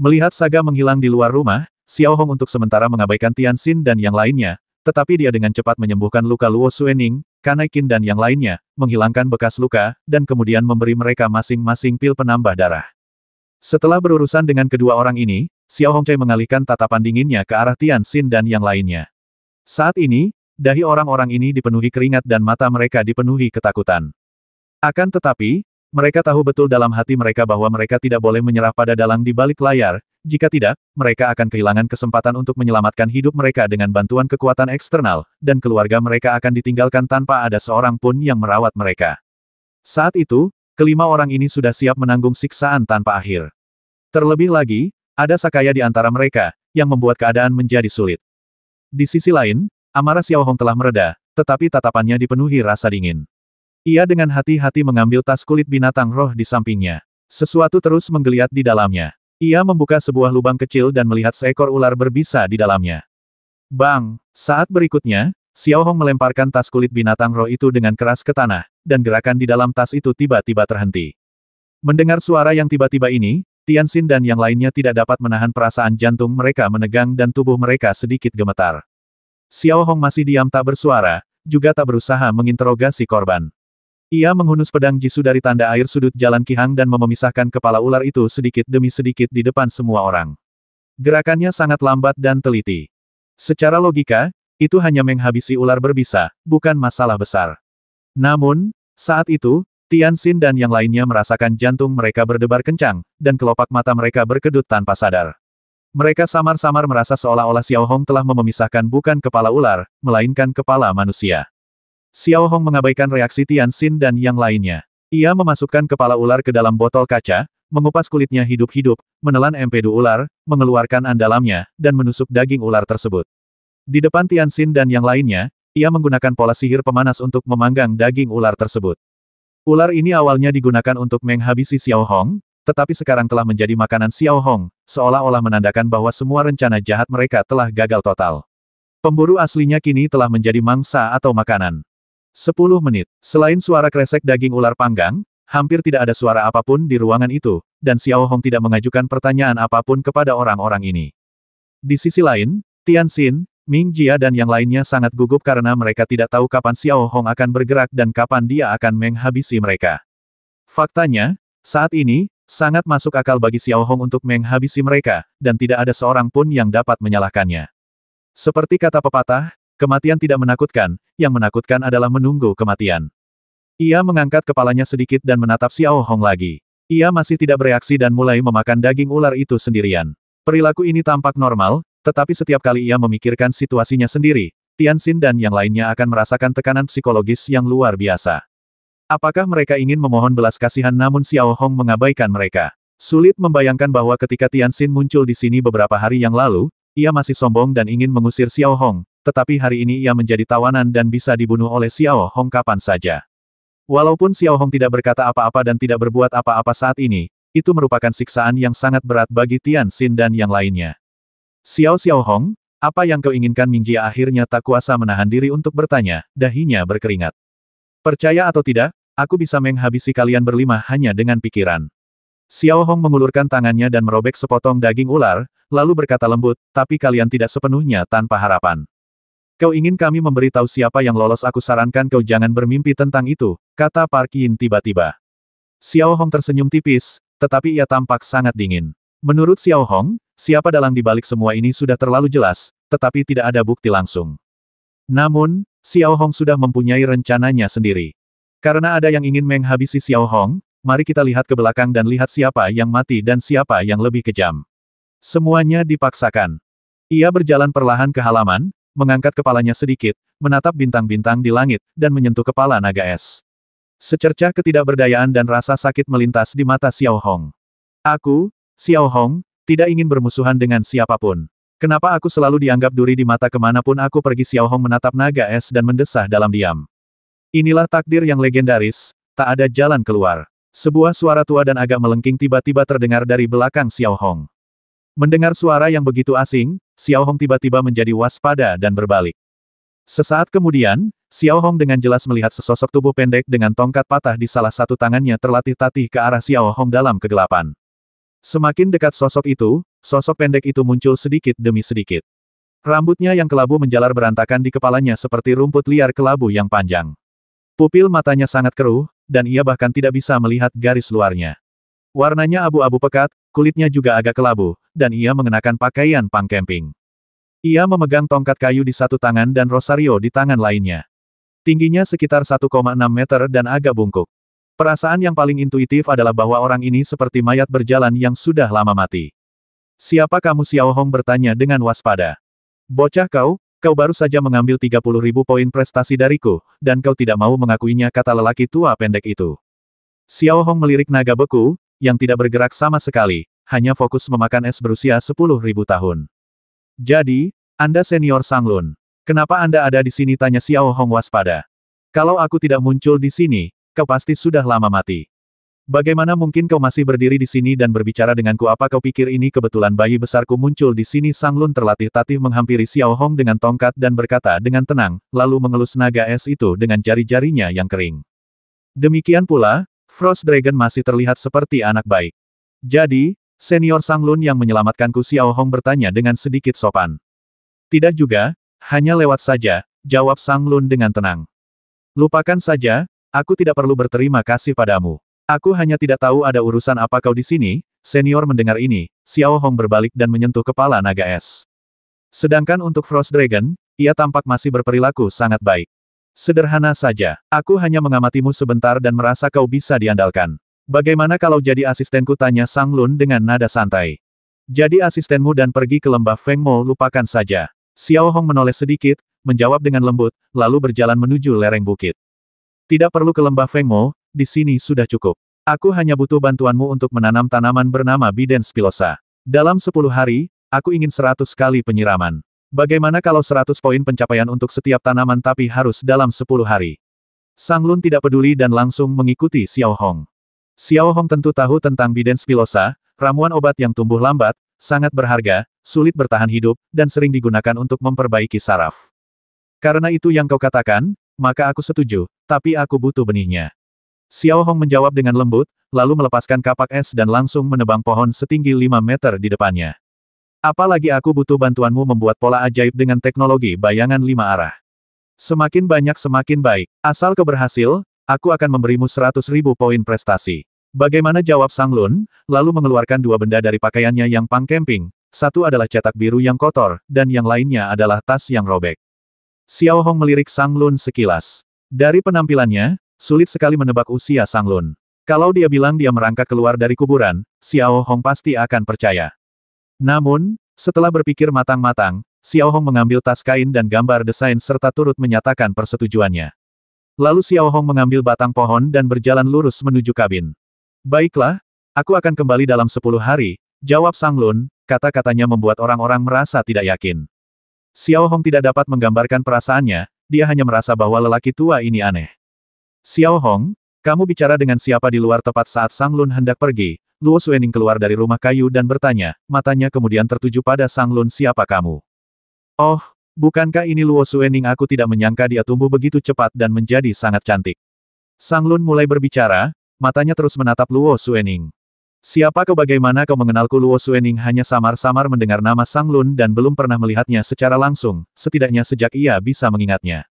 Melihat Saga menghilang di luar rumah, Xiao Hong untuk sementara mengabaikan Tianxin dan yang lainnya, tetapi dia dengan cepat menyembuhkan luka Luo Xuening, Kanaikin dan yang lainnya, menghilangkan bekas luka, dan kemudian memberi mereka masing-masing pil penambah darah. Setelah berurusan dengan kedua orang ini, Xiao Hongcai mengalihkan tatapan dinginnya ke arah Tianxin dan yang lainnya. Saat ini, dahi orang-orang ini dipenuhi keringat dan mata mereka dipenuhi ketakutan. Akan tetapi, mereka tahu betul dalam hati mereka bahwa mereka tidak boleh menyerah pada dalang di balik layar, jika tidak, mereka akan kehilangan kesempatan untuk menyelamatkan hidup mereka dengan bantuan kekuatan eksternal, dan keluarga mereka akan ditinggalkan tanpa ada seorang pun yang merawat mereka. Saat itu, kelima orang ini sudah siap menanggung siksaan tanpa akhir. Terlebih lagi, ada Sakaya di antara mereka, yang membuat keadaan menjadi sulit. Di sisi lain, amarah Xiao Hong telah mereda, tetapi tatapannya dipenuhi rasa dingin. Ia dengan hati-hati mengambil tas kulit binatang roh di sampingnya. Sesuatu terus menggeliat di dalamnya. Ia membuka sebuah lubang kecil dan melihat seekor ular berbisa di dalamnya. Bang! Saat berikutnya, Xiao Hong melemparkan tas kulit binatang roh itu dengan keras ke tanah, dan gerakan di dalam tas itu tiba-tiba terhenti. Mendengar suara yang tiba-tiba ini, Tianxin dan yang lainnya tidak dapat menahan perasaan jantung mereka menegang dan tubuh mereka sedikit gemetar. Xiao Hong masih diam tak bersuara, juga tak berusaha menginterogasi korban. Ia menghunus pedang Jisu dari tanda air sudut jalan Qihang dan memisahkan kepala ular itu sedikit demi sedikit di depan semua orang. Gerakannya sangat lambat dan teliti. Secara logika, itu hanya menghabisi ular berbisa, bukan masalah besar. Namun, saat itu, Tianxin dan yang lainnya merasakan jantung mereka berdebar kencang, dan kelopak mata mereka berkedut tanpa sadar. Mereka samar-samar merasa seolah-olah Xiao Hong telah memisahkan bukan kepala ular, melainkan kepala manusia. Xiao Hong mengabaikan reaksi Tianxin dan yang lainnya. Ia memasukkan kepala ular ke dalam botol kaca, mengupas kulitnya hidup-hidup, menelan empedu ular, mengeluarkan andalamnya, dan menusuk daging ular tersebut. Di depan Tianxin dan yang lainnya, ia menggunakan pola sihir pemanas untuk memanggang daging ular tersebut. Ular ini awalnya digunakan untuk menghabisi Xiao Hong, tetapi sekarang telah menjadi makanan Xiao Hong, seolah-olah menandakan bahwa semua rencana jahat mereka telah gagal total. Pemburu aslinya kini telah menjadi mangsa atau makanan. 10 menit. Selain suara kresek daging ular panggang, hampir tidak ada suara apapun di ruangan itu, dan Xiao Hong tidak mengajukan pertanyaan apapun kepada orang-orang ini. Di sisi lain, Tianxin, Ming Jia dan yang lainnya sangat gugup karena mereka tidak tahu kapan Xiao Hong akan bergerak dan kapan dia akan menghabisi mereka. Faktanya, saat ini, sangat masuk akal bagi Xiao Hong untuk menghabisi mereka, dan tidak ada seorang pun yang dapat menyalahkannya. Seperti kata pepatah, kematian tidak menakutkan, yang menakutkan adalah menunggu kematian. Ia mengangkat kepalanya sedikit dan menatap Xiao Hong lagi. Ia masih tidak bereaksi dan mulai memakan daging ular itu sendirian. Perilaku ini tampak normal, tetapi setiap kali ia memikirkan situasinya sendiri, Tianxin dan yang lainnya akan merasakan tekanan psikologis yang luar biasa. Apakah mereka ingin memohon belas kasihan namun Xiao Hong mengabaikan mereka? Sulit membayangkan bahwa ketika Tianxin muncul di sini beberapa hari yang lalu, ia masih sombong dan ingin mengusir Xiao Hong, tetapi hari ini ia menjadi tawanan dan bisa dibunuh oleh Xiao Hong kapan saja. Walaupun Xiao Hong tidak berkata apa-apa dan tidak berbuat apa-apa saat ini, itu merupakan siksaan yang sangat berat bagi Tianxin dan yang lainnya. Xiao Hong, apa yang kau inginkan? Ming Jia akhirnya tak kuasa menahan diri untuk bertanya, dahinya berkeringat. Percaya atau tidak, aku bisa menghabisi kalian berlima hanya dengan pikiran. Xiao Hong mengulurkan tangannya dan merobek sepotong daging ular, lalu berkata lembut, tapi kalian tidak sepenuhnya tanpa harapan. Kau ingin kami memberitahu siapa yang lolos? Aku sarankan kau jangan bermimpi tentang itu, kata Park Yin tiba-tiba. Xiao Hong tersenyum tipis, tetapi ia tampak sangat dingin. Menurut Xiao Hong, siapa dalang di balik semua ini sudah terlalu jelas, tetapi tidak ada bukti langsung. Namun, Xiao Hong sudah mempunyai rencananya sendiri. Karena ada yang ingin menghabisi Xiao Hong, mari kita lihat ke belakang dan lihat siapa yang mati dan siapa yang lebih kejam. Semuanya dipaksakan. Ia berjalan perlahan ke halaman, mengangkat kepalanya sedikit, menatap bintang-bintang di langit, dan menyentuh kepala naga es. Secercah ketidakberdayaan dan rasa sakit melintas di mata Xiao Hong. Aku, Xiao Hong, tidak ingin bermusuhan dengan siapapun. Kenapa aku selalu dianggap duri di mata? Kemanapun aku pergi? Xiao Hong menatap naga es dan mendesah dalam diam. Inilah takdir yang legendaris, tak ada jalan keluar. Sebuah suara tua dan agak melengking tiba-tiba terdengar dari belakang Xiao Hong. Mendengar suara yang begitu asing, Xiao Hong tiba-tiba menjadi waspada dan berbalik. Sesaat kemudian, Xiao Hong dengan jelas melihat sesosok tubuh pendek dengan tongkat patah di salah satu tangannya terlatih-tatih ke arah Xiao Hong dalam kegelapan. Semakin dekat sosok pendek itu muncul sedikit demi sedikit. Rambutnya yang kelabu menjalar berantakan di kepalanya seperti rumput liar kelabu yang panjang. Pupil matanya sangat keruh, dan ia bahkan tidak bisa melihat garis luarnya. Warnanya abu-abu pekat, kulitnya juga agak kelabu, dan ia mengenakan pakaian punk camping. Ia memegang tongkat kayu di satu tangan dan rosario di tangan lainnya. Tingginya sekitar 1,6 meter dan agak bungkuk. Perasaan yang paling intuitif adalah bahwa orang ini seperti mayat berjalan yang sudah lama mati. Siapa kamu? Xiao Hong bertanya dengan waspada. Bocah kau baru saja mengambil 30.000 poin prestasi dariku, dan kau tidak mau mengakuinya, kata lelaki tua pendek itu. Xiao Hong melirik naga beku, yang tidak bergerak sama sekali, hanya fokus memakan es berusia 10.000 tahun. Jadi, Anda senior Sanglun. Kenapa Anda ada di sini? Tanya Xiao Hong waspada. Kalau aku tidak muncul di sini, kau pasti sudah lama mati. Bagaimana mungkin kau masih berdiri di sini dan berbicara denganku? Apa kau pikir ini kebetulan bayi besarku muncul di sini? Sanglun terlatih-tatih menghampiri Xiao Hong dengan tongkat dan berkata dengan tenang, lalu mengelus naga es itu dengan jari-jarinya yang kering. Demikian pula, Frost Dragon masih terlihat seperti anak baik. Jadi, senior Sanglun yang menyelamatkanku? Xiao Hong bertanya dengan sedikit sopan. Tidak juga, hanya lewat saja, jawab Sanglun dengan tenang. Lupakan saja, aku tidak perlu berterima kasih padamu. Aku hanya tidak tahu ada urusan apa kau di sini. Senior mendengar ini, Xiao Hong berbalik dan menyentuh kepala naga es. Sedangkan untuk Frost Dragon, ia tampak masih berperilaku sangat baik. Sederhana saja, aku hanya mengamatimu sebentar dan merasa kau bisa diandalkan. Bagaimana kalau jadi asistenku? Tanya Sanglun dengan nada santai. Jadi asistenmu dan pergi ke lembah Feng Mo? Lupakan saja. Xiao Hong menoleh sedikit, menjawab dengan lembut, lalu berjalan menuju lereng bukit. Tidak perlu ke lembah Feng Mo, di sini sudah cukup. Aku hanya butuh bantuanmu untuk menanam tanaman bernama Bidens pilosa. Dalam 10 hari, aku ingin 100 kali penyiraman. Bagaimana kalau 100 poin pencapaian untuk setiap tanaman tapi harus dalam 10 hari? Sanglun tidak peduli dan langsung mengikuti Xiao Hong. Xiao Hong tentu tahu tentang Bidens pilosa, ramuan obat yang tumbuh lambat, sangat berharga, sulit bertahan hidup, dan sering digunakan untuk memperbaiki saraf. Karena itu yang kau katakan, maka aku setuju, tapi aku butuh benihnya. Xiao Hong menjawab dengan lembut, lalu melepaskan kapak es dan langsung menebang pohon setinggi 5 meter di depannya. Apalagi aku butuh bantuanmu membuat pola ajaib dengan teknologi bayangan 5 arah. Semakin banyak semakin baik. Asal kau berhasil, aku akan memberimu 100.000 poin prestasi. Bagaimana? Jawab Sanglun, lalu mengeluarkan 2 benda dari pakaiannya yang punk camping. Satu adalah cetak biru yang kotor, dan yang lainnya adalah tas yang robek. Xiao Hong melirik Sanglun sekilas. Dari penampilannya, sulit sekali menebak usia Sanglun. Kalau dia bilang dia merangkak keluar dari kuburan, Xiao Hong pasti akan percaya. Namun, setelah berpikir matang-matang, Xiao Hong mengambil tas kain dan gambar desain serta turut menyatakan persetujuannya. Lalu Xiao Hong mengambil batang pohon dan berjalan lurus menuju kabin. Baiklah, aku akan kembali dalam 10 hari, jawab Sanglun, kata-katanya membuat orang-orang merasa tidak yakin. Xiao Hong tidak dapat menggambarkan perasaannya, dia hanya merasa bahwa lelaki tua ini aneh. Xiao Hong, kamu bicara dengan siapa? Di luar tepat saat Sanglun hendak pergi, Luo Xuening keluar dari rumah kayu dan bertanya, matanya kemudian tertuju pada Sanglun. Siapa kamu? Oh, bukankah ini Luo Xuening? Aku tidak menyangka dia tumbuh begitu cepat dan menjadi sangat cantik. Sanglun mulai berbicara, matanya terus menatap Luo Xuening. Siapa kau? Bagaimana kau mengenalku? Luo Xuening hanya samar-samar mendengar nama Sanglun dan belum pernah melihatnya secara langsung, setidaknya sejak ia bisa mengingatnya.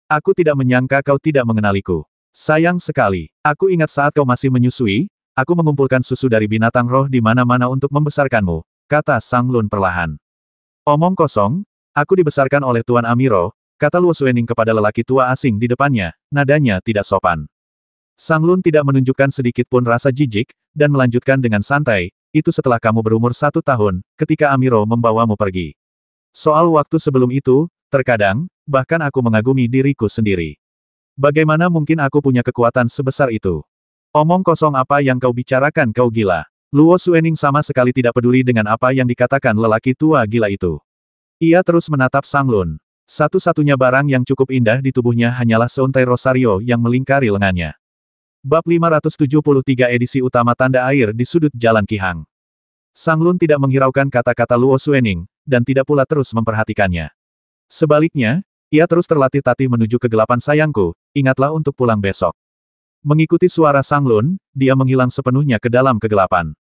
Aku tidak menyangka kau tidak mengenaliku. Sayang sekali. Aku ingat saat kau masih menyusui, aku mengumpulkan susu dari binatang roh di mana-mana untuk membesarkanmu, kata Sanglun perlahan. Omong kosong, aku dibesarkan oleh Tuan Amiro, kata Luo Xuening kepada lelaki tua asing di depannya, nadanya tidak sopan. Sanglun tidak menunjukkan sedikit pun rasa jijik, dan melanjutkan dengan santai, itu setelah kamu berumur 1 tahun, ketika Amiro membawamu pergi. Soal waktu sebelum itu, terkadang, bahkan aku mengagumi diriku sendiri. Bagaimana mungkin aku punya kekuatan sebesar itu? Omong kosong, apa yang kau bicarakan? Kau gila. Luo Xuening sama sekali tidak peduli dengan apa yang dikatakan lelaki tua gila itu. Ia terus menatap Sanglun. Satu-satunya barang yang cukup indah di tubuhnya hanyalah seuntai rosario yang melingkari lengannya. Bab 573 edisi utama tanda air di sudut jalan Qihang. Sanglun tidak menghiraukan kata-kata Luo Xuening, dan tidak pula terus memperhatikannya. Sebaliknya, ia terus terlatih-tatih menuju kegelapan. Sayangku, ingatlah untuk pulang besok. Mengikuti suara Sanglun, dia menghilang sepenuhnya ke dalam kegelapan.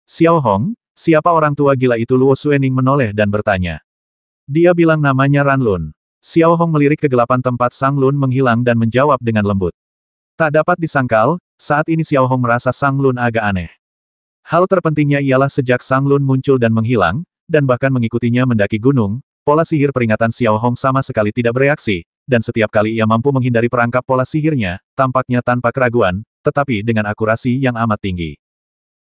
Xiao Hong, siapa orang tua gila itu? Luo Xuening menoleh dan bertanya. Dia bilang namanya Ran Lun. Xiao Hong melirik kegelapan tempat Sang Lun menghilang dan menjawab dengan lembut. Tak dapat disangkal, saat ini Xiao Hong merasa Sang Lun agak aneh. Hal terpentingnya ialah sejak Sang Lun muncul dan menghilang, dan bahkan mengikutinya mendaki gunung, pola sihir peringatan Xiao Hong sama sekali tidak bereaksi, dan setiap kali ia mampu menghindari perangkap pola sihirnya, tampaknya tanpa keraguan, tetapi dengan akurasi yang amat tinggi.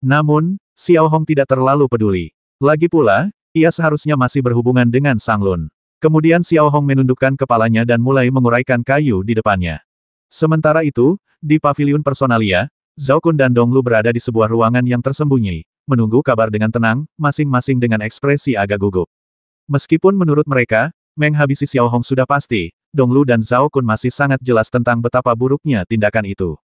Namun, Xiao Hong tidak terlalu peduli. Lagi pula, ia seharusnya masih berhubungan dengan Sang Lun. Kemudian Xiao Hong menundukkan kepalanya dan mulai menguraikan kayu di depannya. Sementara itu, di paviliun personalia, Zhao Kun dan Dong Lu berada di sebuah ruangan yang tersembunyi, menunggu kabar dengan tenang, masing-masing dengan ekspresi agak gugup. Meskipun menurut mereka, menghabisi Xiao Hong sudah pasti, Dong Lu dan Zhao Kun masih sangat jelas tentang betapa buruknya tindakan itu.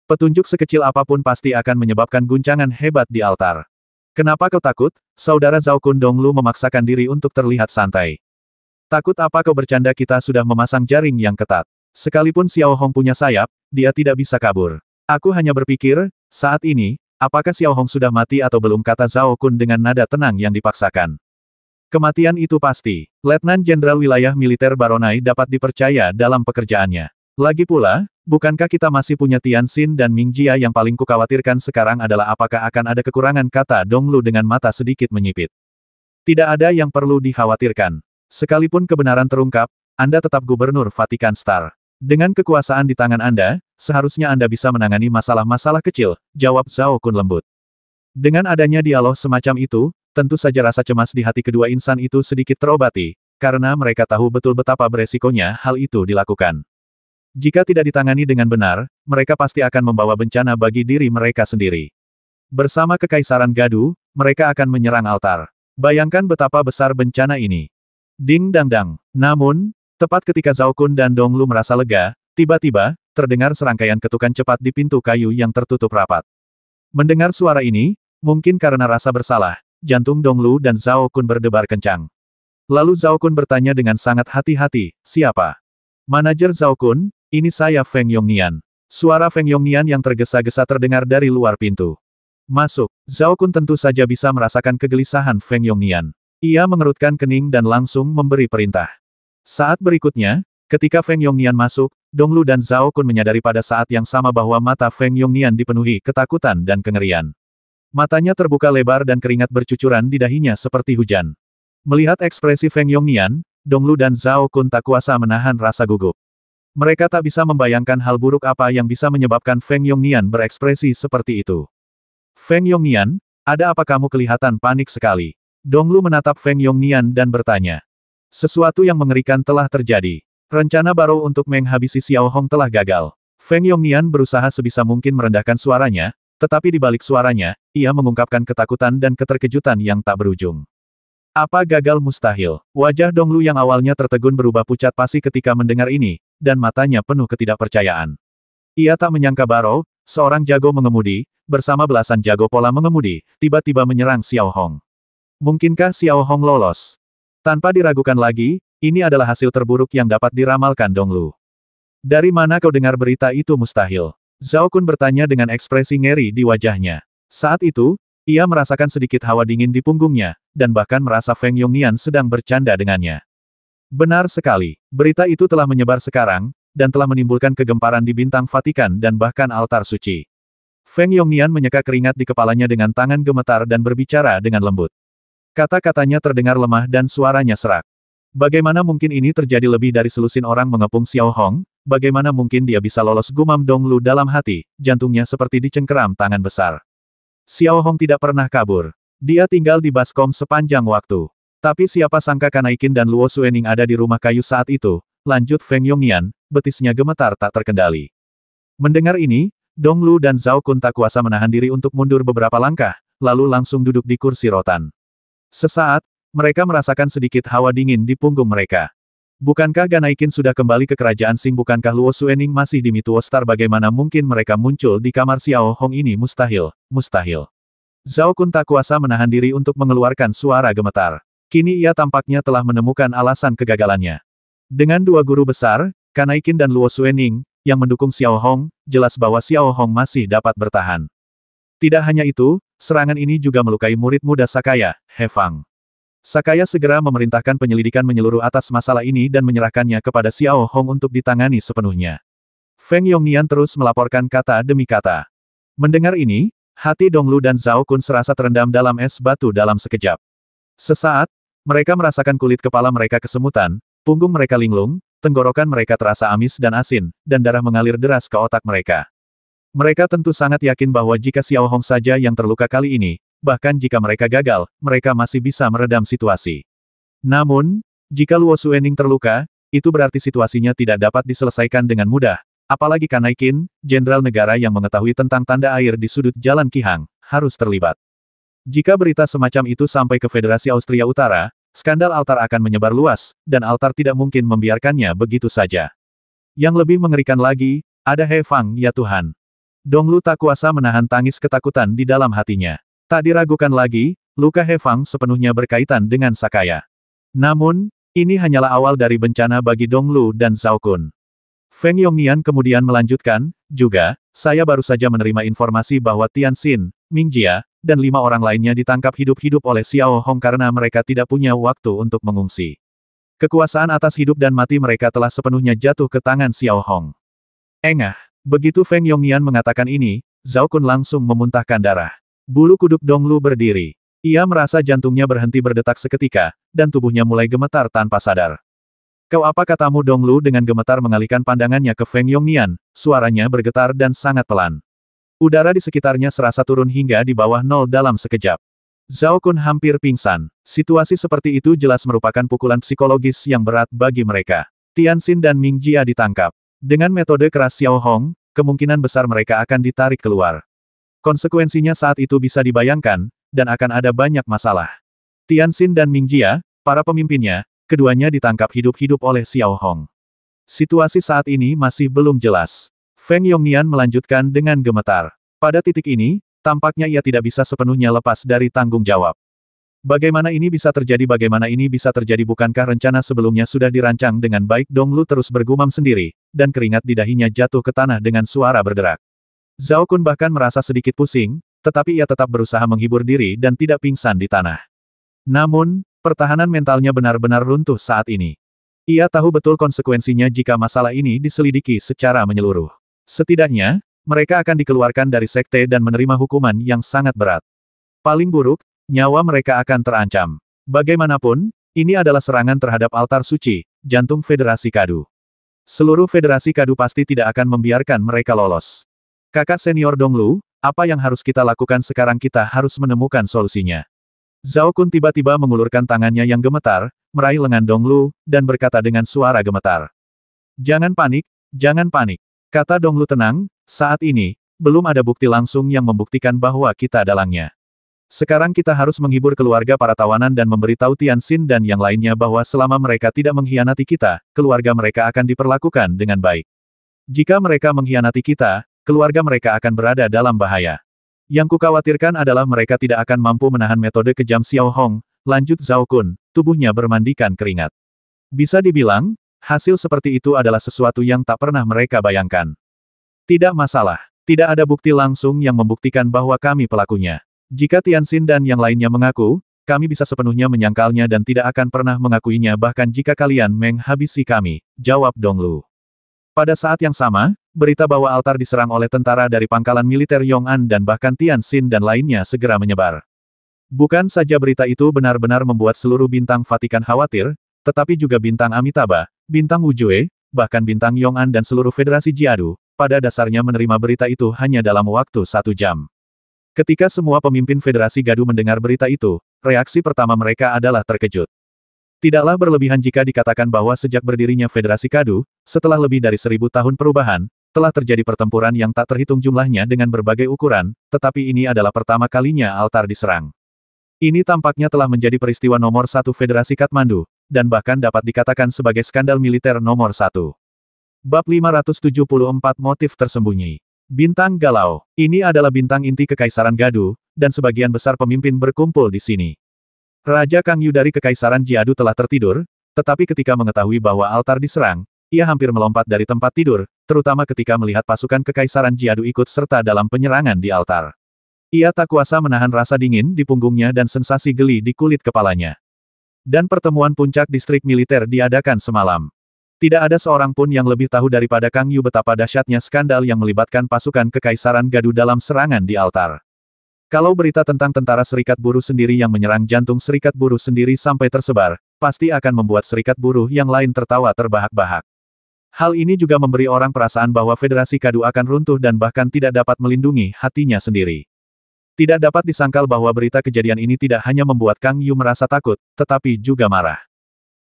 Petunjuk sekecil apapun pasti akan menyebabkan guncangan hebat di altar. Kenapa kau takut? Saudara Zhao Kun. Dong Lu memaksakan diri untuk terlihat santai. Takut apa? Kau bercanda, kita sudah memasang jaring yang ketat. Sekalipun Xiao Hong punya sayap, dia tidak bisa kabur. Aku hanya berpikir, saat ini, apakah Xiao Hong sudah mati atau belum, kata Zhao Kun dengan nada tenang yang dipaksakan. Kematian itu pasti. Letnan Jenderal Wilayah Militer Baronai dapat dipercaya dalam pekerjaannya. Lagi pula, bukankah kita masih punya Tian Xin dan Ming Jia? Yang paling kukhawatirkan sekarang adalah apakah akan ada kekurangan, kata Dong Lu dengan mata sedikit menyipit. Tidak ada yang perlu dikhawatirkan. Sekalipun kebenaran terungkap, Anda tetap Gubernur Vatikan Star. Dengan kekuasaan di tangan Anda, seharusnya Anda bisa menangani masalah-masalah kecil, jawab Zhao Kun lembut. Dengan adanya dialog semacam itu, tentu saja rasa cemas di hati kedua insan itu sedikit terobati, karena mereka tahu betul betapa beresikonya hal itu dilakukan. Jika tidak ditangani dengan benar, mereka pasti akan membawa bencana bagi diri mereka sendiri. Bersama Kekaisaran Gadu, mereka akan menyerang altar. Bayangkan betapa besar bencana ini. Ding dang dang. Namun, tepat ketika Zhao Kun dan Dong Lu merasa lega, tiba-tiba, terdengar serangkaian ketukan cepat di pintu kayu yang tertutup rapat. Mendengar suara ini, mungkin karena rasa bersalah, jantung Dong Lu dan Zhao Kun berdebar kencang. Lalu Zhao Kun bertanya dengan sangat hati-hati, siapa? Manajer Zhao Kun, ini saya Feng Yongnian. Suara Feng Yongnian yang tergesa-gesa terdengar dari luar pintu. Masuk. Zhao Kun tentu saja bisa merasakan kegelisahan Feng Yongnian. Ia mengerutkan kening dan langsung memberi perintah. Saat berikutnya, ketika Feng Yongnian masuk, Dong Lu dan Zhao Kun menyadari pada saat yang sama bahwa mata Feng Yongnian dipenuhi ketakutan dan kengerian. Matanya terbuka lebar dan keringat bercucuran di dahinya seperti hujan. Melihat ekspresi Feng Yongnian, Dong Lu dan Zhao Kun tak kuasa menahan rasa gugup. Mereka tak bisa membayangkan hal buruk apa yang bisa menyebabkan Feng Yongnian berekspresi seperti itu. Feng Yongnian, ada apa? Kamu kelihatan panik sekali. Dong Lu menatap Feng Yongnian dan bertanya. Sesuatu yang mengerikan telah terjadi. Rencana Barou untuk menghabisi Xiao Hong telah gagal. Feng Yongnian berusaha sebisa mungkin merendahkan suaranya, tetapi di balik suaranya, ia mengungkapkan ketakutan dan keterkejutan yang tak berujung. Apa gagal? Mustahil. Wajah Dong Lu yang awalnya tertegun berubah pucat pasi ketika mendengar ini, dan matanya penuh ketidakpercayaan. Ia tak menyangka Barou, seorang jago mengemudi, bersama belasan jago pola mengemudi, tiba-tiba menyerang Xiao Hong. Mungkinkah Xiao Hong lolos? Tanpa diragukan lagi, ini adalah hasil terburuk yang dapat diramalkan Dong Lu. Dari mana kau dengar berita itu? Mustahil. Zhao Kun bertanya dengan ekspresi ngeri di wajahnya. Saat itu, ia merasakan sedikit hawa dingin di punggungnya, dan bahkan merasa Feng Yongnian sedang bercanda dengannya. Benar sekali, berita itu telah menyebar sekarang, dan telah menimbulkan kegemparan di bintang Vatikan dan bahkan altar suci. Feng Yongnian menyeka keringat di kepalanya dengan tangan gemetar dan berbicara dengan lembut. Kata-katanya terdengar lemah dan suaranya serak. Bagaimana mungkin ini terjadi? Lebih dari selusin orang mengepung Xiao Hong, bagaimana mungkin dia bisa lolos? Gumam Dong Lu dalam hati, jantungnya seperti dicengkeram tangan besar. Xiao Hong tidak pernah kabur. Dia tinggal di Baskom sepanjang waktu. Tapi siapa sangka Kanaikin dan Luo Xuening ada di rumah kayu saat itu, lanjut Feng Yongnian, betisnya gemetar tak terkendali. Mendengar ini, Dong Lu dan Zhao Kun tak kuasa menahan diri untuk mundur beberapa langkah, lalu langsung duduk di kursi rotan. Sesaat, mereka merasakan sedikit hawa dingin di punggung mereka. Bukankah Ganaikin sudah kembali ke kerajaan Sing? Bukankah Luo Xuening masih di Mituo Star? Bagaimana mungkin mereka muncul di kamar Xiao Hong ini? Mustahil, mustahil. Zhao Kun tak kuasa menahan diri untuk mengeluarkan suara gemetar. Kini ia tampaknya telah menemukan alasan kegagalannya. Dengan dua guru besar, Kanaikin dan Luo Xuening, yang mendukung Xiao Hong, jelas bahwa Xiao Hong masih dapat bertahan. Tidak hanya itu, serangan ini juga melukai murid muda Sakaya, He Fang. Sakaya segera memerintahkan penyelidikan menyeluruh atas masalah ini dan menyerahkannya kepada Xiao Hong untuk ditangani sepenuhnya. Feng Yongnian terus melaporkan kata demi kata. Mendengar ini, hati Donglu dan Zhao Kun serasa terendam dalam es batu dalam sekejap. Sesaat, mereka merasakan kulit kepala mereka kesemutan, punggung mereka linglung, tenggorokan mereka terasa amis dan asin, dan darah mengalir deras ke otak mereka. Mereka tentu sangat yakin bahwa jika Xiao Hong saja yang terluka kali ini, bahkan jika mereka gagal, mereka masih bisa meredam situasi. Namun, jika Luo Xuening terluka, itu berarti situasinya tidak dapat diselesaikan dengan mudah, apalagi Kanai Qin, jenderal negara yang mengetahui tentang tanda air di sudut jalan Qihang, harus terlibat. Jika berita semacam itu sampai ke Federasi Austria Utara, skandal altar akan menyebar luas, dan altar tidak mungkin membiarkannya begitu saja. Yang lebih mengerikan lagi, ada He Fang, ya Tuhan. Donglu tak kuasa menahan tangis ketakutan di dalam hatinya. Tak diragukan lagi, luka He Fang sepenuhnya berkaitan dengan Sakaya. Namun, ini hanyalah awal dari bencana bagi Donglu dan Zhao Kun. Feng Yongnian kemudian melanjutkan, juga, saya baru saja menerima informasi bahwa Tian Xin, Ming Jia, dan 5 orang lainnya ditangkap hidup-hidup oleh Xiao Hong karena mereka tidak punya waktu untuk mengungsi. Kekuasaan atas hidup dan mati mereka telah sepenuhnya jatuh ke tangan Xiao Hong. Engah. Begitu Feng Yongnian mengatakan ini, Zhao Kun langsung memuntahkan darah. Bulu kuduk Donglu berdiri. Ia merasa jantungnya berhenti berdetak seketika, dan tubuhnya mulai gemetar tanpa sadar. Kau apa katamu? Donglu dengan gemetar mengalihkan pandangannya ke Feng Yongnian, suaranya bergetar dan sangat pelan. Udara di sekitarnya serasa turun hingga di bawah nol dalam sekejap. Zhao Kun hampir pingsan. Situasi seperti itu jelas merupakan pukulan psikologis yang berat bagi mereka. Tian Xin dan Ming Jia ditangkap. Dengan metode keras Xiao Hong, kemungkinan besar mereka akan ditarik keluar. Konsekuensinya saat itu bisa dibayangkan, dan akan ada banyak masalah. Tian Xin dan Ming Jia, para pemimpinnya, keduanya ditangkap hidup-hidup oleh Xiao Hong. Situasi saat ini masih belum jelas. Feng Yongnian melanjutkan dengan gemetar. Pada titik ini, tampaknya ia tidak bisa sepenuhnya lepas dari tanggung jawab. Bagaimana ini bisa terjadi? Bagaimana ini bisa terjadi? Bukankah rencana sebelumnya sudah dirancang dengan baik? Donglu terus bergumam sendiri, dan keringat di dahinya jatuh ke tanah dengan suara berderak. Zhao Kun bahkan merasa sedikit pusing, tetapi ia tetap berusaha menghibur diri dan tidak pingsan di tanah. Namun, pertahanan mentalnya benar-benar runtuh saat ini. Ia tahu betul konsekuensinya jika masalah ini diselidiki secara menyeluruh. Setidaknya, mereka akan dikeluarkan dari sekte dan menerima hukuman yang sangat berat. Paling buruk, nyawa mereka akan terancam. Bagaimanapun, ini adalah serangan terhadap altar suci, jantung Federasi Kadu. Seluruh Federasi Kadu pasti tidak akan membiarkan mereka lolos. Kakak senior Donglu, apa yang harus kita lakukan sekarang? Kita harus menemukan solusinya. Zhao Kun tiba-tiba mengulurkan tangannya yang gemetar, meraih lengan Donglu, dan berkata dengan suara gemetar. Jangan panik, kata Donglu tenang, saat ini, belum ada bukti langsung yang membuktikan bahwa kita dalangnya. Sekarang kita harus menghibur keluarga para tawanan dan memberitahu Tian Xin dan yang lainnya bahwa selama mereka tidak mengkhianati kita, keluarga mereka akan diperlakukan dengan baik. Jika mereka mengkhianati kita, keluarga mereka akan berada dalam bahaya. Yang kukhawatirkan adalah mereka tidak akan mampu menahan metode kejam Xiao Hong, lanjut Zhao Kun, tubuhnya bermandikan keringat. Bisa dibilang, hasil seperti itu adalah sesuatu yang tak pernah mereka bayangkan. Tidak masalah, tidak ada bukti langsung yang membuktikan bahwa kami pelakunya. Jika Tian Xin dan yang lainnya mengaku, kami bisa sepenuhnya menyangkalnya dan tidak akan pernah mengakuinya bahkan jika kalian menghabisi kami, jawab Donglu. Pada saat yang sama, berita bahwa altar diserang oleh tentara dari pangkalan militer Yong'an dan bahkan Tian Xin dan lainnya segera menyebar. Bukan saja berita itu benar-benar membuat seluruh bintang Vatikan khawatir, tetapi juga bintang Amitabha, bintang Wujue, bahkan bintang Yong'an dan seluruh Federasi Jiadu, pada dasarnya menerima berita itu hanya dalam waktu 1 jam. Ketika semua pemimpin Federasi Gadu mendengar berita itu, reaksi pertama mereka adalah terkejut. Tidaklah berlebihan jika dikatakan bahwa sejak berdirinya Federasi Gadu, setelah lebih dari 1000 tahun perubahan, telah terjadi pertempuran yang tak terhitung jumlahnya dengan berbagai ukuran, tetapi ini adalah pertama kalinya altar diserang. Ini tampaknya telah menjadi peristiwa nomor 1 Federasi Kathmandu, dan bahkan dapat dikatakan sebagai skandal militer nomor 1. Bab 574 Motif Tersembunyi. Bintang Galau. Ini adalah bintang inti Kekaisaran Gadu, dan sebagian besar pemimpin berkumpul di sini. Raja Kangyu dari Kekaisaran Jiadu telah tertidur, tetapi ketika mengetahui bahwa altar diserang, ia hampir melompat dari tempat tidur, terutama ketika melihat pasukan Kekaisaran Jiadu ikut serta dalam penyerangan di altar. Ia tak kuasa menahan rasa dingin di punggungnya dan sensasi geli di kulit kepalanya. Dan pertemuan puncak distrik militer diadakan semalam. Tidak ada seorang pun yang lebih tahu daripada Kang Yu betapa dahsyatnya skandal yang melibatkan pasukan Kekaisaran Gadu dalam serangan di altar. Kalau berita tentang tentara Serikat Buruh sendiri yang menyerang jantung Serikat Buruh sendiri sampai tersebar, pasti akan membuat Serikat Buruh yang lain tertawa terbahak-bahak. Hal ini juga memberi orang perasaan bahwa Federasi Kadu akan runtuh dan bahkan tidak dapat melindungi hatinya sendiri. Tidak dapat disangkal bahwa berita kejadian ini tidak hanya membuat Kang Yu merasa takut, tetapi juga marah.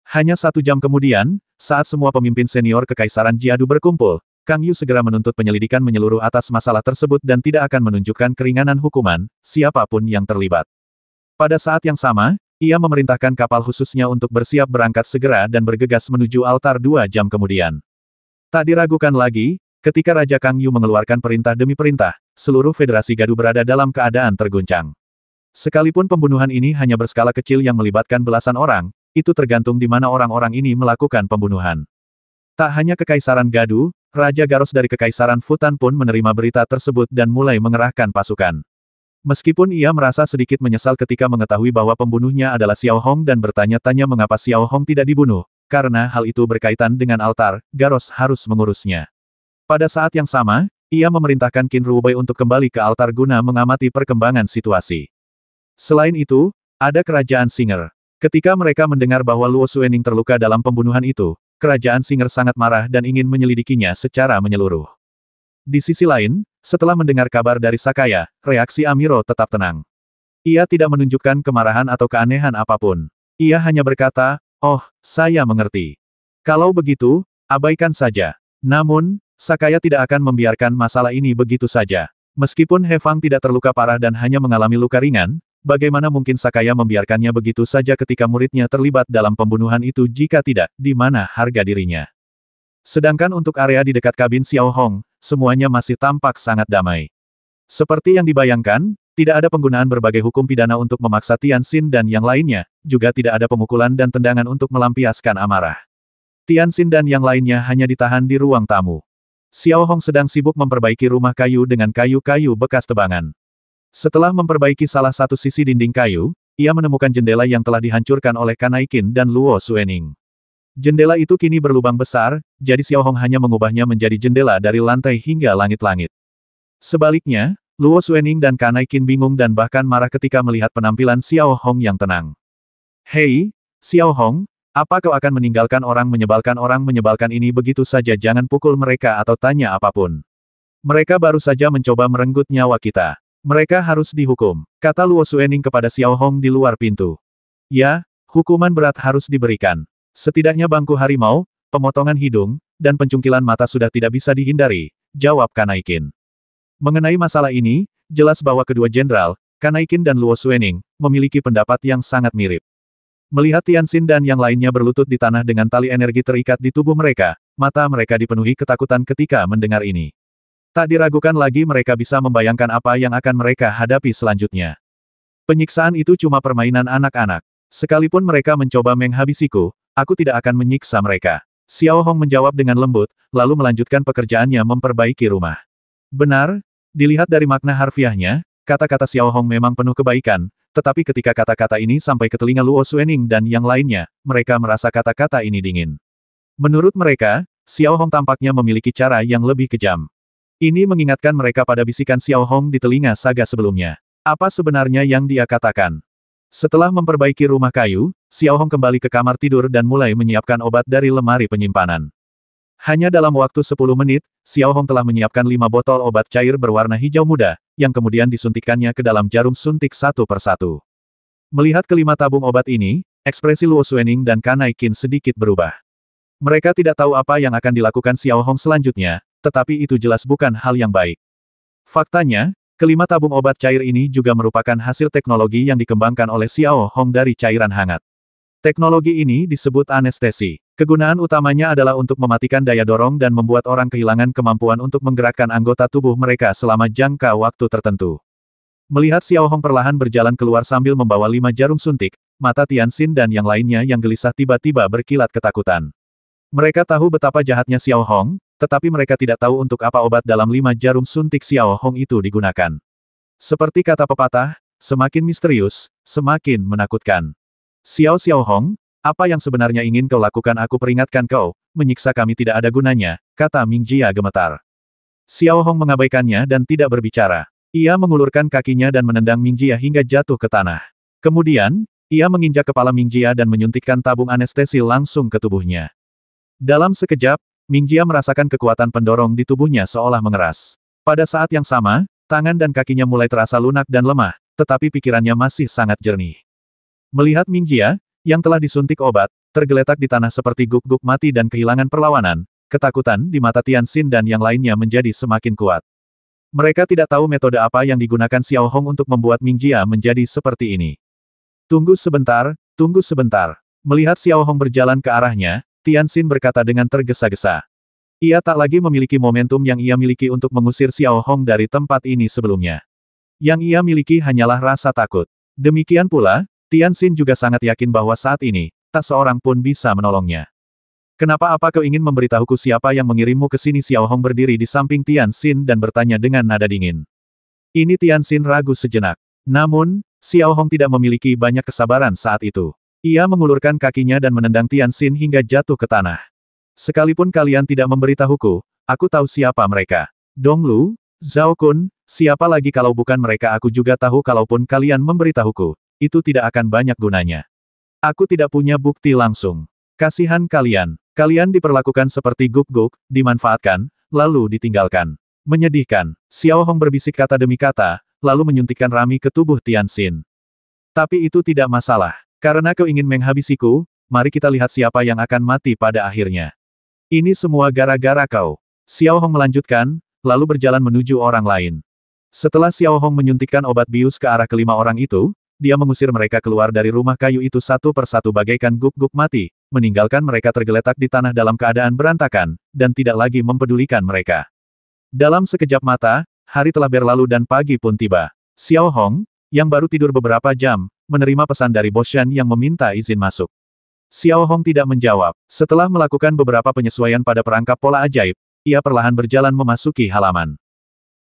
Hanya 1 jam kemudian, saat semua pemimpin senior Kekaisaran Jiadu berkumpul, Kang Yu segera menuntut penyelidikan menyeluruh atas masalah tersebut dan tidak akan menunjukkan keringanan hukuman, siapapun yang terlibat. Pada saat yang sama, ia memerintahkan kapal khususnya untuk bersiap berangkat segera dan bergegas menuju altar 2 jam kemudian. Tak diragukan lagi, ketika Raja Kang Yu mengeluarkan perintah demi perintah, seluruh Federasi Gadu berada dalam keadaan terguncang. Sekalipun pembunuhan ini hanya berskala kecil yang melibatkan belasan orang, itu tergantung di mana orang-orang ini melakukan pembunuhan. Tak hanya Kekaisaran Gadu, Raja Garros dari Kekaisaran Futan pun menerima berita tersebut dan mulai mengerahkan pasukan. Meskipun ia merasa sedikit menyesal ketika mengetahui bahwa pembunuhnya adalah Xiao Hong dan bertanya-tanya mengapa Xiao Hong tidak dibunuh, karena hal itu berkaitan dengan altar, Garros harus mengurusnya. Pada saat yang sama, ia memerintahkan Qin Ruwei untuk kembali ke altar guna mengamati perkembangan situasi. Selain itu, ada Kerajaan Singer. Ketika mereka mendengar bahwa Luo Xuening terluka dalam pembunuhan itu, Kerajaan Singer sangat marah dan ingin menyelidikinya secara menyeluruh. Di sisi lain, setelah mendengar kabar dari Sakaya, reaksi Amiro tetap tenang. Ia tidak menunjukkan kemarahan atau keanehan apapun. Ia hanya berkata, "Oh, saya mengerti. Kalau begitu, abaikan saja." Namun, Sakaya tidak akan membiarkan masalah ini begitu saja. Meskipun He Fang tidak terluka parah dan hanya mengalami luka ringan, bagaimana mungkin Sakaya membiarkannya begitu saja ketika muridnya terlibat dalam pembunuhan itu jika tidak, di mana harga dirinya. Sedangkan untuk area di dekat kabin Xiao Hong, semuanya masih tampak sangat damai. Seperti yang dibayangkan, tidak ada penggunaan berbagai hukum pidana untuk memaksa Tian Xin dan yang lainnya, juga tidak ada pemukulan dan tendangan untuk melampiaskan amarah. Tian Xin dan yang lainnya hanya ditahan di ruang tamu. Xiao Hong sedang sibuk memperbaiki rumah kayu dengan kayu-kayu bekas tebangan. Setelah memperbaiki salah satu sisi dinding kayu, ia menemukan jendela yang telah dihancurkan oleh Kanai Qin dan Luo Xuening. Jendela itu kini berlubang besar, jadi Xiao Hong hanya mengubahnya menjadi jendela dari lantai hingga langit-langit. Sebaliknya, Luo Xuening dan Kanai Qin bingung dan bahkan marah ketika melihat penampilan Xiao Hong yang tenang. "Hei, Xiao Hong, apa kau akan meninggalkan orang menyebalkan ini begitu saja? Jangan pukul mereka atau tanya apapun. Mereka baru saja mencoba merenggut nyawa kita. Mereka harus dihukum," kata Luo Xuening kepada Xiao Hong di luar pintu. "Ya, hukuman berat harus diberikan. Setidaknya bangku harimau, pemotongan hidung, dan pencungkilan mata sudah tidak bisa dihindari," jawab Kanai Qin. Mengenai masalah ini, jelas bahwa kedua jenderal, Kanai Qin dan Luo Xuening, memiliki pendapat yang sangat mirip. Melihat Tian Xin dan yang lainnya berlutut di tanah dengan tali energi terikat di tubuh mereka, mata mereka dipenuhi ketakutan ketika mendengar ini. Tak diragukan lagi mereka bisa membayangkan apa yang akan mereka hadapi selanjutnya. Penyiksaan itu cuma permainan anak-anak. Sekalipun mereka mencoba menghabisiku, aku tidak akan menyiksa mereka. Xiao Hong menjawab dengan lembut, lalu melanjutkan pekerjaannya memperbaiki rumah. Benar, dilihat dari makna harfiahnya, kata-kata Xiao Hong memang penuh kebaikan, tetapi ketika kata-kata ini sampai ke telinga Luo Xuening dan yang lainnya, mereka merasa kata-kata ini dingin. Menurut mereka, Xiao Hong tampaknya memiliki cara yang lebih kejam. Ini mengingatkan mereka pada bisikan Xiao Hong di telinga Saga sebelumnya. Apa sebenarnya yang dia katakan? Setelah memperbaiki rumah kayu, Xiao Hong kembali ke kamar tidur dan mulai menyiapkan obat dari lemari penyimpanan. Hanya dalam waktu 10 menit, Xiao Hong telah menyiapkan 5 botol obat cair berwarna hijau muda, yang kemudian disuntikkannya ke dalam jarum suntik satu persatu. Melihat kelima tabung obat ini, ekspresi Luo Xuening dan Kanai Qin sedikit berubah. Mereka tidak tahu apa yang akan dilakukan Xiao Hong selanjutnya, tetapi itu jelas bukan hal yang baik. Faktanya, kelima tabung obat cair ini juga merupakan hasil teknologi yang dikembangkan oleh Xiao Hong dari cairan hangat. Teknologi ini disebut anestesi. Kegunaan utamanya adalah untuk mematikan daya dorong dan membuat orang kehilangan kemampuan untuk menggerakkan anggota tubuh mereka selama jangka waktu tertentu. Melihat Xiao Hong perlahan berjalan keluar sambil membawa 5 jarum suntik, mata Tian Xin dan yang lainnya yang gelisah tiba-tiba berkilat ketakutan. Mereka tahu betapa jahatnya Xiao Hong, tetapi mereka tidak tahu untuk apa obat dalam 5 jarum suntik Xiao Hong itu digunakan. Seperti kata pepatah, semakin misterius, semakin menakutkan. Xiao Xiaohong, apa yang sebenarnya ingin kau lakukan? Aku peringatkan kau, menyiksa kami tidak ada gunanya, kata Ming Jia gemetar. Xiaohong mengabaikannya dan tidak berbicara. Ia mengulurkan kakinya dan menendang Ming Jia hingga jatuh ke tanah. Kemudian, ia menginjak kepala Ming Jia dan menyuntikkan tabung anestesi langsung ke tubuhnya. Dalam sekejap, Ming Jia merasakan kekuatan pendorong di tubuhnya seolah mengeras. Pada saat yang sama, tangan dan kakinya mulai terasa lunak dan lemah, tetapi pikirannya masih sangat jernih. Melihat Ming Jia, yang telah disuntik obat, tergeletak di tanah seperti guk-guk mati dan kehilangan perlawanan, ketakutan di mata Tian Xin dan yang lainnya menjadi semakin kuat. Mereka tidak tahu metode apa yang digunakan Xiao Hong untuk membuat Ming Jia menjadi seperti ini. Tunggu sebentar, tunggu sebentar. Melihat Xiao Hong berjalan ke arahnya, Tian Xin berkata dengan tergesa-gesa. Ia tak lagi memiliki momentum yang ia miliki untuk mengusir Xiao Hong dari tempat ini sebelumnya. Yang ia miliki hanyalah rasa takut. Demikian pula, Tian Xin juga sangat yakin bahwa saat ini, tak seorang pun bisa menolongnya. Kenapa kau ingin memberitahuku siapa yang mengirimmu ke sini? Xiao Hong berdiri di samping Tian Xin dan bertanya dengan nada dingin. Ini Tian Xin ragu sejenak. Namun, Xiao Hong tidak memiliki banyak kesabaran saat itu. Ia mengulurkan kakinya dan menendang Tian Xin hingga jatuh ke tanah. Sekalipun kalian tidak memberitahuku, aku tahu siapa mereka. Dong Lu, Zhao Kun, siapa lagi kalau bukan mereka? Aku juga tahu kalaupun kalian memberitahuku, itu tidak akan banyak gunanya. Aku tidak punya bukti langsung. Kasihan kalian. Kalian diperlakukan seperti guk-guk, dimanfaatkan, lalu ditinggalkan. Menyedihkan. Xiao Hong berbisik kata demi kata, lalu menyuntikkan rami ke tubuh Tian Xin. Tapi itu tidak masalah. Karena kau ingin menghabisiku, mari kita lihat siapa yang akan mati pada akhirnya. Ini semua gara-gara kau. Xiao Hong melanjutkan, lalu berjalan menuju orang lain. Setelah Xiao Hong menyuntikkan obat bius ke arah kelima orang itu, dia mengusir mereka keluar dari rumah kayu itu satu persatu bagaikan guk-guk mati, meninggalkan mereka tergeletak di tanah dalam keadaan berantakan, dan tidak lagi mempedulikan mereka. Dalam sekejap mata, hari telah berlalu dan pagi pun tiba. Xiao Hong, yang baru tidur beberapa jam, menerima pesan dari Boshan yang meminta izin masuk. Xiao Hong tidak menjawab. Setelah melakukan beberapa penyesuaian pada perangkap pola ajaib, ia perlahan berjalan memasuki halaman.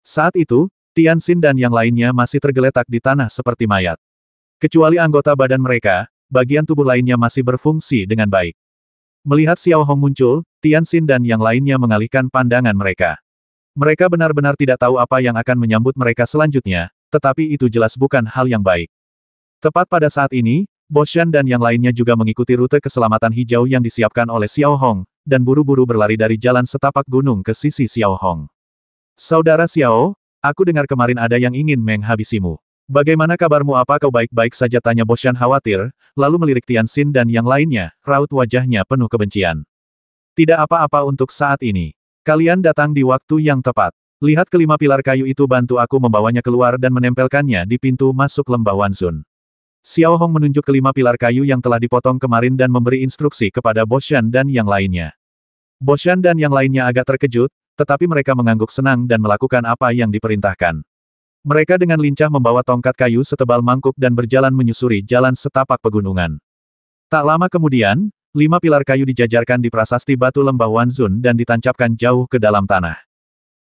Saat itu, Tian Xin dan yang lainnya masih tergeletak di tanah seperti mayat. Kecuali anggota badan mereka, bagian tubuh lainnya masih berfungsi dengan baik. Melihat Xiao Hong muncul, Tian Xin dan yang lainnya mengalihkan pandangan mereka. Mereka benar-benar tidak tahu apa yang akan menyambut mereka selanjutnya, tetapi itu jelas bukan hal yang baik. Tepat pada saat ini, Boshan dan yang lainnya juga mengikuti rute keselamatan hijau yang disiapkan oleh Xiao Hong, dan buru-buru berlari dari jalan setapak gunung ke sisi Xiao Hong. Saudara Xiao, aku dengar kemarin ada yang ingin menghabisimu. Bagaimana kabarmu? Apa kau baik-baik saja? Tanya Boshan khawatir, lalu melirik Tian Xin dan yang lainnya, raut wajahnya penuh kebencian. Tidak apa-apa untuk saat ini. Kalian datang di waktu yang tepat. Lihat kelima pilar kayu itu, bantu aku membawanya keluar dan menempelkannya di pintu masuk lembah Wanzun. Xiao Hong menunjuk kelima pilar kayu yang telah dipotong kemarin dan memberi instruksi kepada Boshan dan yang lainnya. Boshan dan yang lainnya agak terkejut, tetapi mereka mengangguk senang dan melakukan apa yang diperintahkan. Mereka dengan lincah membawa tongkat kayu setebal mangkuk dan berjalan menyusuri jalan setapak pegunungan. Tak lama kemudian, 5 pilar kayu dijajarkan di prasasti batu lembah Wanzun dan ditancapkan jauh ke dalam tanah.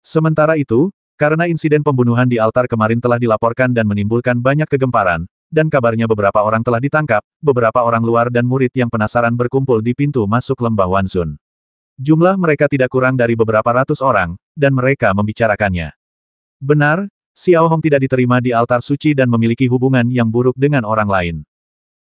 Sementara itu, karena insiden pembunuhan di altar kemarin telah dilaporkan dan menimbulkan banyak kegemparan, dan kabarnya beberapa orang telah ditangkap, beberapa orang luar dan murid yang penasaran berkumpul di pintu masuk lembah Wanzun. Jumlah mereka tidak kurang dari beberapa ratus orang, dan mereka membicarakannya. Benar, Xiao Hong tidak diterima di altar suci dan memiliki hubungan yang buruk dengan orang lain.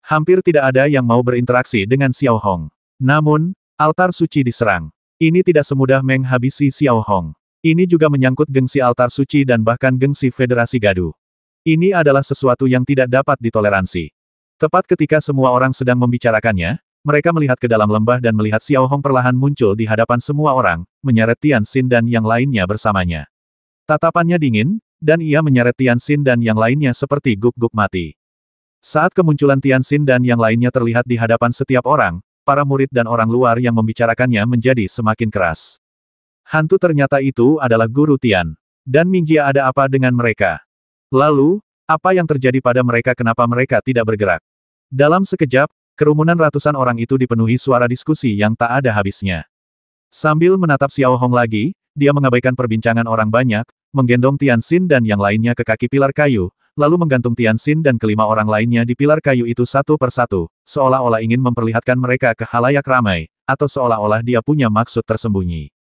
Hampir tidak ada yang mau berinteraksi dengan Xiao Hong. Namun, altar suci diserang. Ini tidak semudah menghabisi Xiao Hong. Ini juga menyangkut gengsi altar suci dan bahkan gengsi Federasi Gadu. Ini adalah sesuatu yang tidak dapat ditoleransi. Tepat ketika semua orang sedang membicarakannya, mereka melihat ke dalam lembah dan melihat Xiao Hong perlahan muncul di hadapan semua orang, menyeret Tian Xin dan yang lainnya bersamanya. Tatapannya dingin, dan ia menyeret Tian Xin dan yang lainnya seperti guk-guk mati. Saat kemunculan Tian Xin dan yang lainnya terlihat di hadapan setiap orang, para murid dan orang luar yang membicarakannya menjadi semakin keras. Hantu ternyata itu adalah Guru Tian. Dan Ming Jia ada apa dengan mereka? Lalu, apa yang terjadi pada mereka? Kenapa mereka tidak bergerak? Dalam sekejap, kerumunan ratusan orang itu dipenuhi suara diskusi yang tak ada habisnya. Sambil menatap Xiao Hong lagi, dia mengabaikan perbincangan orang banyak, menggendong Tianxin dan yang lainnya ke kaki pilar kayu, lalu menggantung Tianxin dan kelima orang lainnya di pilar kayu itu satu persatu, seolah-olah ingin memperlihatkan mereka ke khalayak ramai, atau seolah-olah dia punya maksud tersembunyi.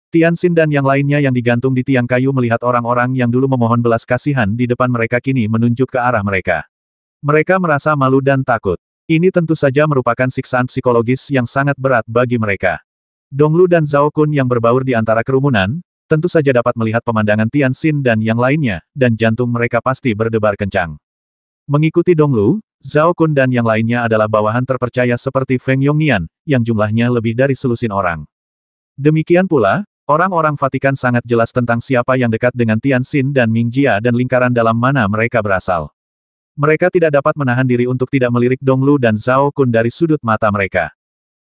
Tianxin dan yang lainnya yang digantung di tiang kayu melihat orang-orang yang dulu memohon belas kasihan di depan mereka kini menunjuk ke arah mereka. Mereka merasa malu dan takut. Ini tentu saja merupakan siksaan psikologis yang sangat berat bagi mereka. Donglu dan Zhao Kun yang berbaur di antara kerumunan, tentu saja dapat melihat pemandangan Tianxin dan yang lainnya, dan jantung mereka pasti berdebar kencang. Mengikuti Donglu, Zhao Kun dan yang lainnya adalah bawahan terpercaya seperti Feng Yongnian, yang jumlahnya lebih dari selusin orang. Demikian pula, orang-orang Vatikan sangat jelas tentang siapa yang dekat dengan Tianxin dan Mingjia dan lingkaran dalam mana mereka berasal. Mereka tidak dapat menahan diri untuk tidak melirik Donglu dan Zhao Kun dari sudut mata mereka.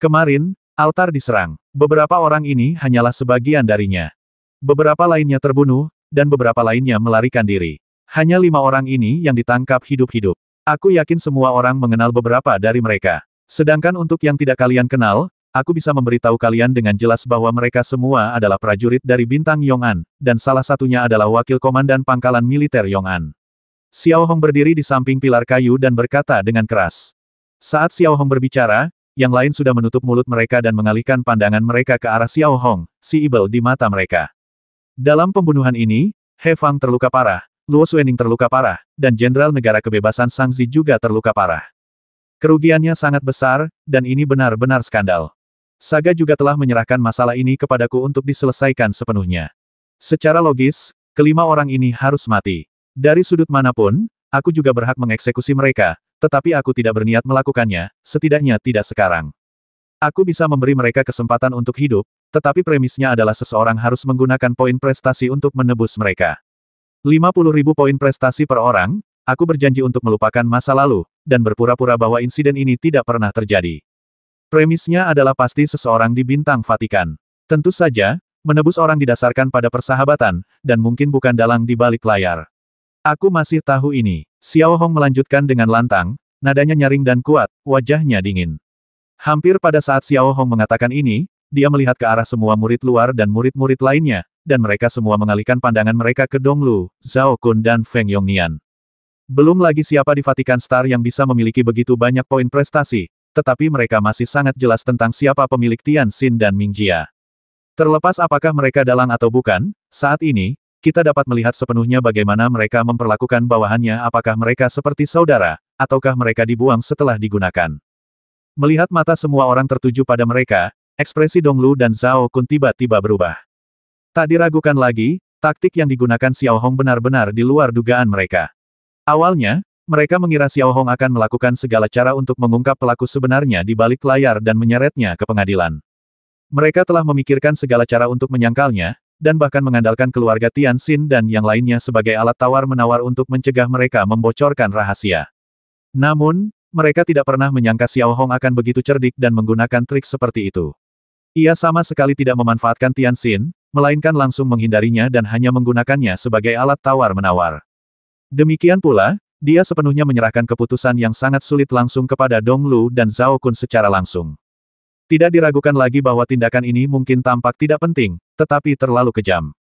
Kemarin, altar diserang. Beberapa orang ini hanyalah sebagian darinya. Beberapa lainnya terbunuh, dan beberapa lainnya melarikan diri. Hanya 5 orang ini yang ditangkap hidup-hidup. Aku yakin semua orang mengenal beberapa dari mereka. Sedangkan untuk yang tidak kalian kenal, aku bisa memberitahu kalian dengan jelas bahwa mereka semua adalah prajurit dari bintang Yong'an, dan salah satunya adalah wakil komandan pangkalan militer Yong'an. Xiao Hong berdiri di samping pilar kayu dan berkata dengan keras. Saat Xiao Hong berbicara, yang lain sudah menutup mulut mereka dan mengalihkan pandangan mereka ke arah Xiao Hong, si ibel di mata mereka. Dalam pembunuhan ini, He Fang terluka parah, Luo Xuening terluka parah, dan Jenderal Negara Kebebasan Shangzi juga terluka parah. Kerugiannya sangat besar, dan ini benar-benar skandal. Saga juga telah menyerahkan masalah ini kepadaku untuk diselesaikan sepenuhnya. Secara logis, kelima orang ini harus mati. Dari sudut manapun, aku juga berhak mengeksekusi mereka, tetapi aku tidak berniat melakukannya, setidaknya tidak sekarang. Aku bisa memberi mereka kesempatan untuk hidup, tetapi premisnya adalah seseorang harus menggunakan poin prestasi untuk menebus mereka. 50.000 poin prestasi per orang, aku berjanji untuk melupakan masa lalu, dan berpura-pura bahwa insiden ini tidak pernah terjadi. Premisnya adalah pasti seseorang di bintang Vatikan. Tentu saja, menebus orang didasarkan pada persahabatan, dan mungkin bukan dalang di balik layar. Aku masih tahu ini. Xiao Hong melanjutkan dengan lantang, nadanya nyaring dan kuat, wajahnya dingin. Hampir pada saat Xiao Hong mengatakan ini, dia melihat ke arah semua murid luar dan murid-murid lainnya, dan mereka semua mengalihkan pandangan mereka ke Donglu, Zhao Kun dan Feng Yongnian. Belum lagi siapa di Vatikan Star yang bisa memiliki begitu banyak poin prestasi, tetapi mereka masih sangat jelas tentang siapa pemilik Tianxin dan Mingjia. Terlepas apakah mereka dalang atau bukan, saat ini, kita dapat melihat sepenuhnya bagaimana mereka memperlakukan bawahannya, apakah mereka seperti saudara, ataukah mereka dibuang setelah digunakan. Melihat mata semua orang tertuju pada mereka, ekspresi Donglu dan Zhao Kun tiba-tiba berubah. Tak diragukan lagi, taktik yang digunakan Xiao Hong benar-benar di luar dugaan mereka. Awalnya, mereka mengira Xiao Hong akan melakukan segala cara untuk mengungkap pelaku sebenarnya di balik layar dan menyeretnya ke pengadilan. Mereka telah memikirkan segala cara untuk menyangkalnya, dan bahkan mengandalkan keluarga Tianxin dan yang lainnya sebagai alat tawar-menawar untuk mencegah mereka membocorkan rahasia. Namun, mereka tidak pernah menyangka Xiao Hong akan begitu cerdik dan menggunakan trik seperti itu. Ia sama sekali tidak memanfaatkan Tianxin, melainkan langsung menghindarinya dan hanya menggunakannya sebagai alat tawar-menawar. Demikian pula, dia sepenuhnya menyerahkan keputusan yang sangat sulit langsung kepada Donglu dan Zhao Kun secara langsung. Tidak diragukan lagi bahwa tindakan ini mungkin tampak tidak penting, tetapi terlalu kejam.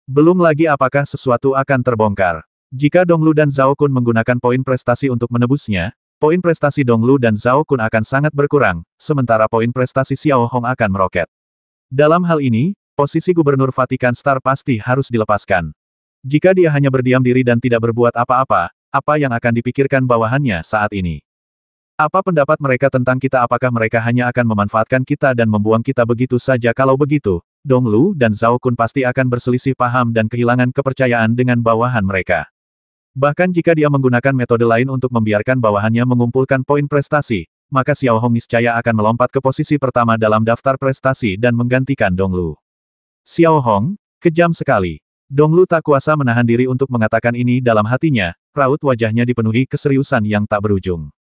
Belum lagi apakah sesuatu akan terbongkar. Jika Donglu dan Zhao Kun menggunakan poin prestasi untuk menebusnya, poin prestasi Donglu dan Zhao Kun akan sangat berkurang, sementara poin prestasi Xiao Hong akan meroket. Dalam hal ini, posisi Gubernur Vatikan Star pasti harus dilepaskan. Jika dia hanya berdiam diri dan tidak berbuat apa-apa, apa yang akan dipikirkan bawahannya saat ini? Apa pendapat mereka tentang kita? Apakah mereka hanya akan memanfaatkan kita dan membuang kita begitu saja? Kalau begitu, Donglu dan Zhao Kun pasti akan berselisih paham dan kehilangan kepercayaan dengan bawahan mereka. Bahkan jika dia menggunakan metode lain untuk membiarkan bawahannya mengumpulkan poin prestasi, maka Xiao Hong niscaya akan melompat ke posisi pertama dalam daftar prestasi dan menggantikan Donglu. Xiao Hong, kejam sekali. Donglu tak kuasa menahan diri untuk mengatakan ini dalam hatinya, raut wajahnya dipenuhi keseriusan yang tak berujung.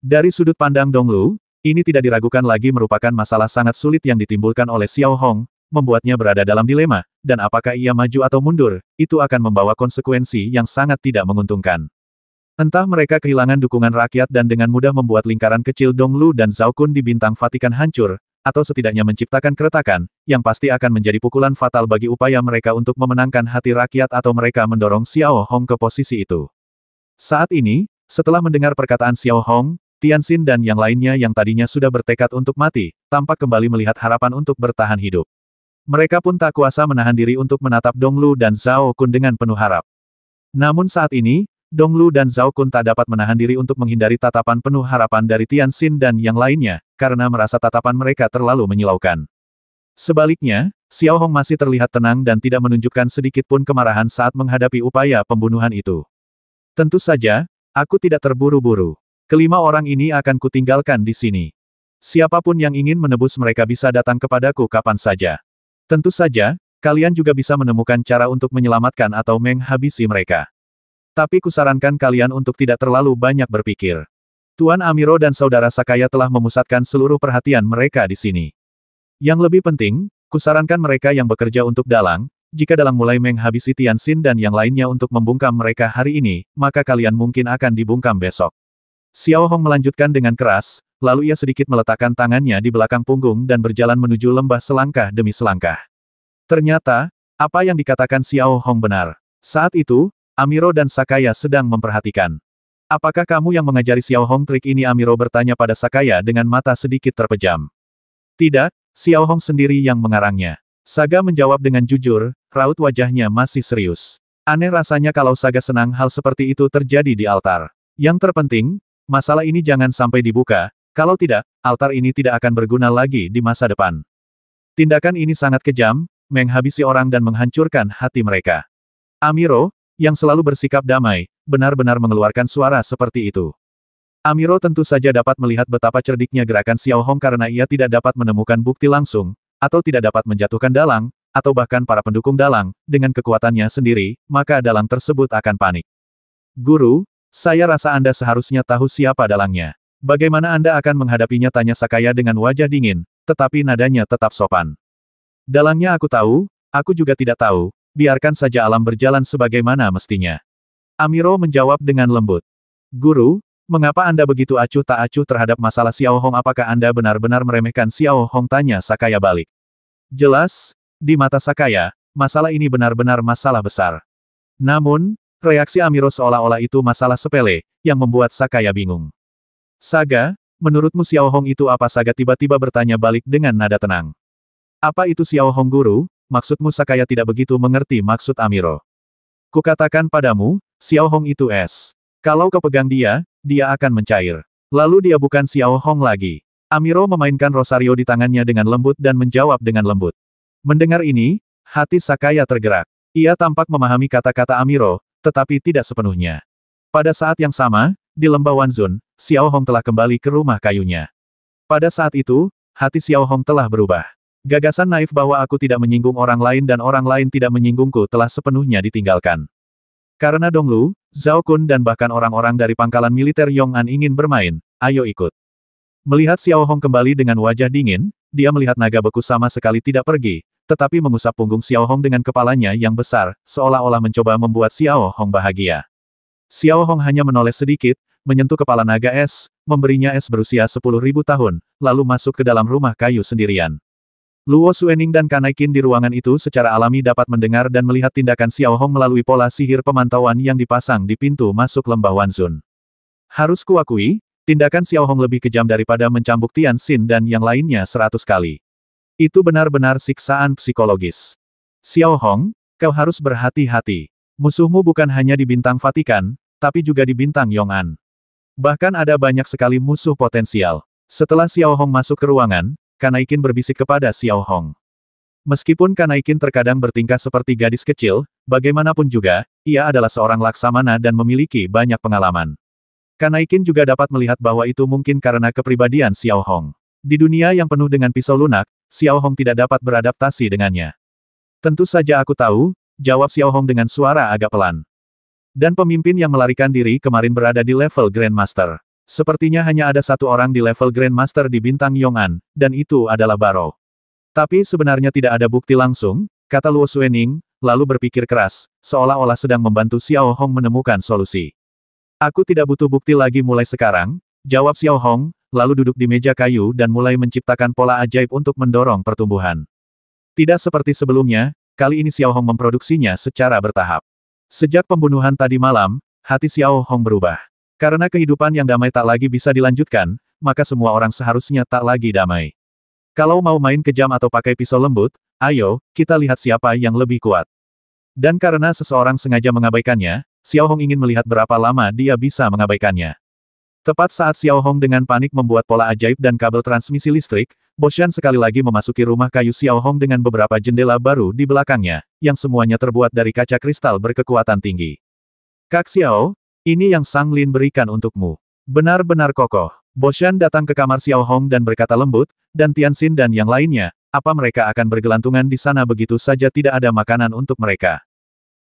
Dari sudut pandang Donglu, ini tidak diragukan lagi merupakan masalah sangat sulit yang ditimbulkan oleh Xiao Hong, membuatnya berada dalam dilema, dan apakah ia maju atau mundur, itu akan membawa konsekuensi yang sangat tidak menguntungkan. Entah mereka kehilangan dukungan rakyat dan dengan mudah membuat lingkaran kecil Donglu dan Zhao Kun di bintang Vatikan hancur, atau setidaknya menciptakan keretakan, yang pasti akan menjadi pukulan fatal bagi upaya mereka untuk memenangkan hati rakyat atau mereka mendorong Xiao Hong ke posisi itu. Saat ini, setelah mendengar perkataan Xiao Hong, Tianxin dan yang lainnya yang tadinya sudah bertekad untuk mati, tampak kembali melihat harapan untuk bertahan hidup. Mereka pun tak kuasa menahan diri untuk menatap Donglu dan Zhao Kun dengan penuh harap. Namun saat ini, Donglu dan Zhao Kun tak dapat menahan diri untuk menghindari tatapan penuh harapan dari Tianxin dan yang lainnya, karena merasa tatapan mereka terlalu menyilaukan. Sebaliknya, Xiao Hong masih terlihat tenang dan tidak menunjukkan sedikit pun kemarahan saat menghadapi upaya pembunuhan itu. Tentu saja, aku tidak terburu-buru. Kelima orang ini akan kutinggalkan di sini. Siapapun yang ingin menebus mereka bisa datang kepadaku kapan saja. Tentu saja, kalian juga bisa menemukan cara untuk menyelamatkan atau menghabisi mereka. Tapi kusarankan kalian untuk tidak terlalu banyak berpikir. Tuan Amiro dan saudara Sakaya telah memusatkan seluruh perhatian mereka di sini. Yang lebih penting, kusarankan mereka yang bekerja untuk Dalang, jika Dalang mulai menghabisi Tianxin dan yang lainnya untuk membungkam mereka hari ini, maka kalian mungkin akan dibungkam besok. Xiao Hong melanjutkan dengan keras, lalu ia sedikit meletakkan tangannya di belakang punggung dan berjalan menuju lembah selangkah demi selangkah. Ternyata, apa yang dikatakan Xiao Hong benar. Saat itu, Amiro dan Sakaya sedang memperhatikan. Apakah kamu yang mengajari Xiao Hong trik ini? Amiro bertanya pada Sakaya dengan mata sedikit terpejam. Tidak, Xiao Hong sendiri yang mengarangnya. Saga menjawab dengan jujur, raut wajahnya masih serius. Aneh rasanya kalau Saga senang hal seperti itu terjadi di altar. Yang terpenting, masalah ini jangan sampai dibuka, kalau tidak, altar ini tidak akan berguna lagi di masa depan. Tindakan ini sangat kejam, menghabisi orang dan menghancurkan hati mereka. Amiro, yang selalu bersikap damai, benar-benar mengeluarkan suara seperti itu. Amiro tentu saja dapat melihat betapa cerdiknya gerakan Xiao Hong karena ia tidak dapat menemukan bukti langsung, atau tidak dapat menjatuhkan Dalang, atau bahkan para pendukung Dalang, dengan kekuatannya sendiri, maka Dalang tersebut akan panik. Guru, saya rasa Anda seharusnya tahu siapa Dalangnya. Bagaimana Anda akan menghadapinya? Tanya Sakaya dengan wajah dingin, tetapi nadanya tetap sopan. Dalangnya aku tahu, aku juga tidak tahu. Biarkan saja alam berjalan sebagaimana mestinya. Amiro menjawab dengan lembut. Guru, mengapa Anda begitu acuh tak acuh terhadap masalah Xiao Hong? Apakah Anda benar-benar meremehkan Xiao Hong? Tanya Sakaya balik. Jelas, di mata Sakaya, masalah ini benar-benar masalah besar. Namun, reaksi Amiro seolah-olah itu masalah sepele, yang membuat Sakaya bingung. Saga, menurutmu Xiao Hong itu apa? Saga tiba-tiba bertanya balik dengan nada tenang. Apa itu Xiao Hong guru? Maksudmu? Sakaya tidak begitu mengerti maksud Amiro. Kukatakan padamu, Xiao Hong itu es. Kalau kau pegang dia, dia akan mencair. Lalu dia bukan Xiao Hong lagi. Amiro memainkan rosario di tangannya dengan lembut dan menjawab dengan lembut. Mendengar ini, hati Sakaya tergerak. Ia tampak memahami kata-kata Amiro, tetapi tidak sepenuhnya. Pada saat yang sama, di lembah Wanzun, Xiao Hong telah kembali ke rumah kayunya. Pada saat itu, hati Xiao Hong telah berubah. Gagasan naif bahwa aku tidak menyinggung orang lain dan orang lain tidak menyinggungku telah sepenuhnya ditinggalkan. Karena Donglu, Zhao Kun dan bahkan orang-orang dari pangkalan militer Yong'an ingin bermain, ayo ikut. Melihat Xiao Hong kembali dengan wajah dingin, dia melihat naga beku sama sekali tidak pergi, tetapi mengusap punggung Xiao Hong dengan kepalanya yang besar, seolah-olah mencoba membuat Xiao Hong bahagia. Xiao Hong hanya menoleh sedikit, menyentuh kepala naga es, memberinya es berusia 10.000 tahun, lalu masuk ke dalam rumah kayu sendirian. Luo Xuening dan Kanaikin di ruangan itu secara alami dapat mendengar dan melihat tindakan Xiao Hong melalui pola sihir pemantauan yang dipasang di pintu masuk lembah Wanzun. Harus kuakui, tindakan Xiao Hong lebih kejam daripada mencambuk Tianxin dan yang lainnya 100 kali. Itu benar-benar siksaan psikologis. Xiao Hong, kau harus berhati-hati. Musuhmu bukan hanya di bintang Vatikan, tapi juga di bintang Yong'an. Bahkan ada banyak sekali musuh potensial. Setelah Xiao Hong masuk ke ruangan, Kanaikin berbisik kepada Xiao Hong. Meskipun Kanaikin terkadang bertingkah seperti gadis kecil, bagaimanapun juga, ia adalah seorang laksamana dan memiliki banyak pengalaman. Kanaikin juga dapat melihat bahwa itu mungkin karena kepribadian Xiao Hong. Di dunia yang penuh dengan pisau lunak, Xiao Hong tidak dapat beradaptasi dengannya. Tentu saja aku tahu, jawab Xiao Hong dengan suara agak pelan. Dan pemimpin yang melarikan diri kemarin berada di level Grandmaster. Sepertinya hanya ada satu orang di level Grandmaster di bintang Yong'an, dan itu adalah Barrow. Tapi sebenarnya tidak ada bukti langsung, kata Luo Xuening, lalu berpikir keras, seolah-olah sedang membantu Xiao Hong menemukan solusi. Aku tidak butuh bukti lagi mulai sekarang, jawab Xiao Hong, lalu duduk di meja kayu dan mulai menciptakan pola ajaib untuk mendorong pertumbuhan. Tidak seperti sebelumnya, kali ini Xiao Hong memproduksinya secara bertahap. Sejak pembunuhan tadi malam, hati Xiao Hong berubah. Karena kehidupan yang damai tak lagi bisa dilanjutkan, maka semua orang seharusnya tak lagi damai. Kalau mau main kejam atau pakai pisau lembut, ayo, kita lihat siapa yang lebih kuat. Dan karena seseorang sengaja mengabaikannya, Xiao Hong ingin melihat berapa lama dia bisa mengabaikannya. Tepat saat Xiao Hong dengan panik membuat pola ajaib dan kabel transmisi listrik, Boshan sekali lagi memasuki rumah kayu Xiao Hong dengan beberapa jendela baru di belakangnya, yang semuanya terbuat dari kaca kristal berkekuatan tinggi. Kak Xiao, ini yang Sang Lin berikan untukmu. Benar-benar kokoh. Boshan datang ke kamar Xiao Hong dan berkata lembut, dan Tianxin dan yang lainnya, apa mereka akan bergelantungan di sana begitu saja tidak ada makanan untuk mereka?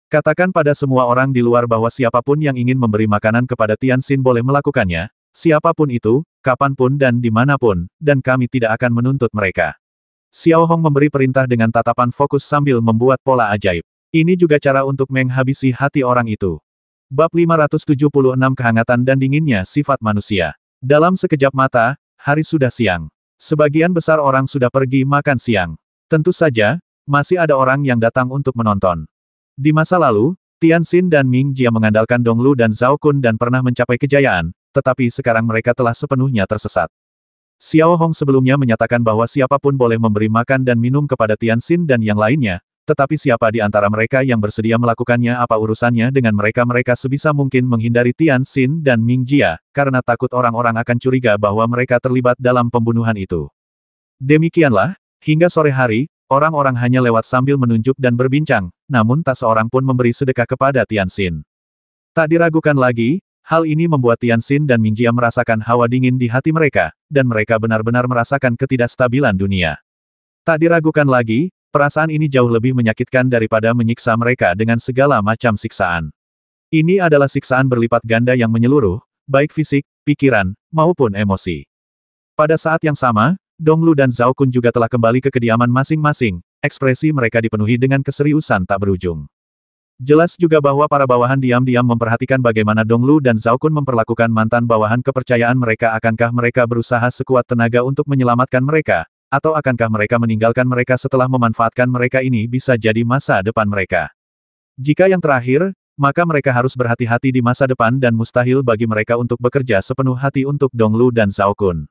Katakan pada semua orang di luar bahwa siapapun yang ingin memberi makanan kepada Tianxin boleh melakukannya, siapapun itu, kapanpun dan dimanapun, dan kami tidak akan menuntut mereka. Xiao Hong memberi perintah dengan tatapan fokus sambil membuat pola ajaib. Ini juga cara untuk menghabisi hati orang itu. Bab 576 Kehangatan dan Dinginnya Sifat Manusia. Dalam sekejap mata, hari sudah siang. Sebagian besar orang sudah pergi makan siang. Tentu saja, masih ada orang yang datang untuk menonton. Di masa lalu, Tianxin dan Ming Jia mengandalkan Donglu dan Zhao Kun dan pernah mencapai kejayaan, tetapi sekarang mereka telah sepenuhnya tersesat. Xiao Hong sebelumnya menyatakan bahwa siapapun boleh memberi makan dan minum kepada Tianxin dan yang lainnya, tetapi siapa di antara mereka yang bersedia melakukannya apa urusannya dengan mereka sebisa mungkin menghindari Tianxin dan Ming Jia, karena takut orang-orang akan curiga bahwa mereka terlibat dalam pembunuhan itu. Demikianlah, hingga sore hari, orang-orang hanya lewat sambil menunjuk dan berbincang, namun tak seorang pun memberi sedekah kepada Tianxin. Tak diragukan lagi, hal ini membuat Tianxin dan Ming Jia merasakan hawa dingin di hati mereka, dan mereka benar-benar merasakan ketidakstabilan dunia. Tak diragukan lagi, perasaan ini jauh lebih menyakitkan daripada menyiksa mereka dengan segala macam siksaan. Ini adalah siksaan berlipat ganda yang menyeluruh, baik fisik, pikiran, maupun emosi. Pada saat yang sama, Donglu dan Zhao Kun juga telah kembali ke kediaman masing-masing, ekspresi mereka dipenuhi dengan keseriusan tak berujung. Jelas juga bahwa para bawahan diam-diam memperhatikan bagaimana Donglu dan Zhao Kun memperlakukan mantan bawahan kepercayaan mereka. Akankah mereka berusaha sekuat tenaga untuk menyelamatkan mereka, atau akankah mereka meninggalkan mereka setelah memanfaatkan mereka? Ini bisa jadi masa depan mereka. Jika yang terakhir, maka mereka harus berhati-hati di masa depan dan mustahil bagi mereka untuk bekerja sepenuh hati untuk Donglu dan Zhao Kun.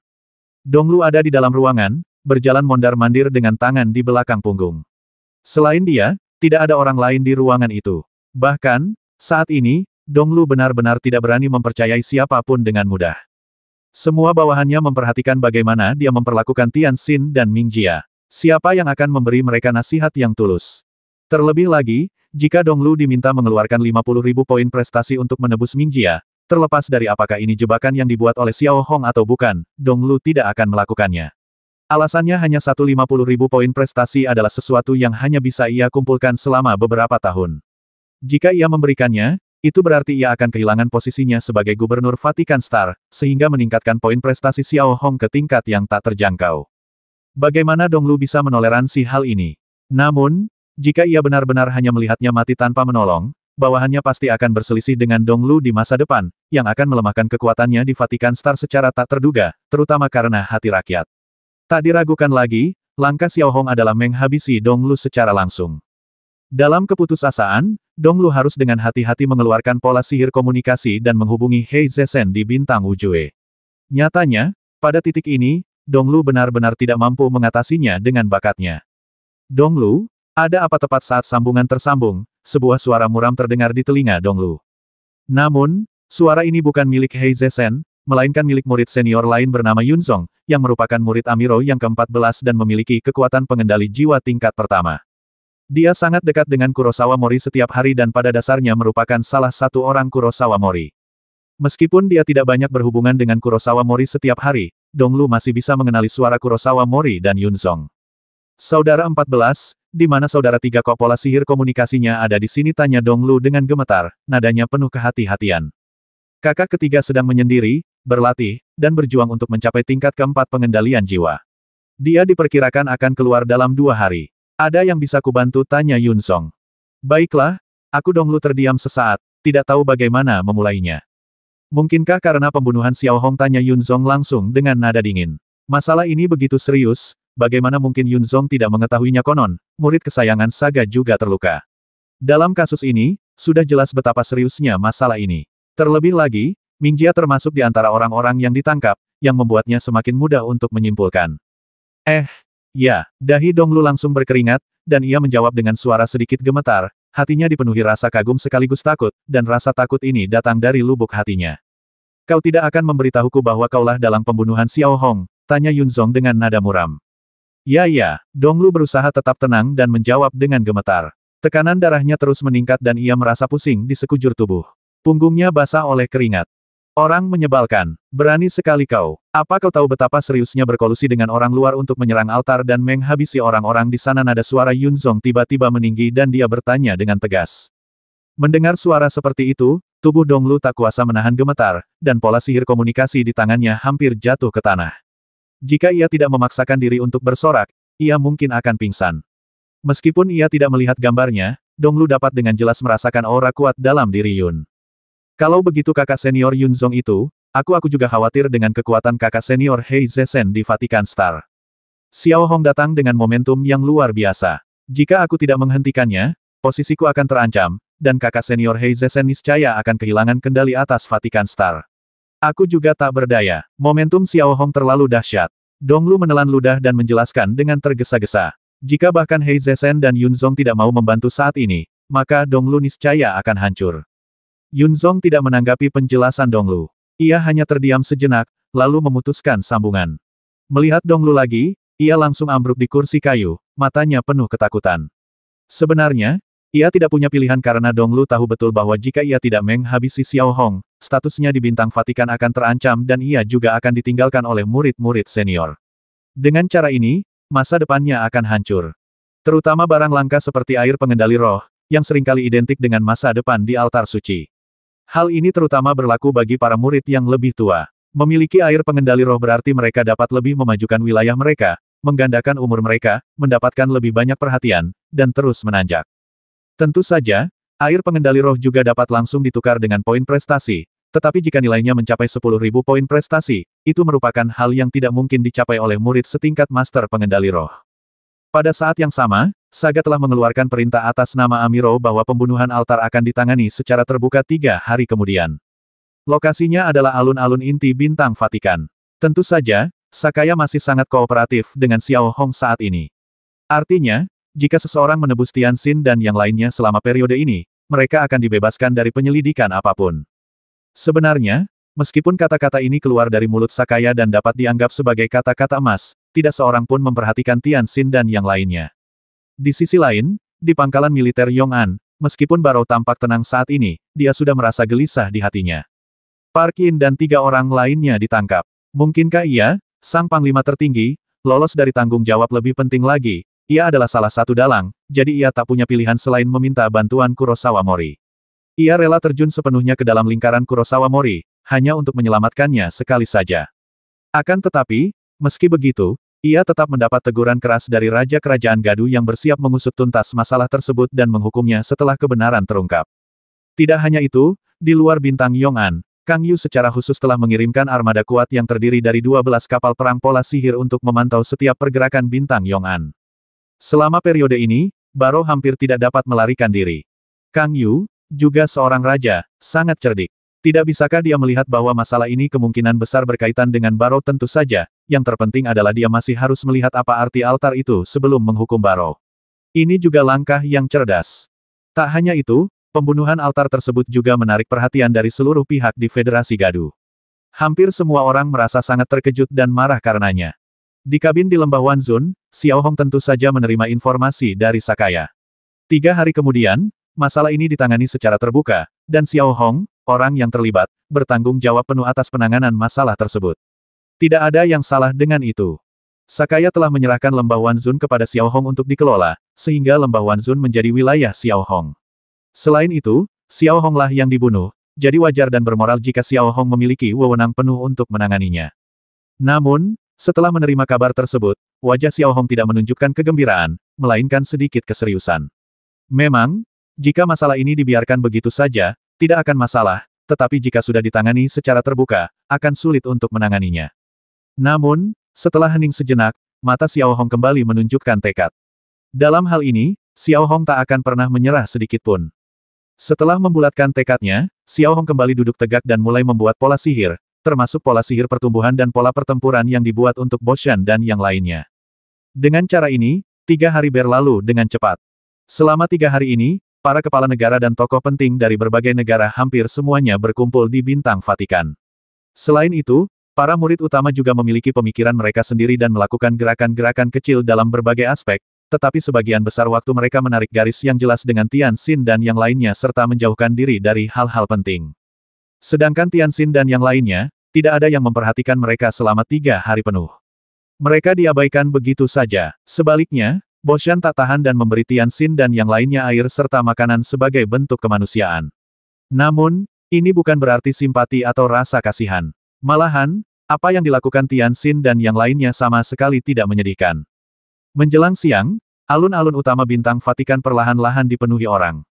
Donglu ada di dalam ruangan, berjalan mondar-mandir dengan tangan di belakang punggung. Selain dia, tidak ada orang lain di ruangan itu. Bahkan, saat ini, Donglu benar-benar tidak berani mempercayai siapapun dengan mudah. Semua bawahannya memperhatikan bagaimana dia memperlakukan Tianxin dan Ming Jia. Siapa yang akan memberi mereka nasihat yang tulus? Terlebih lagi, jika Donglu diminta mengeluarkan 50.000 poin prestasi untuk menebus Ming Jia, terlepas dari apakah ini jebakan yang dibuat oleh Xiao Hong atau bukan, Donglu tidak akan melakukannya. Alasannya hanya 150.000 poin prestasi adalah sesuatu yang hanya bisa ia kumpulkan selama beberapa tahun. Jika ia memberikannya, itu berarti ia akan kehilangan posisinya sebagai gubernur Vatikan Star, sehingga meningkatkan poin prestasi Xiao Hong ke tingkat yang tak terjangkau. Bagaimana Donglu bisa menoleransi hal ini? Namun, jika ia benar-benar hanya melihatnya mati tanpa menolong, bawahannya pasti akan berselisih dengan Donglu di masa depan, yang akan melemahkan kekuatannya di Vatikan Star secara tak terduga, terutama karena hati rakyat. Tak diragukan lagi, langkah Xiao Hong adalah menghabisi Donglu secara langsung. Dalam keputusasaan, Donglu harus dengan hati-hati mengeluarkan pola sihir komunikasi dan menghubungi Hei Zesen di bintang Wujue. Nyatanya, pada titik ini, Donglu benar-benar tidak mampu mengatasinya dengan bakatnya. Donglu, ada apa? Tepat saat sambungan tersambung, sebuah suara muram terdengar di telinga Donglu. Namun, suara ini bukan milik Hei Zesen, melainkan milik murid senior lain bernama Yunzong, yang merupakan murid Amiro yang ke-14 dan memiliki kekuatan pengendali jiwa tingkat pertama. Dia sangat dekat dengan Kurosawa Mori setiap hari dan pada dasarnya merupakan salah satu orang Kurosawa Mori. Meskipun dia tidak banyak berhubungan dengan Kurosawa Mori setiap hari, Donglu masih bisa mengenali suara Kurosawa Mori dan Yunzong. Saudara 14, di mana saudara 3 kok pola sihir komunikasinya ada di sini? Tanya Donglu dengan gemetar, nadanya penuh kehati-hatian. Kakak ketiga sedang menyendiri, berlatih, dan berjuang untuk mencapai tingkat ke-4 pengendalian jiwa. Dia diperkirakan akan keluar dalam 2 hari. Ada yang bisa kubantu? Tanya Yunzong. Baiklah, aku Donglu terdiam sesaat, tidak tahu bagaimana memulainya. Mungkinkah karena pembunuhan Xiao Hong, tanya Yunzong langsung dengan nada dingin. Masalah ini begitu serius, bagaimana mungkin Yunzong tidak mengetahuinya? Konon, murid kesayangan Saga juga terluka. Dalam kasus ini, sudah jelas betapa seriusnya masalah ini. Terlebih lagi, Mingjia termasuk di antara orang-orang yang ditangkap, yang membuatnya semakin mudah untuk menyimpulkan. Ya, dahi Donglu langsung berkeringat, dan ia menjawab dengan suara sedikit gemetar, hatinya dipenuhi rasa kagum sekaligus takut, dan rasa takut ini datang dari lubuk hatinya. Kau tidak akan memberitahuku bahwa kaulah dalang pembunuhan Xiao Hong? Tanya Yunzong dengan nada muram. Ya, Donglu berusaha tetap tenang dan menjawab dengan gemetar. Tekanan darahnya terus meningkat dan ia merasa pusing di sekujur tubuh. Punggungnya basah oleh keringat. Orang menyebalkan. Berani sekali kau. Apa kau tahu betapa seriusnya berkolusi dengan orang luar untuk menyerang altar dan menghabisi orang-orang di sana? Nada suara Yunzong tiba-tiba meninggi dan dia bertanya dengan tegas. Mendengar suara seperti itu, tubuh Donglu tak kuasa menahan gemetar, dan pola sihir komunikasi di tangannya hampir jatuh ke tanah. Jika ia tidak memaksakan diri untuk bersorak, ia mungkin akan pingsan. Meskipun ia tidak melihat gambarnya, Donglu dapat dengan jelas merasakan aura kuat dalam diri Yun. Kalau begitu kakak senior Yunzong itu, aku juga khawatir dengan kekuatan kakak senior Hei Zesen di Vatikan Star. Xiao Hong datang dengan momentum yang luar biasa. Jika aku tidak menghentikannya, posisiku akan terancam, dan kakak senior Hei Zesen niscaya akan kehilangan kendali atas Vatikan Star. Aku juga tak berdaya. Momentum Xiao Hong terlalu dahsyat. Donglu menelan ludah dan menjelaskan dengan tergesa-gesa. Jika bahkan Hei Zesen dan Yunzong tidak mau membantu saat ini, maka Donglu niscaya akan hancur. Yunzong tidak menanggapi penjelasan Donglu. Ia hanya terdiam sejenak, lalu memutuskan sambungan. Melihat Donglu lagi, ia langsung ambruk di kursi kayu, matanya penuh ketakutan. Sebenarnya, ia tidak punya pilihan karena Donglu tahu betul bahwa jika ia tidak menghabisi Xiao Hong, statusnya di bintang Vatikan akan terancam dan ia juga akan ditinggalkan oleh murid-murid senior. Dengan cara ini, masa depannya akan hancur. Terutama barang langka seperti air pengendali roh, yang seringkali identik dengan masa depan di altar suci. Hal ini terutama berlaku bagi para murid yang lebih tua. Memiliki air pengendali roh berarti mereka dapat lebih memajukan wilayah mereka, menggandakan umur mereka, mendapatkan lebih banyak perhatian, dan terus menanjak. Tentu saja, air pengendali roh juga dapat langsung ditukar dengan poin prestasi, tetapi jika nilainya mencapai 10.000 poin prestasi, itu merupakan hal yang tidak mungkin dicapai oleh murid setingkat master pengendali roh. Pada saat yang sama, Saga telah mengeluarkan perintah atas nama Amiro bahwa pembunuhan altar akan ditangani secara terbuka 3 hari kemudian. Lokasinya adalah alun-alun inti bintang Vatikan. Tentu saja, Sakaya masih sangat kooperatif dengan Xiao Hong saat ini. Artinya, jika seseorang menebus Tianxin dan yang lainnya selama periode ini, mereka akan dibebaskan dari penyelidikan apapun. Sebenarnya, meskipun kata-kata ini keluar dari mulut Sakaya dan dapat dianggap sebagai kata-kata emas, tidak seorang pun memperhatikan Tianxin dan yang lainnya. Di sisi lain, di pangkalan militer Yong'an, meskipun Barrow tampak tenang saat ini, dia sudah merasa gelisah di hatinya. Park Yin dan 3 orang lainnya ditangkap. Mungkinkah ia, sang panglima tertinggi, lolos dari tanggung jawab? Lebih penting lagi, ia adalah salah satu dalang, jadi ia tak punya pilihan selain meminta bantuan Kurosawa Mori. Ia rela terjun sepenuhnya ke dalam lingkaran Kurosawa Mori, hanya untuk menyelamatkannya sekali saja. Akan tetapi, meski begitu, ia tetap mendapat teguran keras dari Raja Kerajaan Gadu yang bersiap mengusut tuntas masalah tersebut dan menghukumnya setelah kebenaran terungkap. Tidak hanya itu, di luar bintang Yong'an, Kang Yu secara khusus telah mengirimkan armada kuat yang terdiri dari 12 kapal perang pola sihir untuk memantau setiap pergerakan bintang Yong'an. Selama periode ini, Barrow hampir tidak dapat melarikan diri. Kang Yu, juga seorang raja, sangat cerdik. Tidak bisakah dia melihat bahwa masalah ini kemungkinan besar berkaitan dengan Barrow? Tentu saja, yang terpenting adalah dia masih harus melihat apa arti altar itu sebelum menghukum Barrow. Ini juga langkah yang cerdas. Tak hanya itu, pembunuhan altar tersebut juga menarik perhatian dari seluruh pihak di Federasi Gadu. Hampir semua orang merasa sangat terkejut dan marah karenanya. Di kabin di lembah Wanzun, Xiao Hong tentu saja menerima informasi dari Sakaya. 3 hari kemudian, masalah ini ditangani secara terbuka, dan Xiao Hong, orang yang terlibat, bertanggung jawab penuh atas penanganan masalah tersebut. Tidak ada yang salah dengan itu. Sakaya telah menyerahkan lembah Wanzun kepada Xiao Hong untuk dikelola, sehingga lembah Wanzun menjadi wilayah Xiao Hong. Selain itu, Xiao Hong lah yang dibunuh, jadi wajar dan bermoral jika Xiao Hong memiliki wewenang penuh untuk menanganinya. Namun, setelah menerima kabar tersebut, wajah Xiao Hong tidak menunjukkan kegembiraan, melainkan sedikit keseriusan. Memang, jika masalah ini dibiarkan begitu saja, tidak akan masalah, tetapi jika sudah ditangani secara terbuka, akan sulit untuk menanganinya. Namun, setelah hening sejenak, mata Xiao Hong kembali menunjukkan tekad. Dalam hal ini, Xiao Hong tak akan pernah menyerah sedikit pun. Setelah membulatkan tekadnya, Xiao Hong kembali duduk tegak dan mulai membuat pola sihir, termasuk pola sihir pertumbuhan dan pola pertempuran yang dibuat untuk Boshan dan yang lainnya. Dengan cara ini, 3 hari berlalu dengan cepat. Selama 3 hari ini, para kepala negara dan tokoh penting dari berbagai negara hampir semuanya berkumpul di Bintang Vatikan. Selain itu, para murid utama juga memiliki pemikiran mereka sendiri dan melakukan gerakan-gerakan kecil dalam berbagai aspek, tetapi sebagian besar waktu mereka menarik garis yang jelas dengan Tian Xin dan yang lainnya serta menjauhkan diri dari hal-hal penting. Sedangkan Tian Xin dan yang lainnya, tidak ada yang memperhatikan mereka selama 3 hari penuh. Mereka diabaikan begitu saja. Sebaliknya, Boshan tak tahan dan memberi Tian Xin dan yang lainnya air serta makanan sebagai bentuk kemanusiaan. Namun, ini bukan berarti simpati atau rasa kasihan. Malahan, apa yang dilakukan Tian Xin dan yang lainnya sama sekali tidak menyedihkan. Menjelang siang, alun-alun utama Bintang Vatikan perlahan-lahan dipenuhi orang.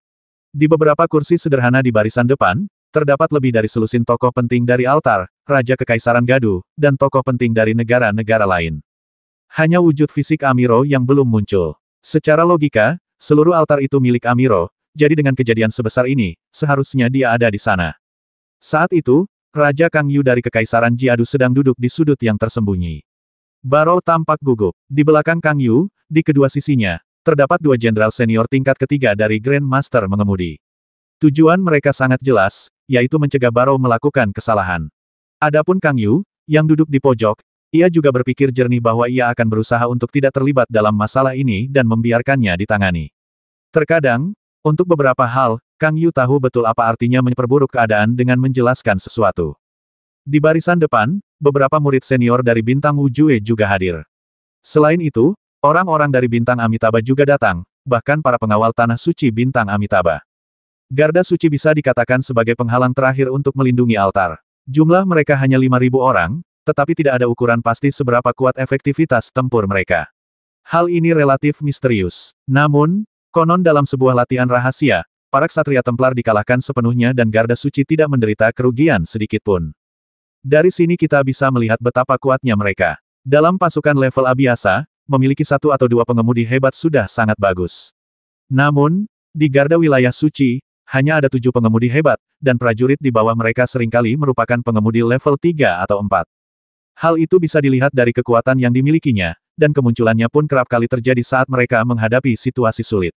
Di beberapa kursi sederhana di barisan depan, terdapat lebih dari selusin tokoh penting dari altar, Raja Kekaisaran Gadu, dan tokoh penting dari negara-negara lain. Hanya wujud fisik Amiro yang belum muncul. Secara logika, seluruh altar itu milik Amiro, jadi dengan kejadian sebesar ini, seharusnya dia ada di sana. Saat itu, Raja Kang Yu dari Kekaisaran Jiadu sedang duduk di sudut yang tersembunyi. Barrow tampak gugup. Di belakang Kang Yu, di kedua sisinya, terdapat 2 jenderal senior tingkat ketiga dari Grand Master mengemudi. Tujuan mereka sangat jelas, yaitu mencegah Barrow melakukan kesalahan. Adapun Kang Yu, yang duduk di pojok, ia juga berpikir jernih bahwa ia akan berusaha untuk tidak terlibat dalam masalah ini dan membiarkannya ditangani. Terkadang, untuk beberapa hal, Kang Yu tahu betul apa artinya memperburuk keadaan dengan menjelaskan sesuatu. Di barisan depan, beberapa murid senior dari Bintang Wujue juga hadir. Selain itu, orang-orang dari Bintang Amitabha juga datang, bahkan para pengawal Tanah Suci Bintang Amitabha. Garda Suci bisa dikatakan sebagai penghalang terakhir untuk melindungi altar. Jumlah mereka hanya 5.000 orang, tetapi tidak ada ukuran pasti seberapa kuat efektivitas tempur mereka. Hal ini relatif misterius. Namun, konon dalam sebuah latihan rahasia, para ksatria Templar dikalahkan sepenuhnya dan Garda Suci tidak menderita kerugian sedikitpun. Dari sini kita bisa melihat betapa kuatnya mereka. Dalam pasukan level A biasa, memiliki 1 atau 2 pengemudi hebat sudah sangat bagus. Namun, di Garda Wilayah Suci, hanya ada 7 pengemudi hebat, dan prajurit di bawah mereka seringkali merupakan pengemudi level 3 atau 4. Hal itu bisa dilihat dari kekuatan yang dimilikinya, dan kemunculannya pun kerap kali terjadi saat mereka menghadapi situasi sulit.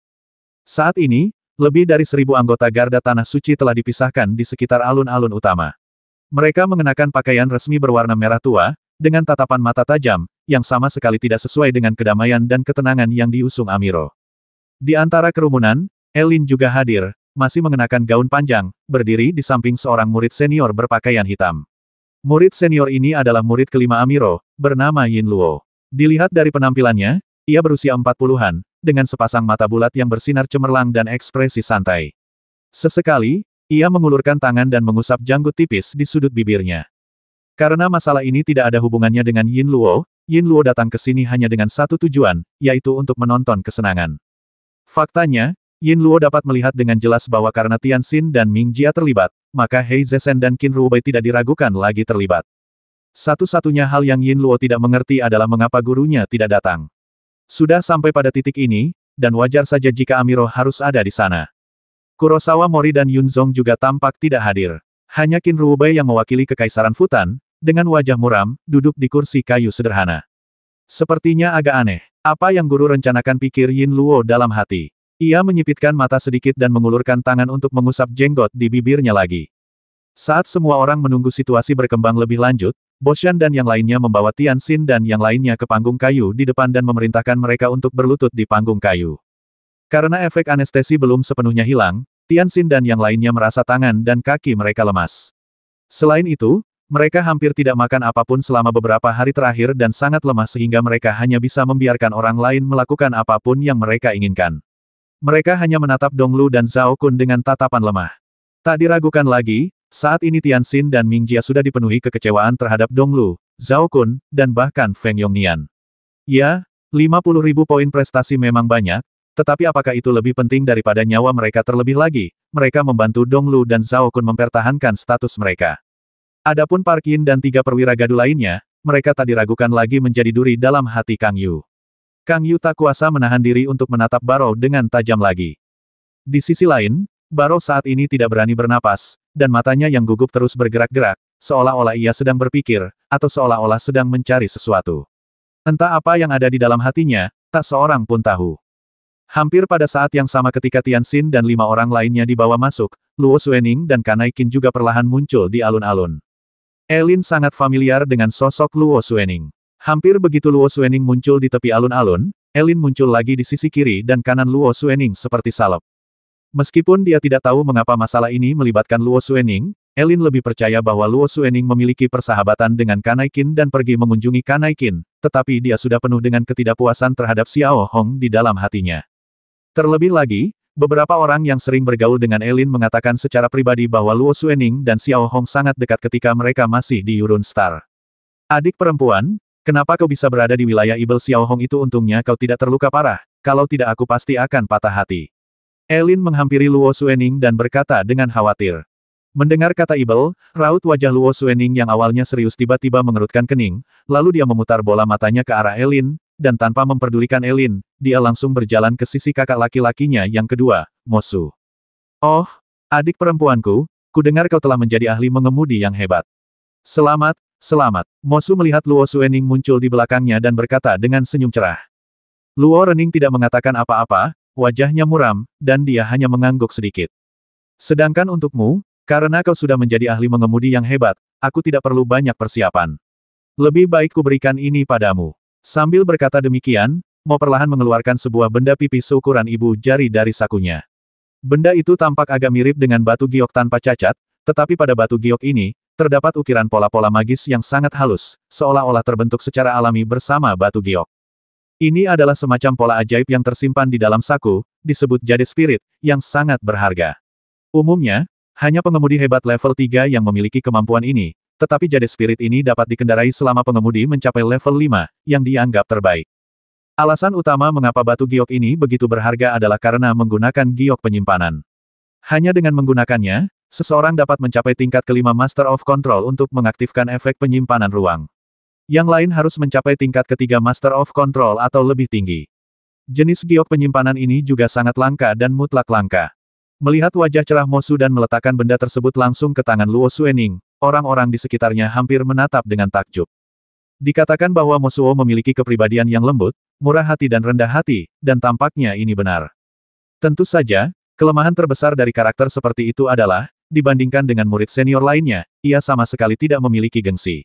Saat ini, lebih dari 1.000 anggota Garda Tanah Suci telah dipisahkan di sekitar alun-alun utama. Mereka mengenakan pakaian resmi berwarna merah tua, dengan tatapan mata tajam, yang sama sekali tidak sesuai dengan kedamaian dan ketenangan yang diusung Amiro. Di antara kerumunan, Elin juga hadir, masih mengenakan gaun panjang, berdiri di samping seorang murid senior berpakaian hitam. Murid senior ini adalah murid kelima Amiro, bernama Yin Luo. Dilihat dari penampilannya, ia berusia 40-an, dengan sepasang mata bulat yang bersinar cemerlang dan ekspresi santai. Sesekali, ia mengulurkan tangan dan mengusap janggut tipis di sudut bibirnya. Karena masalah ini tidak ada hubungannya dengan Yin Luo datang ke sini hanya dengan satu tujuan, yaitu untuk menonton kesenangan. Faktanya, Yin Luo dapat melihat dengan jelas bahwa karena Tian Xin dan Ming Jia terlibat, maka Hei Zesen dan Qin Rubai tidak diragukan lagi terlibat. Satu-satunya hal yang Yin Luo tidak mengerti adalah mengapa gurunya tidak datang. Sudah sampai pada titik ini, dan wajar saja jika Amiro harus ada di sana. Kurosawa Mori dan Yun Zong juga tampak tidak hadir. Hanya Qin Rubai yang mewakili Kekaisaran Futan, dengan wajah muram, duduk di kursi kayu sederhana. Sepertinya agak aneh. Apa yang guru rencanakan, pikir Yin Luo dalam hati. Ia menyipitkan mata sedikit dan mengulurkan tangan untuk mengusap jenggot di bibirnya lagi. Saat semua orang menunggu situasi berkembang lebih lanjut, Boshan dan yang lainnya membawa Tian Xin dan yang lainnya ke panggung kayu di depan dan memerintahkan mereka untuk berlutut di panggung kayu. Karena efek anestesi belum sepenuhnya hilang, Tian Xin dan yang lainnya merasa tangan dan kaki mereka lemas. Selain itu, mereka hampir tidak makan apapun selama beberapa hari terakhir dan sangat lemah sehingga mereka hanya bisa membiarkan orang lain melakukan apapun yang mereka inginkan. Mereka hanya menatap Donglu dan Zhao Kun dengan tatapan lemah. Tak diragukan lagi, saat ini Tian Xin dan Ming Jia sudah dipenuhi kekecewaan terhadap Donglu, Zhao Kun, dan bahkan Feng Yongnian. Ya, 50.000 poin prestasi memang banyak, Tetapi apakah itu lebih penting daripada nyawa mereka terlebih lagi? Mereka membantu Donglu dan Zhao Kun mempertahankan status mereka. Adapun Park Yin dan 3 perwira gadu lainnya, mereka tak diragukan lagi menjadi duri dalam hati Kang Yu. Kang Yu tak kuasa menahan diri untuk menatap Barrow dengan tajam lagi. Di sisi lain, Barrow saat ini tidak berani bernapas, dan matanya yang gugup terus bergerak-gerak, seolah-olah ia sedang berpikir, atau seolah-olah sedang mencari sesuatu. Entah apa yang ada di dalam hatinya, tak seorang pun tahu. Hampir pada saat yang sama ketika Tianxin dan 5 orang lainnya dibawa masuk, Luo Xuening dan Kanai Qin juga perlahan muncul di alun-alun. Elin sangat familiar dengan sosok Luo Xuening. Hampir begitu Luo Xuening muncul di tepi alun-alun, Elin muncul lagi di sisi kiri dan kanan Luo Xuening seperti salep. Meskipun dia tidak tahu mengapa masalah ini melibatkan Luo Xuening, Elin lebih percaya bahwa Luo Xuening memiliki persahabatan dengan Kanai Qin dan pergi mengunjungi Kanai Qin, tetapi dia sudah penuh dengan ketidakpuasan terhadap Xiao Hong di dalam hatinya. Terlebih lagi, beberapa orang yang sering bergaul dengan Elin mengatakan secara pribadi bahwa Luo Xuening dan Xiao Hong sangat dekat ketika mereka masih di Yurun Star. Adik perempuan, kenapa kau bisa berada di wilayah Ibel Xiao Hong itu? Untungnya kau tidak terluka parah, kalau tidak aku pasti akan patah hati. Elin menghampiri Luo Xuening dan berkata dengan khawatir. Mendengar kata Ibel, raut wajah Luo Xuening yang awalnya serius tiba-tiba mengerutkan kening, lalu dia memutar bola matanya ke arah Elin, dan tanpa memperdulikan Elin, dia langsung berjalan ke sisi kakak laki-lakinya yang kedua, Mosu. Oh, adik perempuanku, kudengar kau telah menjadi ahli mengemudi yang hebat. Selamat, selamat. Mosu melihat Luo Xuening muncul di belakangnya dan berkata dengan senyum cerah. Luo Rening tidak mengatakan apa-apa, wajahnya muram, dan dia hanya mengangguk sedikit. Sedangkan untukmu, karena kau sudah menjadi ahli mengemudi yang hebat, aku tidak perlu banyak persiapan. Lebih baik kuberikan ini padamu. Sambil berkata demikian, Mo perlahan mengeluarkan sebuah benda pipis seukuran ibu jari dari sakunya. Benda itu tampak agak mirip dengan batu giok tanpa cacat, tetapi pada batu giok ini, terdapat ukiran pola-pola magis yang sangat halus, seolah-olah terbentuk secara alami bersama batu giok. Ini adalah semacam pola ajaib yang tersimpan di dalam saku, disebut Jade Spirit, yang sangat berharga. Umumnya, hanya pengemudi hebat level 3 yang memiliki kemampuan ini, tetapi Jade Spirit ini dapat dikendarai selama pengemudi mencapai level 5, yang dianggap terbaik. Alasan utama mengapa batu giok ini begitu berharga adalah karena menggunakan giok penyimpanan. Hanya dengan menggunakannya, seseorang dapat mencapai tingkat kelima Master of Control untuk mengaktifkan efek penyimpanan ruang. Yang lain harus mencapai tingkat ketiga Master of Control atau lebih tinggi. Jenis giok penyimpanan ini juga sangat langka dan mutlak langka. Melihat wajah cerah Mosu dan meletakkan benda tersebut langsung ke tangan Luo Xuening, orang-orang di sekitarnya hampir menatap dengan takjub. Dikatakan bahwa Mosuo memiliki kepribadian yang lembut, murah hati dan rendah hati, dan tampaknya ini benar. Tentu saja, kelemahan terbesar dari karakter seperti itu adalah, dibandingkan dengan murid senior lainnya, ia sama sekali tidak memiliki gengsi.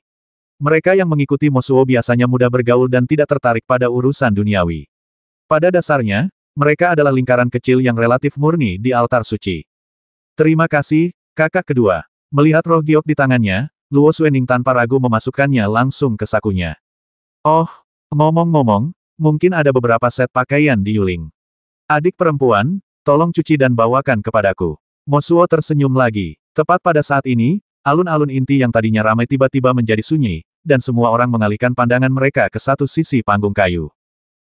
Mereka yang mengikuti Mosuo biasanya mudah bergaul dan tidak tertarik pada urusan duniawi. Pada dasarnya, mereka adalah lingkaran kecil yang relatif murni di altar suci. Terima kasih, kakak kedua. Melihat roh giok di tangannya, Luo Xuening tanpa ragu memasukkannya langsung ke sakunya. Oh, ngomong-ngomong, mungkin ada beberapa set pakaian di Yuling. Adik perempuan, tolong cuci dan bawakan kepadaku. Mosuo tersenyum lagi. Tepat pada saat ini, alun-alun inti yang tadinya ramai tiba-tiba menjadi sunyi, dan semua orang mengalihkan pandangan mereka ke satu sisi panggung kayu.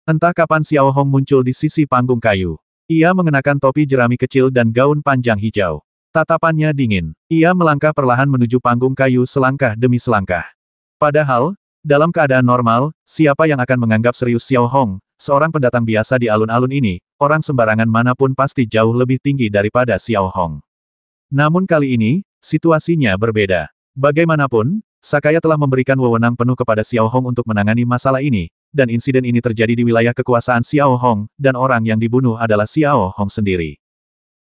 Entah kapan Xiao Hong muncul di sisi panggung kayu. Ia mengenakan topi jerami kecil dan gaun panjang hijau. Tatapannya dingin. Ia melangkah perlahan menuju panggung kayu selangkah demi selangkah. Padahal, dalam keadaan normal, siapa yang akan menganggap serius Xiao Hong, seorang pendatang biasa di alun-alun ini, orang sembarangan manapun pasti jauh lebih tinggi daripada Xiao Hong. Namun kali ini, situasinya berbeda. Bagaimanapun, Sakaya telah memberikan wewenang penuh kepada Xiao Hong untuk menangani masalah ini, dan insiden ini terjadi di wilayah kekuasaan Xiao Hong, dan orang yang dibunuh adalah Xiao Hong sendiri.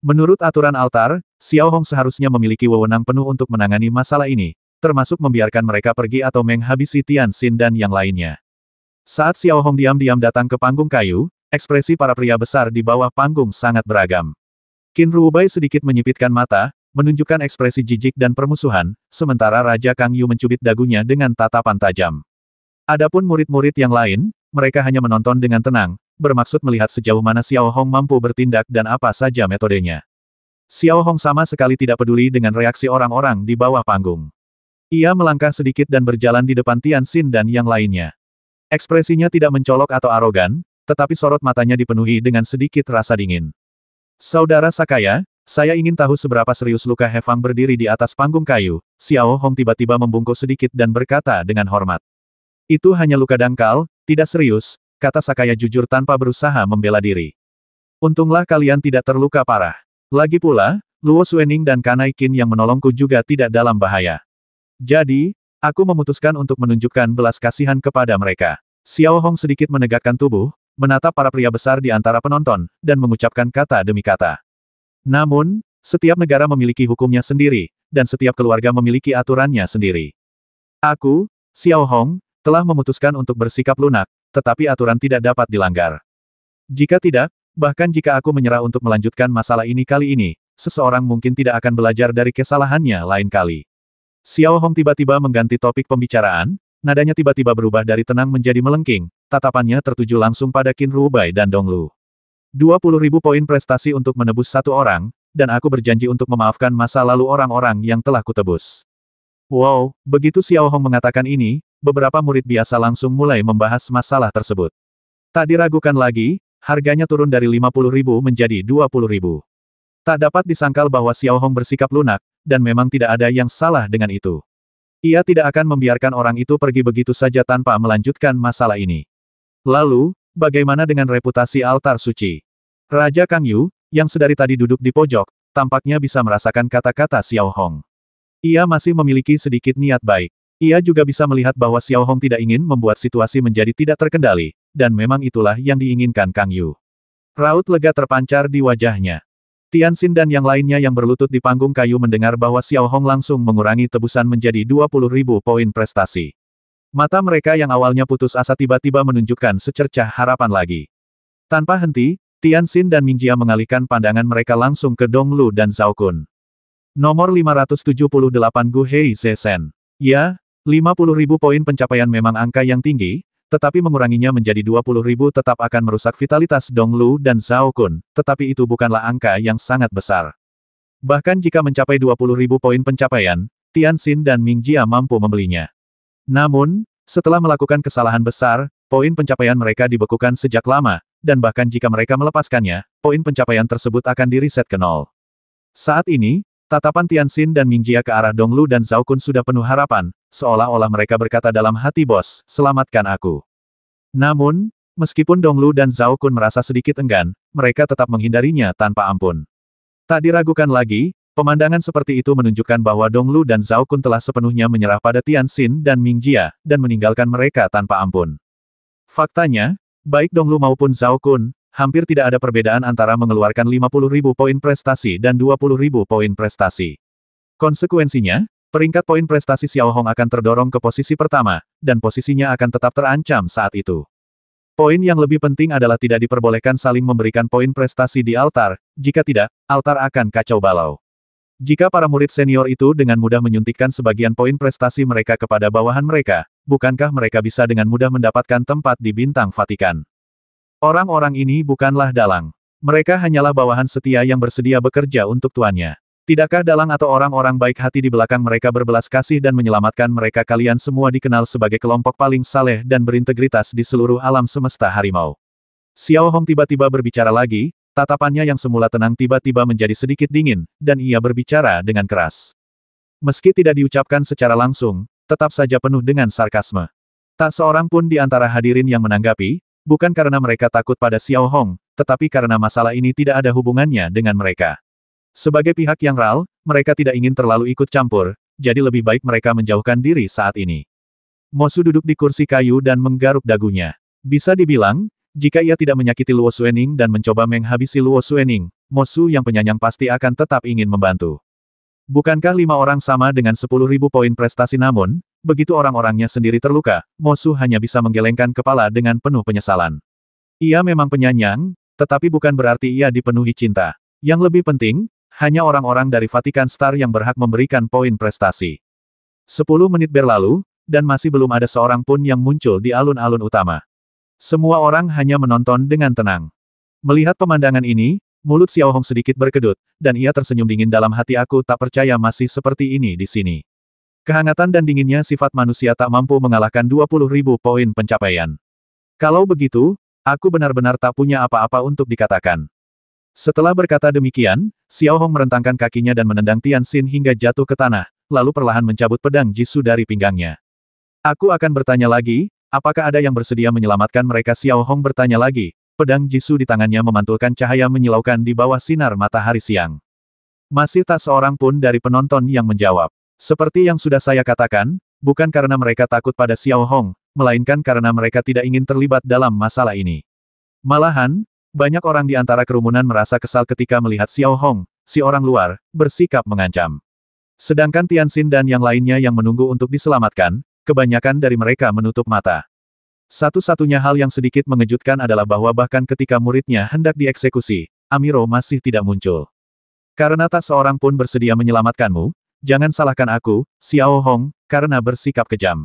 Menurut aturan altar, Xiao Hong seharusnya memiliki wewenang penuh untuk menangani masalah ini, termasuk membiarkan mereka pergi atau menghabisi Tianxin dan yang lainnya. Saat Xiao Hong diam-diam datang ke panggung kayu, ekspresi para pria besar di bawah panggung sangat beragam. Qin Rubai sedikit menyipitkan mata, menunjukkan ekspresi jijik dan permusuhan, sementara Raja Kang Yu mencubit dagunya dengan tatapan tajam. Adapun murid-murid yang lain, mereka hanya menonton dengan tenang, bermaksud melihat sejauh mana Xiao Hong mampu bertindak dan apa saja metodenya. Xiao Hong sama sekali tidak peduli dengan reaksi orang-orang di bawah panggung. Ia melangkah sedikit dan berjalan di depan Tianxin dan yang lainnya. Ekspresinya tidak mencolok atau arogan, tetapi sorot matanya dipenuhi dengan sedikit rasa dingin. Saudara Sakaya, saya ingin tahu seberapa serius luka Hefang berdiri di atas panggung kayu. Xiao Hong tiba-tiba membungkuk sedikit dan berkata dengan hormat. Itu hanya luka dangkal, tidak serius, kata Sakaya jujur tanpa berusaha membela diri. Untunglah kalian tidak terluka parah. Lagi pula, Luo Xuening dan Kanai Qin yang menolongku juga tidak dalam bahaya. Jadi, aku memutuskan untuk menunjukkan belas kasihan kepada mereka. Xiao Hong sedikit menegakkan tubuh, menatap para pria besar di antara penonton, dan mengucapkan kata demi kata. Namun, setiap negara memiliki hukumnya sendiri, dan setiap keluarga memiliki aturannya sendiri. Aku, Xiao Hong, telah memutuskan untuk bersikap lunak, tetapi aturan tidak dapat dilanggar. Jika tidak, bahkan jika aku menyerah untuk melanjutkan masalah ini kali ini, seseorang mungkin tidak akan belajar dari kesalahannya lain kali. Xiao Hong tiba-tiba mengganti topik pembicaraan, nadanya tiba-tiba berubah dari tenang menjadi melengking, tatapannya tertuju langsung pada Qin Rubai dan Dong Lu. 20.000 poin prestasi untuk menebus satu orang, dan aku berjanji untuk memaafkan masa lalu orang-orang yang telah kutebus. Wow, begitu Xiao Hong mengatakan ini, beberapa murid biasa langsung mulai membahas masalah tersebut. Tak diragukan lagi, harganya turun dari 50.000 menjadi 20.000. Tak dapat disangkal bahwa Xiao Hong bersikap lunak, dan memang tidak ada yang salah dengan itu. Ia tidak akan membiarkan orang itu pergi begitu saja tanpa melanjutkan masalah ini. Lalu, bagaimana dengan reputasi altar suci? Raja Kang Yu, yang sedari tadi duduk di pojok, tampaknya bisa merasakan kata-kata Xiao Hong. Ia masih memiliki sedikit niat baik. Ia juga bisa melihat bahwa Xiao Hong tidak ingin membuat situasi menjadi tidak terkendali, dan memang itulah yang diinginkan Kang Yu. Raut lega terpancar di wajahnya. Tianxin dan yang lainnya yang berlutut di panggung kayu mendengar bahwa Xiao Hong langsung mengurangi tebusan menjadi 20.000 poin prestasi. Mata mereka yang awalnya putus asa tiba-tiba menunjukkan secercah harapan lagi. Tanpa henti, Tianxin dan Mingjia mengalihkan pandangan mereka langsung ke Dong Lu dan Zhao Kun. Nomor 578 Gu Hei Zesen. Ya, 50.000 poin pencapaian memang angka yang tinggi, tetapi menguranginya menjadi 20.000 tetap akan merusak vitalitas Dong Lu dan Zhao Kun, tetapi itu bukanlah angka yang sangat besar. Bahkan jika mencapai 20.000 poin pencapaian, Tianxin dan Mingjia mampu membelinya. Namun, setelah melakukan kesalahan besar, poin pencapaian mereka dibekukan sejak lama, dan bahkan jika mereka melepaskannya, poin pencapaian tersebut akan diriset ke nol. Saat ini, tatapan Tianxin dan Mingjia ke arah Dong Lu dan Zhao Kun sudah penuh harapan, seolah-olah mereka berkata dalam hati bos, selamatkan aku. Namun, meskipun Dong Lu dan Zhao Kun merasa sedikit enggan, mereka tetap menghindarinya tanpa ampun. Tak diragukan lagi, pemandangan seperti itu menunjukkan bahwa Dong Lu dan Zhao Kun telah sepenuhnya menyerah pada Tianxin dan Mingjia, dan meninggalkan mereka tanpa ampun. Faktanya, baik Dong Lu maupun Zhao Kun, hampir tidak ada perbedaan antara mengeluarkan 50.000 poin prestasi dan 20.000 poin prestasi. Konsekuensinya, peringkat poin prestasi Xiao Hong akan terdorong ke posisi pertama, dan posisinya akan tetap terancam saat itu. Poin yang lebih penting adalah tidak diperbolehkan saling memberikan poin prestasi di altar, jika tidak, altar akan kacau balau. Jika para murid senior itu dengan mudah menyuntikkan sebagian poin prestasi mereka kepada bawahan mereka, bukankah mereka bisa dengan mudah mendapatkan tempat di bintang Vatikan? Orang-orang ini bukanlah dalang. Mereka hanyalah bawahan setia yang bersedia bekerja untuk tuannya. Tidakkah dalang atau orang-orang baik hati di belakang mereka berbelas kasih dan menyelamatkan mereka? Kalian semua dikenal sebagai kelompok paling saleh dan berintegritas di seluruh alam semesta harimau. Xiao Hong tiba-tiba berbicara lagi, tatapannya yang semula tenang tiba-tiba menjadi sedikit dingin, dan ia berbicara dengan keras. Meski tidak diucapkan secara langsung, tetap saja penuh dengan sarkasme. Tak seorang pun di antara hadirin yang menanggapi, bukan karena mereka takut pada Xiao Hong, tetapi karena masalah ini tidak ada hubungannya dengan mereka. Sebagai pihak yang ral, mereka tidak ingin terlalu ikut campur, jadi lebih baik mereka menjauhkan diri saat ini. Mo Su duduk di kursi kayu dan menggaruk dagunya. Bisa dibilang, jika ia tidak menyakiti Luo Xuening dan mencoba menghabisi Luo Xuening, Mo Su yang penyayang pasti akan tetap ingin membantu. Bukankah 5 orang sama dengan 10.000 poin prestasi? Namun, begitu orang-orangnya sendiri terluka, Mo Su hanya bisa menggelengkan kepala dengan penuh penyesalan. Ia memang penyayang, tetapi bukan berarti ia dipenuhi cinta. Yang lebih penting, hanya orang-orang dari Vatikan Star yang berhak memberikan poin prestasi. 10 menit berlalu, dan masih belum ada seorang pun yang muncul di alun-alun utama. Semua orang hanya menonton dengan tenang. Melihat pemandangan ini, mulut Xiao Hong sedikit berkedut, dan ia tersenyum dingin dalam hati. Aku tak percaya masih seperti ini di sini. Kehangatan dan dinginnya sifat manusia tak mampu mengalahkan 20.000 poin pencapaian. Kalau begitu, Aku benar-benar tak punya apa-apa untuk dikatakan. Setelah berkata demikian, Xiao Hong merentangkan kakinya dan menendang Tian Xin hingga jatuh ke tanah, lalu perlahan mencabut pedang Jisoo dari pinggangnya. Aku akan bertanya lagi, apakah ada yang bersedia menyelamatkan mereka? Xiao Hong bertanya lagi, pedang Jisoo di tangannya memantulkan cahaya menyilaukan di bawah sinar matahari siang. Masih tak seorang pun dari penonton yang menjawab. Seperti yang sudah saya katakan, bukan karena mereka takut pada Xiao Hong, melainkan karena mereka tidak ingin terlibat dalam masalah ini. Malahan, banyak orang di antara kerumunan merasa kesal ketika melihat Xiao Hong, si orang luar, bersikap mengancam. Sedangkan Tian Xin dan yang lainnya yang menunggu untuk diselamatkan, kebanyakan dari mereka menutup mata. Satu-satunya hal yang sedikit mengejutkan adalah bahwa bahkan ketika muridnya hendak dieksekusi, Amiro masih tidak muncul. Karena tak seorang pun bersedia menyelamatkanmu, jangan salahkan aku, Xiao Hong, karena bersikap kejam.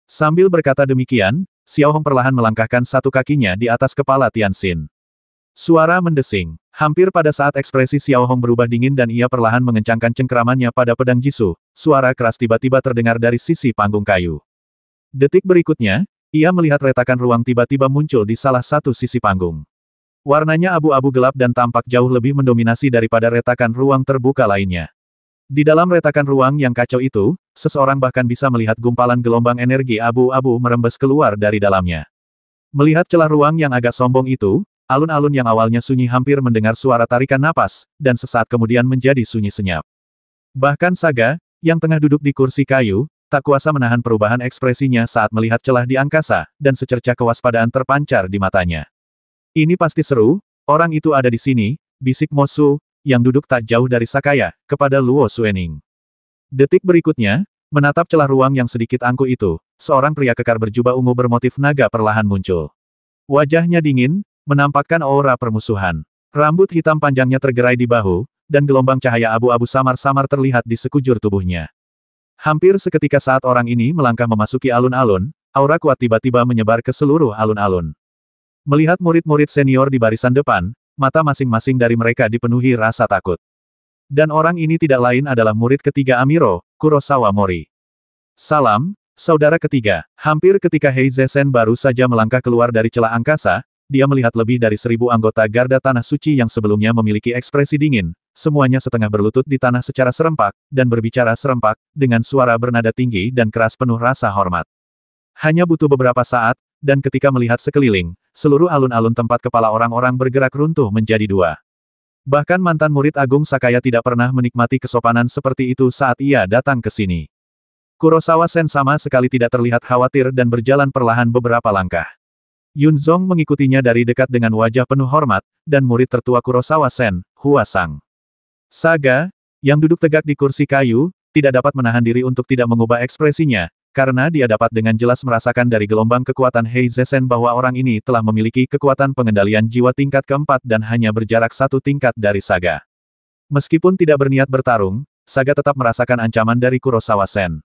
Sambil berkata demikian, Xiao Hong perlahan melangkahkan satu kakinya di atas kepala Tian Xin. Suara mendesing. Hampir pada saat ekspresi Xiao Hong berubah dingin dan ia perlahan mengencangkan cengkeramannya pada pedang Jisoo, suara keras tiba-tiba terdengar dari sisi panggung kayu. Detik berikutnya, ia melihat retakan ruang tiba-tiba muncul di salah satu sisi panggung. Warnanya abu-abu gelap dan tampak jauh lebih mendominasi daripada retakan ruang terbuka lainnya. Di dalam retakan ruang yang kacau itu, seseorang bahkan bisa melihat gumpalan gelombang energi abu-abu merembes keluar dari dalamnya. Melihat celah ruang yang agak sombong itu, alun-alun yang awalnya sunyi hampir mendengar suara tarikan napas, dan sesaat kemudian menjadi sunyi senyap. Bahkan Saga, yang tengah duduk di kursi kayu, tak kuasa menahan perubahan ekspresinya saat melihat celah di angkasa, dan secercah kewaspadaan terpancar di matanya. Ini pasti seru, orang itu ada di sini, bisik Mo Su, yang duduk tak jauh dari Sakaya, kepada Luo Xuening. Detik berikutnya, menatap celah ruang yang sedikit angkuh itu, seorang pria kekar berjubah ungu bermotif naga perlahan muncul. Wajahnya dingin, menampakkan aura permusuhan. Rambut hitam panjangnya tergerai di bahu, dan gelombang cahaya abu-abu samar-samar terlihat di sekujur tubuhnya. Hampir seketika saat orang ini melangkah memasuki alun-alun, aura kuat tiba-tiba menyebar ke seluruh alun-alun. Melihat murid-murid senior di barisan depan, mata masing-masing dari mereka dipenuhi rasa takut. Dan orang ini tidak lain adalah murid ketiga Amiro, Kurosawa Mori. Salam, saudara ketiga. Hampir ketika Hei Zesen baru saja melangkah keluar dari celah angkasa, dia melihat lebih dari 1000 anggota Garda Tanah Suci yang sebelumnya memiliki ekspresi dingin, semuanya setengah berlutut di tanah secara serempak, dan berbicara serempak, dengan suara bernada tinggi dan keras penuh rasa hormat. Hanya butuh beberapa saat, dan ketika melihat sekeliling, seluruh alun-alun tempat kepala orang-orang bergerak runtuh menjadi dua. Bahkan mantan murid Agung Sakaya tidak pernah menikmati kesopanan seperti itu saat ia datang ke sini. Kurosawa Sen sama sekali tidak terlihat khawatir dan berjalan perlahan beberapa langkah. Yun Zong mengikutinya dari dekat dengan wajah penuh hormat, dan murid tertua Kurosawa Sen, Hua Sang. Saga, yang duduk tegak di kursi kayu, tidak dapat menahan diri untuk tidak mengubah ekspresinya, karena dia dapat dengan jelas merasakan dari gelombang kekuatan Hei Zesen bahwa orang ini telah memiliki kekuatan pengendalian jiwa tingkat keempat dan hanya berjarak satu tingkat dari Saga. Meskipun tidak berniat bertarung, Saga tetap merasakan ancaman dari Kurosawa Sen.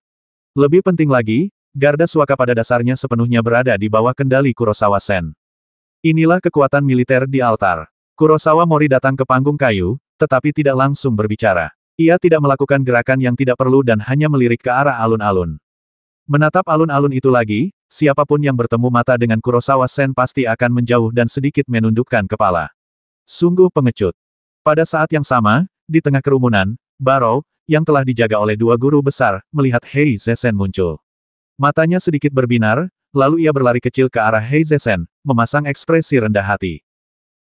Lebih penting lagi, Garda Suaka pada dasarnya sepenuhnya berada di bawah kendali Kurosawa Sen. Inilah kekuatan militer di altar. Kurosawa Mori datang ke panggung kayu, tetapi tidak langsung berbicara. Ia tidak melakukan gerakan yang tidak perlu dan hanya melirik ke arah alun-alun. Menatap alun-alun itu lagi, siapapun yang bertemu mata dengan Kurosawa Sen pasti akan menjauh dan sedikit menundukkan kepala. Sungguh pengecut. Pada saat yang sama, di tengah kerumunan, Barrow, yang telah dijaga oleh dua guru besar, melihat Hei Zesen muncul. Matanya sedikit berbinar, lalu ia berlari kecil ke arah Hei Zesen, memasang ekspresi rendah hati.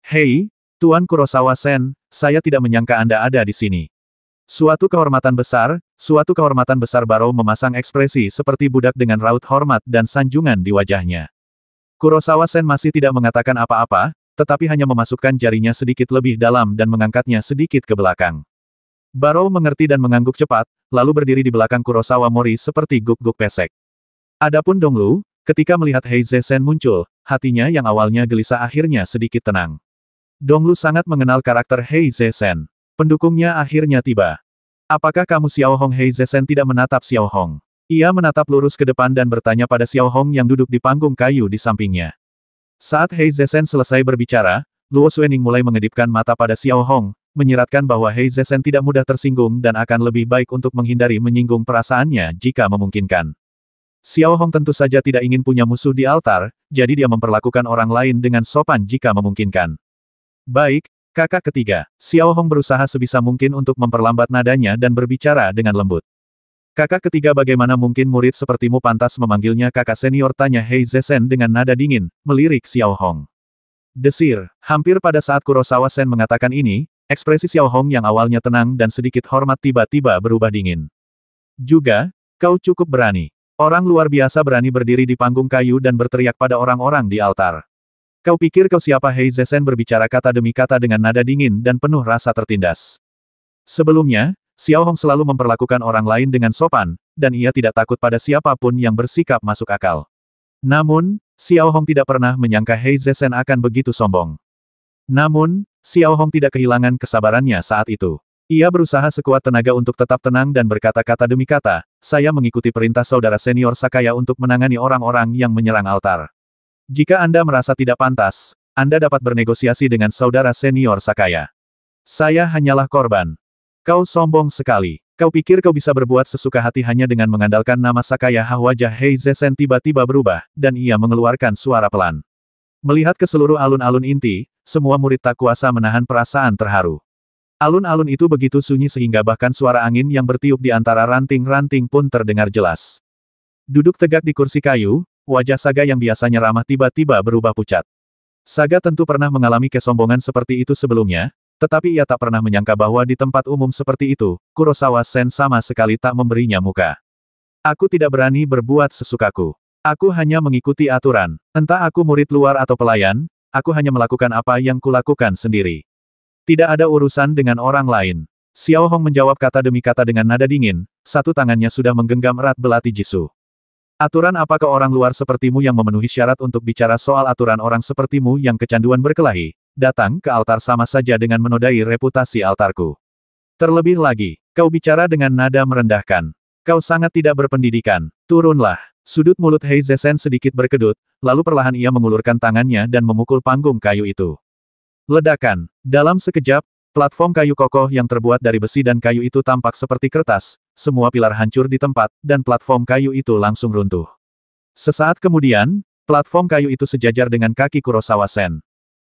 Hei, Tuan Kurosawa Sen, saya tidak menyangka Anda ada di sini. Suatu kehormatan besar Barrow memasang ekspresi seperti budak dengan raut hormat dan sanjungan di wajahnya. Kurosawa Sen masih tidak mengatakan apa-apa, tetapi hanya memasukkan jarinya sedikit lebih dalam dan mengangkatnya sedikit ke belakang. Barrow mengerti dan mengangguk cepat, lalu berdiri di belakang Kurosawa Mori seperti guk-guk pesek. Adapun Donglu, ketika melihat Hei Zesen muncul, hatinya yang awalnya gelisah akhirnya sedikit tenang. Donglu sangat mengenal karakter Hei Zesen. Pendukungnya akhirnya tiba. Apakah kamu Xiao Hong? Hei Zesen tidak menatap Xiao Hong. Ia menatap lurus ke depan dan bertanya pada Xiao Hong yang duduk di panggung kayu di sampingnya. Saat Hei Zesen selesai berbicara, Luo Xuening mulai mengedipkan mata pada Xiao Hong, menyiratkan bahwa Hei Zesen tidak mudah tersinggung dan akan lebih baik untuk menghindari menyinggung perasaannya jika memungkinkan. Xiao Hong tentu saja tidak ingin punya musuh di altar, jadi dia memperlakukan orang lain dengan sopan jika memungkinkan. Baik, kakak ketiga. Xiao Hong berusaha sebisa mungkin untuk memperlambat nadanya dan berbicara dengan lembut. Kakak ketiga, bagaimana mungkin murid sepertimu pantas memanggilnya kakak senior, tanya Hei Zesen dengan nada dingin, melirik Xiao Hong. Desir, hampir pada saat Kurosawa Sen mengatakan ini, ekspresi Xiao Hong yang awalnya tenang dan sedikit hormat tiba-tiba berubah dingin. Juga, kau cukup berani. Orang luar biasa berani berdiri di panggung kayu dan berteriak pada orang-orang di altar. Kau pikir kau siapa? Hei Zesen berbicara kata demi kata dengan nada dingin dan penuh rasa tertindas. Sebelumnya, Xiao Hong selalu memperlakukan orang lain dengan sopan, dan ia tidak takut pada siapapun yang bersikap masuk akal. Namun, Xiao Hong tidak pernah menyangka Hei Zesen akan begitu sombong. Namun, Xiao Hong tidak kehilangan kesabarannya saat itu. Ia berusaha sekuat tenaga untuk tetap tenang dan berkata kata demi kata, saya mengikuti perintah saudara senior Sakaya untuk menangani orang-orang yang menyerang altar. Jika Anda merasa tidak pantas, Anda dapat bernegosiasi dengan saudara senior Sakaya. Saya hanyalah korban. Kau sombong sekali. Kau pikir kau bisa berbuat sesuka hati hanya dengan mengandalkan nama Sakaya? Wajah Hei Zesen tiba-tiba berubah, dan ia mengeluarkan suara pelan. Melihat ke seluruh alun-alun inti, semua murid tak kuasa menahan perasaan terharu. Alun-alun itu begitu sunyi sehingga bahkan suara angin yang bertiup di antara ranting-ranting pun terdengar jelas. Duduk tegak di kursi kayu, wajah Saga yang biasanya ramah tiba-tiba berubah pucat. Saga tentu pernah mengalami kesombongan seperti itu sebelumnya, tetapi ia tak pernah menyangka bahwa di tempat umum seperti itu, Kurosawa Sen sama sekali tak memberinya muka. Aku tidak berani berbuat sesukaku. Aku hanya mengikuti aturan. Entah aku murid luar atau pelayan, aku hanya melakukan apa yang kulakukan sendiri. Tidak ada urusan dengan orang lain. Xiao Hong menjawab kata demi kata dengan nada dingin, satu tangannya sudah menggenggam erat belati Jisoo. Aturan apa ke orang luar sepertimu yang memenuhi syarat untuk bicara soal aturan orang sepertimu yang kecanduan berkelahi? Datang ke altar sama saja dengan menodai reputasi altarku. Terlebih lagi, kau bicara dengan nada merendahkan. Kau sangat tidak berpendidikan. Turunlah. Sudut mulut Hei Zesen sedikit berkedut, lalu perlahan ia mengulurkan tangannya dan memukul panggung kayu itu. Ledakan. Dalam sekejap, platform kayu kokoh yang terbuat dari besi dan kayu itu tampak seperti kertas, semua pilar hancur di tempat, dan platform kayu itu langsung runtuh. Sesaat kemudian, platform kayu itu sejajar dengan kaki Kurosawa Sen.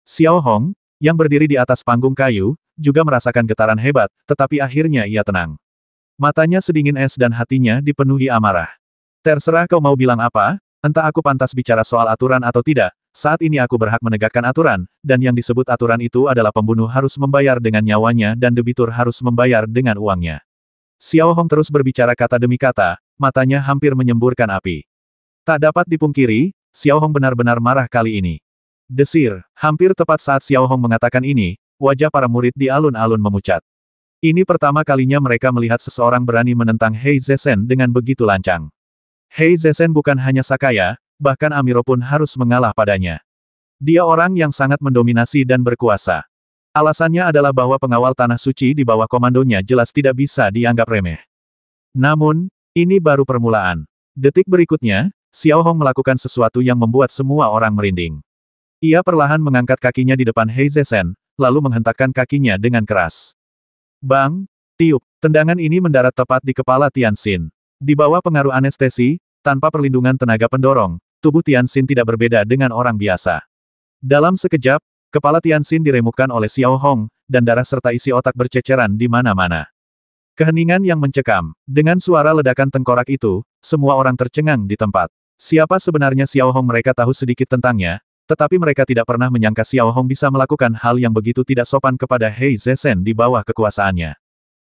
Xiao Hong, yang berdiri di atas panggung kayu, juga merasakan getaran hebat, tetapi akhirnya ia tenang. Matanya sedingin es dan hatinya dipenuhi amarah. Terserah kau mau bilang apa, entah aku pantas bicara soal aturan atau tidak, saat ini aku berhak menegakkan aturan, dan yang disebut aturan itu adalah pembunuh harus membayar dengan nyawanya dan debitur harus membayar dengan uangnya. Xiao Hong terus berbicara kata demi kata, matanya hampir menyemburkan api. Tak dapat dipungkiri, Xiao Hong benar-benar marah kali ini. Desir, hampir tepat saat Xiao Hong mengatakan ini, wajah para murid di alun-alun memucat. Ini pertama kalinya mereka melihat seseorang berani menentang Hei Zesen dengan begitu lancang. Hei Zesen bukan hanya Sakaya, bahkan Amiro pun harus mengalah padanya. Dia orang yang sangat mendominasi dan berkuasa. Alasannya adalah bahwa pengawal tanah suci di bawah komandonya jelas tidak bisa dianggap remeh. Namun, ini baru permulaan. Detik berikutnya, Xiao Hong melakukan sesuatu yang membuat semua orang merinding. Ia perlahan mengangkat kakinya di depan Hei Zesen, lalu menghentakkan kakinya dengan keras. Bang! Tiup! Tendangan ini mendarat tepat di kepala Tianxin. Di bawah pengaruh anestesi, tanpa perlindungan tenaga pendorong, tubuh Tianxin tidak berbeda dengan orang biasa. Dalam sekejap, kepala Tianxin diremukkan oleh Xiao Hong, dan darah serta isi otak berceceran di mana-mana. Keheningan yang mencekam. Dengan suara ledakan tengkorak itu, semua orang tercengang di tempat. Siapa sebenarnya Xiao Hong? Mereka tahu sedikit tentangnya, tetapi mereka tidak pernah menyangka Xiao Hong bisa melakukan hal yang begitu tidak sopan kepada Hei Zesen di bawah kekuasaannya.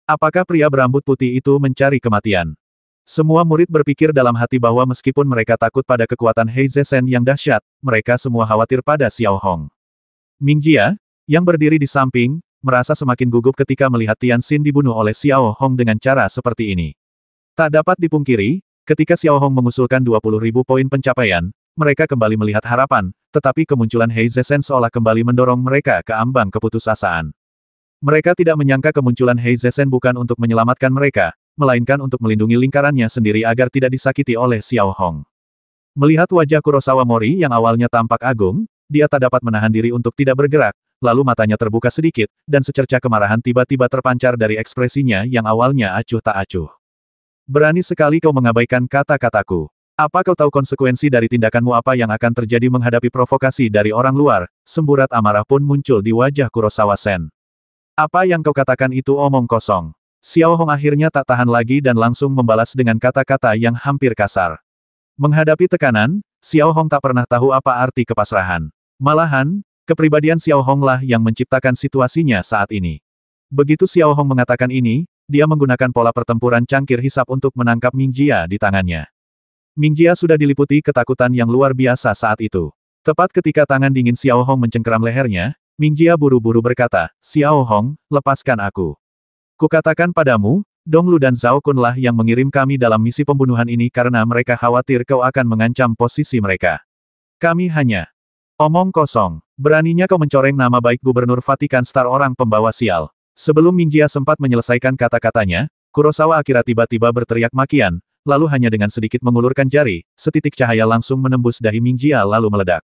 Apakah pria berambut putih itu mencari kematian? Semua murid berpikir dalam hati bahwa meskipun mereka takut pada kekuatan Hei Zesen yang dahsyat, mereka semua khawatir pada Xiao Hong. Ming Jia, yang berdiri di samping, merasa semakin gugup ketika melihat Tianxin dibunuh oleh Xiao Hong dengan cara seperti ini. Tak dapat dipungkiri, ketika Xiao Hong mengusulkan 20.000 poin pencapaian, mereka kembali melihat harapan, tetapi kemunculan Hei Zesen seolah kembali mendorong mereka ke ambang keputusasaan. Mereka tidak menyangka kemunculan Hei Zesen bukan untuk menyelamatkan mereka, melainkan untuk melindungi lingkarannya sendiri agar tidak disakiti oleh Xiao Hong. Melihat wajah Kurosawa Mori yang awalnya tampak agung, dia tak dapat menahan diri untuk tidak bergerak, lalu matanya terbuka sedikit, dan secercah kemarahan tiba-tiba terpancar dari ekspresinya yang awalnya acuh tak acuh. Berani sekali kau mengabaikan kata-kataku. Apa kau tahu konsekuensi dari tindakanmu apa yang akan terjadi menghadapi provokasi dari orang luar? Semburat amarah pun muncul di wajah Kurosawa Sen. Apa yang kau katakan itu omong kosong. Xiao Hong akhirnya tak tahan lagi dan langsung membalas dengan kata-kata yang hampir kasar. Menghadapi tekanan, Xiao Hong tak pernah tahu apa arti kepasrahan. Malahan, kepribadian Xiao Hong lah yang menciptakan situasinya saat ini. Begitu Xiao Hong mengatakan ini, dia menggunakan pola pertempuran cangkir hisap untuk menangkap Ming Jia di tangannya. Ming Jia sudah diliputi ketakutan yang luar biasa saat itu. Tepat ketika tangan dingin Xiao Hong mencengkeram lehernya, Ming Jia buru-buru berkata, "Xiao Hong, lepaskan aku. Kukatakan padamu, Dong Lu dan Zhao Kun lah yang mengirim kami dalam misi pembunuhan ini karena mereka khawatir kau akan mengancam posisi mereka. Kami hanya omong kosong. Beraninya kau mencoreng nama baik Gubernur Vatikan Star orang pembawa sial." Sebelum Ming Jia sempat menyelesaikan kata-katanya, Kurosawa Akira tiba-tiba berteriak makian, lalu hanya dengan sedikit mengulurkan jari, setitik cahaya langsung menembus dahi Ming Jia lalu meledak.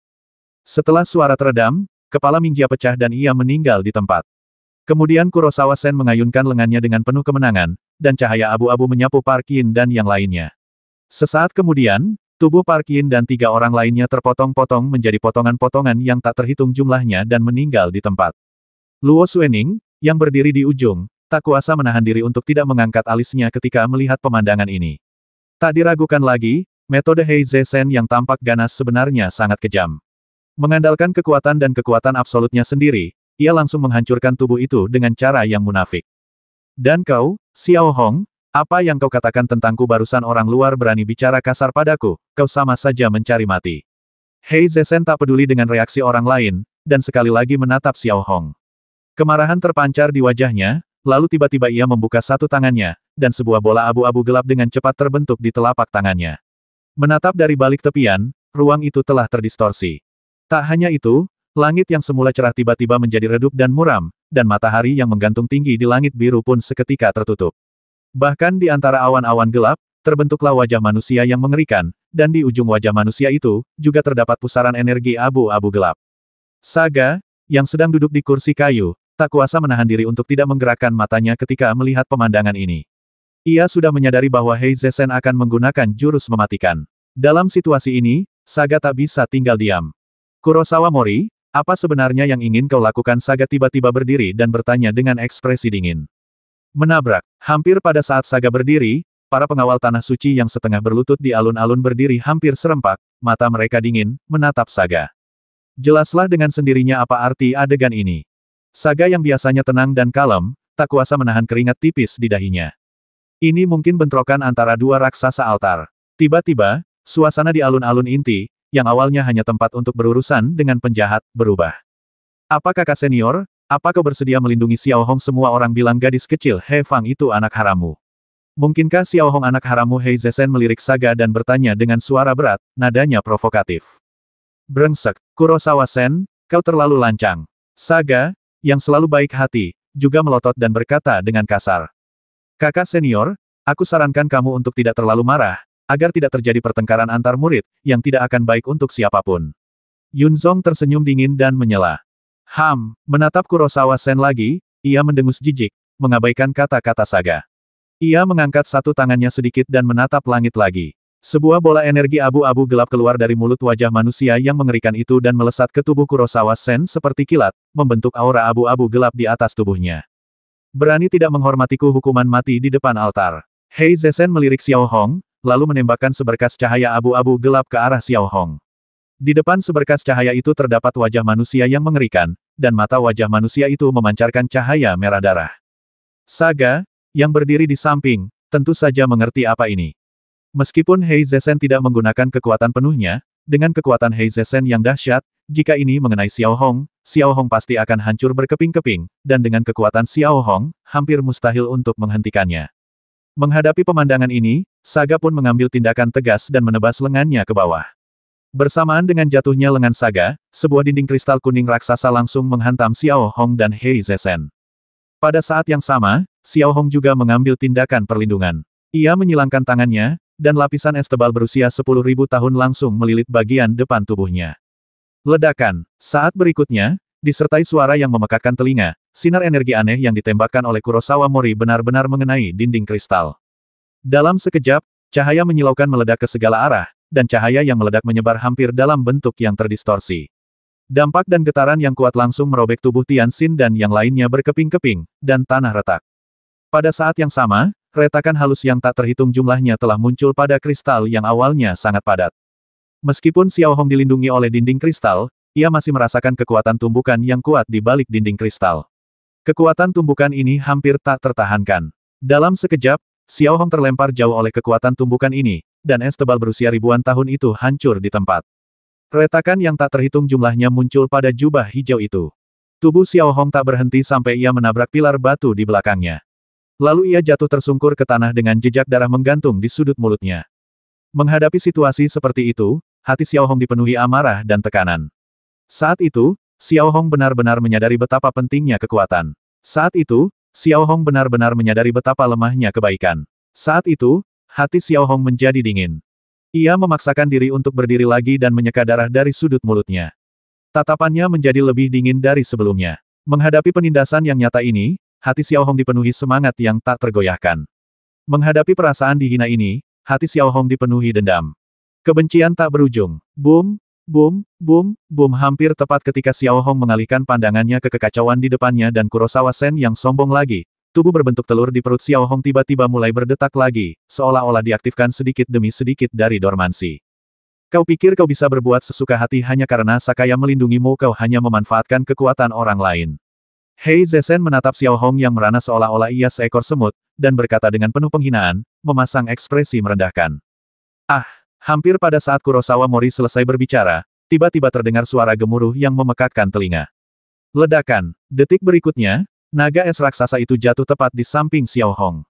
Setelah suara teredam, kepala Ming Jia pecah dan ia meninggal di tempat. Kemudian Kurosawa Sen mengayunkan lengannya dengan penuh kemenangan, dan cahaya abu-abu menyapu Park Yin dan yang lainnya. Sesaat kemudian, tubuh Park Yin dan 3 orang lainnya terpotong-potong menjadi potongan-potongan yang tak terhitung jumlahnya dan meninggal di tempat. Luo Xuening, yang berdiri di ujung, tak kuasa menahan diri untuk tidak mengangkat alisnya ketika melihat pemandangan ini. Tak diragukan lagi, metode Hei Zesen yang tampak ganas sebenarnya sangat kejam. Mengandalkan kekuatan dan kekuatan absolutnya sendiri, ia langsung menghancurkan tubuh itu dengan cara yang munafik. Dan kau, Xiao Hong, apa yang kau katakan tentangku barusan orang luar berani bicara kasar padaku, kau sama saja mencari mati. Hei Zesen tak peduli dengan reaksi orang lain, dan sekali lagi menatap Xiao Hong. Kemarahan terpancar di wajahnya, lalu tiba-tiba ia membuka satu tangannya, dan sebuah bola abu-abu gelap dengan cepat terbentuk di telapak tangannya. Menatap dari balik tepian, ruang itu telah terdistorsi. Tak hanya itu, langit yang semula cerah tiba-tiba menjadi redup dan muram, dan matahari yang menggantung tinggi di langit biru pun seketika tertutup. Bahkan di antara awan-awan gelap, terbentuklah wajah manusia yang mengerikan, dan di ujung wajah manusia itu, juga terdapat pusaran energi abu-abu gelap. Saga, yang sedang duduk di kursi kayu, tak kuasa menahan diri untuk tidak menggerakkan matanya ketika melihat pemandangan ini. Ia sudah menyadari bahwa Hei Zesen akan menggunakan jurus mematikan. Dalam situasi ini, Saga tak bisa tinggal diam. Kurosawa Mori, apa sebenarnya yang ingin kau lakukan? Saga tiba-tiba berdiri dan bertanya dengan ekspresi dingin. Menabrak. Hampir pada saat Saga berdiri, para pengawal tanah suci yang setengah berlutut di alun-alun berdiri hampir serempak, mata mereka dingin, menatap Saga. Jelaslah dengan sendirinya apa arti adegan ini. Saga yang biasanya tenang dan kalem, tak kuasa menahan keringat tipis di dahinya. Ini mungkin bentrokan antara dua raksasa altar. Tiba-tiba, suasana di alun-alun inti, yang awalnya hanya tempat untuk berurusan dengan penjahat, berubah. Apa kakak senior, apa kau bersedia melindungi Xiao Hong? Semua orang bilang gadis kecil He Fang itu anak haramu. Mungkinkah Xiao Hong anak haramu? Hei Zesen melirik Saga dan bertanya dengan suara berat, nadanya provokatif. Brengsek, Kurosawa Sen, kau terlalu lancang. Saga, yang selalu baik hati, juga melotot dan berkata dengan kasar. Kakak senior, aku sarankan kamu untuk tidak terlalu marah, agar tidak terjadi pertengkaran antar murid, yang tidak akan baik untuk siapapun. Yunzong tersenyum dingin dan menyela. Menatap Kurosawa Sen lagi, ia mendengus jijik, mengabaikan kata-kata Saga. Ia mengangkat satu tangannya sedikit dan menatap langit lagi. Sebuah bola energi abu-abu gelap keluar dari mulut wajah manusia yang mengerikan itu dan melesat ke tubuh Kurosawa Sen seperti kilat, membentuk aura abu-abu gelap di atas tubuhnya. Berani tidak menghormatiku? Hukuman mati di depan altar. Hei Zesen melirik Xiao Hong, lalu menembakkan seberkas cahaya abu-abu gelap ke arah Xiao Hong. Di depan seberkas cahaya itu terdapat wajah manusia yang mengerikan, dan mata wajah manusia itu memancarkan cahaya merah darah. Saga, yang berdiri di samping, tentu saja mengerti apa ini. Meskipun Hei Zesen tidak menggunakan kekuatan penuhnya, dengan kekuatan Hei Zesen yang dahsyat, jika ini mengenai Xiao Hong pasti akan hancur berkeping-keping, dan dengan kekuatan Xiao Hong, hampir mustahil untuk menghentikannya. Menghadapi pemandangan ini, Saga pun mengambil tindakan tegas dan menebas lengannya ke bawah. Bersamaan dengan jatuhnya lengan Saga, sebuah dinding kristal kuning raksasa langsung menghantam Xiao Hong dan Hei Zesen. Pada saat yang sama, Xiao Hong juga mengambil tindakan perlindungan. Ia menyilangkan tangannya, dan lapisan es tebal berusia 10.000 tahun langsung melilit bagian depan tubuhnya. Ledakan. Saat berikutnya, disertai suara yang memekakkan telinga, sinar energi aneh yang ditembakkan oleh Kurosawa Mori benar-benar mengenai dinding kristal. Dalam sekejap, cahaya menyilaukan meledak ke segala arah, dan cahaya yang meledak menyebar hampir dalam bentuk yang terdistorsi. Dampak dan getaran yang kuat langsung merobek tubuh Tianxin dan yang lainnya berkeping-keping, dan tanah retak. Pada saat yang sama, retakan halus yang tak terhitung jumlahnya telah muncul pada kristal yang awalnya sangat padat. Meskipun Xiao Hong dilindungi oleh dinding kristal, ia masih merasakan kekuatan tumbukan yang kuat di balik dinding kristal. Kekuatan tumbukan ini hampir tak tertahankan. Dalam sekejap, Xiao Hong terlempar jauh oleh kekuatan tumbukan ini, dan es tebal berusia ribuan tahun itu hancur di tempat. Retakan yang tak terhitung jumlahnya muncul pada jubah hijau itu. Tubuh Xiao Hong tak berhenti sampai ia menabrak pilar batu di belakangnya. Lalu ia jatuh tersungkur ke tanah dengan jejak darah menggantung di sudut mulutnya. Menghadapi situasi seperti itu, hati Xiao Hong dipenuhi amarah dan tekanan. Saat itu, Xiao Hong benar-benar menyadari betapa pentingnya kekuatan. Saat itu, Xiao Hong benar-benar menyadari betapa lemahnya kebaikan. Saat itu, hati Xiao Hong menjadi dingin. Ia memaksakan diri untuk berdiri lagi dan menyeka darah dari sudut mulutnya. Tatapannya menjadi lebih dingin dari sebelumnya. Menghadapi penindasan yang nyata ini, hati Xiao Hong dipenuhi semangat yang tak tergoyahkan. Menghadapi perasaan dihina ini, hati Xiao Hong dipenuhi dendam. Kebencian tak berujung. Boom, boom, boom, boom. Hampir tepat ketika Xiao Hong mengalihkan pandangannya ke kekacauan di depannya dan Kurosawa Sen yang sombong lagi, tubuh berbentuk telur di perut Xiao Hong tiba-tiba mulai berdetak lagi, seolah-olah diaktifkan sedikit demi sedikit dari dormansi. Kau pikir kau bisa berbuat sesuka hati hanya karena Sakaya melindungimu? Kau hanya memanfaatkan kekuatan orang lain. Hei Zesen menatap Xiao Hong yang merana seolah-olah ia seekor semut, dan berkata dengan penuh penghinaan, memasang ekspresi merendahkan. Ah, hampir pada saat Kurosawa Mori selesai berbicara, tiba-tiba terdengar suara gemuruh yang memekakkan telinga. Ledakan. Detik berikutnya, naga es raksasa itu jatuh tepat di samping Xiao Hong.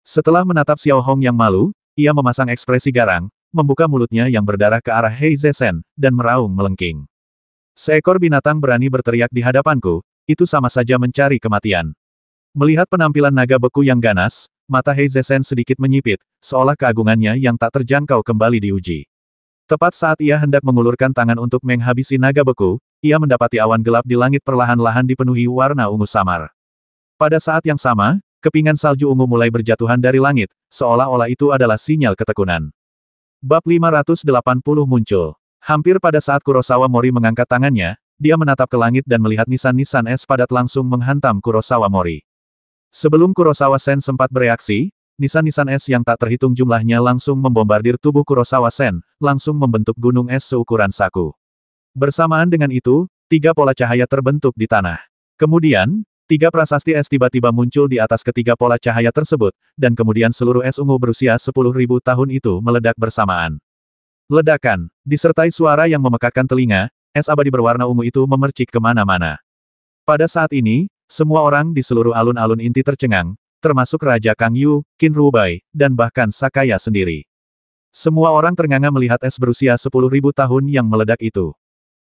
Setelah menatap Xiao Hong yang malu, ia memasang ekspresi garang, membuka mulutnya yang berdarah ke arah Hei Zesen, dan meraung melengking. Seekor binatang berani berteriak di hadapanku, itu sama saja mencari kematian. Melihat penampilan naga beku yang ganas, mata Hei Zesen sedikit menyipit, seolah keagungannya yang tak terjangkau kembali diuji. Tepat saat ia hendak mengulurkan tangan untuk menghabisi naga beku, ia mendapati awan gelap di langit perlahan-lahan dipenuhi warna ungu samar. Pada saat yang sama, kepingan salju ungu mulai berjatuhan dari langit, seolah-olah itu adalah sinyal ketekunan. Bab 580 muncul. Hampir pada saat Kurosawa Mori mengangkat tangannya, dia menatap ke langit dan melihat nisan-nisan es padat langsung menghantam Kurosawa Mori. Sebelum Kurosawa Sen sempat bereaksi, nisan-nisan es yang tak terhitung jumlahnya langsung membombardir tubuh Kurosawa Sen, langsung membentuk gunung es seukuran saku. Bersamaan dengan itu, 3 pola cahaya terbentuk di tanah. Kemudian, 3 prasasti es tiba-tiba muncul di atas ketiga pola cahaya tersebut, dan kemudian seluruh es ungu berusia 10.000 tahun itu meledak bersamaan. Ledakan, disertai suara yang memekakkan telinga, es abadi berwarna ungu itu memercik kemana-mana. Pada saat ini, semua orang di seluruh alun-alun inti tercengang, termasuk Raja Kang Yu, Qin Rubai, dan bahkan Sakaya sendiri. Semua orang ternganga melihat es berusia 10.000 tahun yang meledak itu.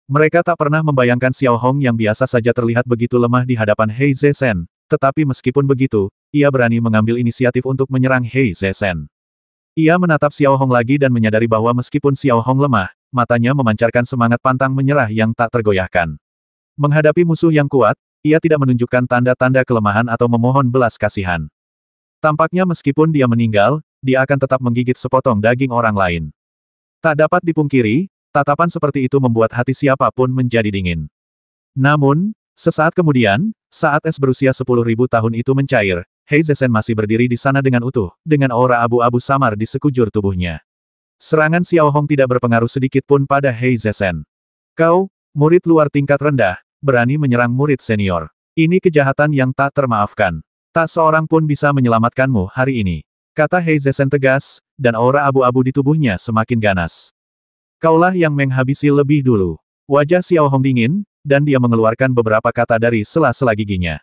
Mereka tak pernah membayangkan Xiao Hong yang biasa saja terlihat begitu lemah di hadapan Hei Zesen, tetapi meskipun begitu, ia berani mengambil inisiatif untuk menyerang Hei Zesen. Ia menatap Xiao Hong lagi dan menyadari bahwa meskipun Xiao Hong lemah, matanya memancarkan semangat pantang menyerah yang tak tergoyahkan. Menghadapi musuh yang kuat, ia tidak menunjukkan tanda-tanda kelemahan atau memohon belas kasihan. Tampaknya meskipun dia meninggal, dia akan tetap menggigit sepotong daging orang lain. Tak dapat dipungkiri, tatapan seperti itu membuat hati siapapun menjadi dingin. Namun, sesaat kemudian, saat es berusia 10.000 tahun itu mencair, Hei Zesen masih berdiri di sana dengan utuh, dengan aura abu-abu samar di sekujur tubuhnya. Serangan Xiao Hong tidak berpengaruh sedikit pun pada Hei Zesen. Kau, murid luar tingkat rendah, berani menyerang murid senior. Ini kejahatan yang tak termaafkan. Tak seorang pun bisa menyelamatkanmu hari ini. Kata Hei Zesen tegas, dan aura abu-abu di tubuhnya semakin ganas. Kaulah yang menghabisi lebih dulu. Wajah Xiao Hong dingin, dan dia mengeluarkan beberapa kata dari sela-sela giginya.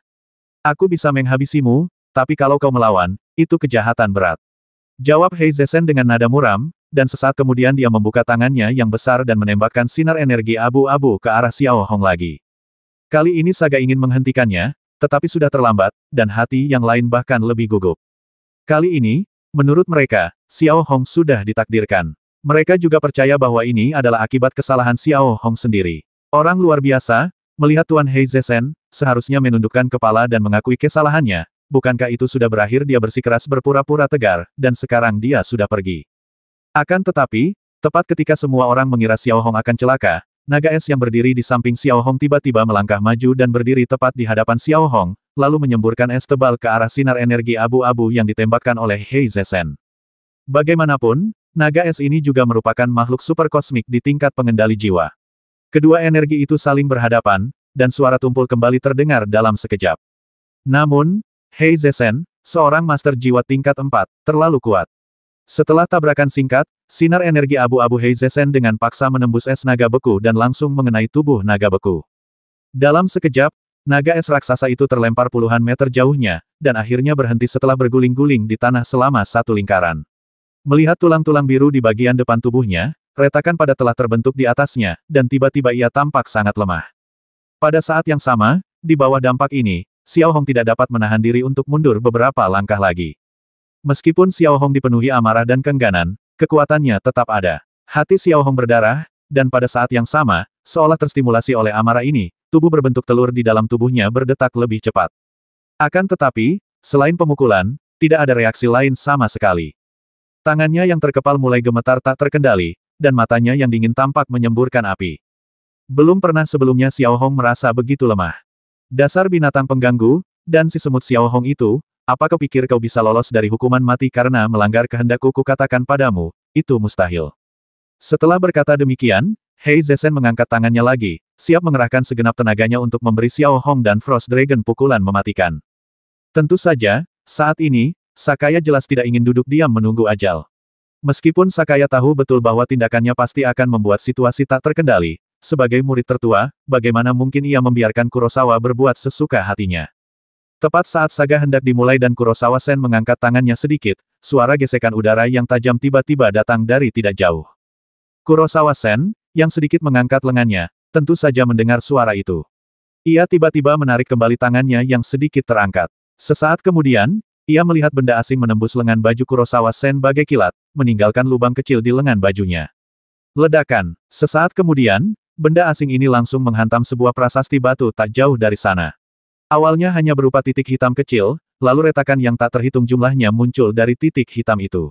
Aku bisa menghabisimu, tapi kalau kau melawan, itu kejahatan berat. Jawab Hei Zesen dengan nada muram, dan sesaat kemudian dia membuka tangannya yang besar dan menembakkan sinar energi abu-abu ke arah Xiao Hong lagi. Kali ini Saga ingin menghentikannya, tetapi sudah terlambat, dan hati yang lain bahkan lebih gugup. Kali ini, menurut mereka, Xiao Hong sudah ditakdirkan. Mereka juga percaya bahwa ini adalah akibat kesalahan Xiao Hong sendiri. Orang luar biasa, melihat Tuan Hei Zesen, seharusnya menundukkan kepala dan mengakui kesalahannya. Bukankah itu sudah berakhir? Dia bersikeras berpura-pura tegar, dan sekarang dia sudah pergi. Akan tetapi, Tepat ketika semua orang mengira Xiao Hong akan celaka, naga es yang berdiri di samping Xiao Hong tiba-tiba melangkah maju dan berdiri tepat di hadapan Xiao Hong, lalu menyemburkan es tebal ke arah sinar energi abu-abu yang ditembakkan oleh Hei Zesen. Bagaimanapun, naga es ini juga merupakan makhluk super kosmik di tingkat pengendali jiwa. Kedua energi itu saling berhadapan, dan suara tumpul kembali terdengar dalam sekejap. Namun, Hei Zesen, seorang master jiwa tingkat 4, terlalu kuat. Setelah tabrakan singkat, sinar energi abu-abu Hei Zesen dengan paksa menembus es naga beku dan langsung mengenai tubuh naga beku. Dalam sekejap, naga es raksasa itu terlempar puluhan meter jauhnya, dan akhirnya berhenti setelah berguling-guling di tanah selama satu lingkaran. Melihat tulang-tulang biru di bagian depan tubuhnya, retakan pada telah terbentuk di atasnya, dan tiba-tiba ia tampak sangat lemah. Pada saat yang sama, di bawah dampak ini, Xiao Hong tidak dapat menahan diri untuk mundur beberapa langkah lagi. Meskipun Xiao Hong dipenuhi amarah dan kengganan, kekuatannya tetap ada. Hati Xiao Hong berdarah, dan pada saat yang sama, seolah terstimulasi oleh amarah ini, tubuh berbentuk telur di dalam tubuhnya berdetak lebih cepat. Akan tetapi, selain pemukulan, tidak ada reaksi lain sama sekali. Tangannya yang terkepal mulai gemetar tak terkendali, dan matanya yang dingin tampak menyemburkan api. Belum pernah sebelumnya Xiao Hong merasa begitu lemah. Dasar binatang pengganggu, dan si semut Xiao Hong itu, apa kau pikir kau bisa lolos dari hukuman mati karena melanggar kehendakku kukatakan padamu, itu mustahil. Setelah berkata demikian, Hei Zesen mengangkat tangannya lagi, siap mengerahkan segenap tenaganya untuk memberi Xiao Hong dan Frost Dragon pukulan mematikan. Tentu saja, saat ini, Sakaya jelas tidak ingin duduk diam menunggu ajal. Meskipun Sakaya tahu betul bahwa tindakannya pasti akan membuat situasi tak terkendali, sebagai murid tertua, bagaimana mungkin ia membiarkan Kurosawa berbuat sesuka hatinya. Tepat saat saga hendak dimulai dan Kurosawa Sen mengangkat tangannya sedikit, suara gesekan udara yang tajam tiba-tiba datang dari tidak jauh. Kurosawa Sen, yang sedikit mengangkat lengannya, tentu saja mendengar suara itu. Ia tiba-tiba menarik kembali tangannya yang sedikit terangkat. Sesaat kemudian, ia melihat benda asing menembus lengan baju Kurosawa Sen bagai kilat, meninggalkan lubang kecil di lengan bajunya. Ledakan. Sesaat kemudian, benda asing ini langsung menghantam sebuah prasasti batu tak jauh dari sana. Awalnya hanya berupa titik hitam kecil, lalu retakan yang tak terhitung jumlahnya muncul dari titik hitam itu.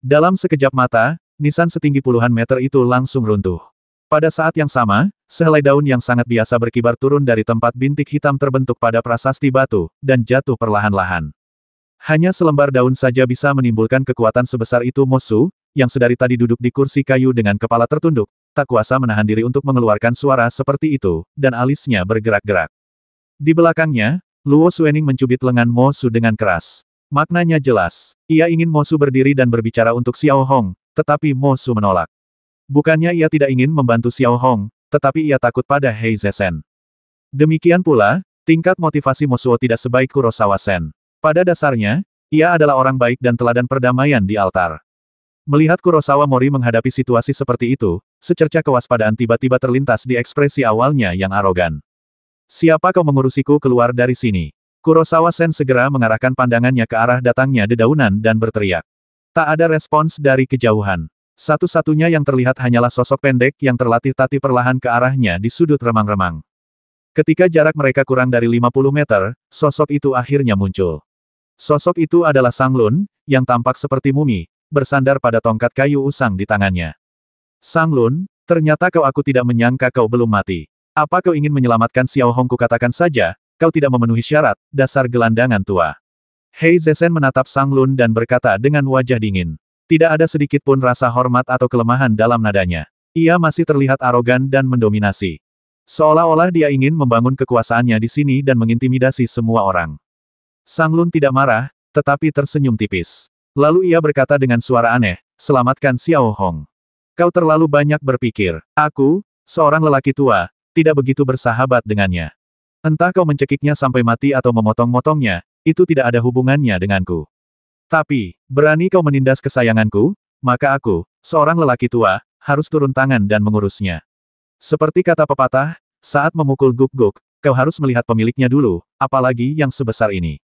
Dalam sekejap mata, nisan setinggi puluhan meter itu langsung runtuh. Pada saat yang sama, sehelai daun yang sangat biasa berkibar turun dari tempat bintik hitam terbentuk pada prasasti batu, dan jatuh perlahan-lahan. Hanya selembar daun saja bisa menimbulkan kekuatan sebesar itu. Mosu, yang sedari tadi duduk di kursi kayu dengan kepala tertunduk, tak kuasa menahan diri untuk mengeluarkan suara seperti itu, dan alisnya bergerak-gerak. Di belakangnya, Luo Suening mencubit lengan Mo Su dengan keras. Maknanya jelas. Ia ingin Mo Su berdiri dan berbicara untuk Xiao Hong, tetapi Mo Su menolak. Bukannya ia tidak ingin membantu Xiao Hong, tetapi ia takut pada Hei Zesen. Demikian pula, tingkat motivasi Mo Suo tidak sebaik Kurosawa Sen. Pada dasarnya, ia adalah orang baik dan teladan perdamaian di altar. Melihat Kurosawa Mori menghadapi situasi seperti itu, secerca kewaspadaan tiba-tiba terlintas di ekspresi awalnya yang arogan. Siapa kau mengurusiku keluar dari sini? Kurosawa Sen segera mengarahkan pandangannya ke arah datangnya dedaunan dan berteriak. Tak ada respons dari kejauhan. Satu-satunya yang terlihat hanyalah sosok pendek yang terlatih Tati perlahan ke arahnya di sudut remang-remang. Ketika jarak mereka kurang dari 50 meter, sosok itu akhirnya muncul. Sosok itu adalah Sang Lun, yang tampak seperti mumi, bersandar pada tongkat kayu usang di tangannya. Sang Lun, ternyata aku tidak menyangka kau belum mati. Apa kau ingin menyelamatkan Xiao Hong? Kukatakan saja, kau tidak memenuhi syarat, dasar gelandangan tua. Hei Zesen menatap Sang Lun dan berkata dengan wajah dingin. Tidak ada sedikit pun rasa hormat atau kelemahan dalam nadanya. Ia masih terlihat arogan dan mendominasi. Seolah-olah dia ingin membangun kekuasaannya di sini dan mengintimidasi semua orang. Sang Lun tidak marah, tetapi tersenyum tipis. Lalu ia berkata dengan suara aneh, selamatkan Xiao Hong. Kau terlalu banyak berpikir. Aku, seorang lelaki tua, tidak begitu bersahabat dengannya. Entah kau mencekiknya sampai mati atau memotong-motongnya, itu tidak ada hubungannya denganku. Tapi, berani kau menindas kesayanganku, maka aku, seorang lelaki tua, harus turun tangan dan mengurusnya. Seperti kata pepatah, saat memukul guk-guk, kau harus melihat pemiliknya dulu, apalagi yang sebesar ini.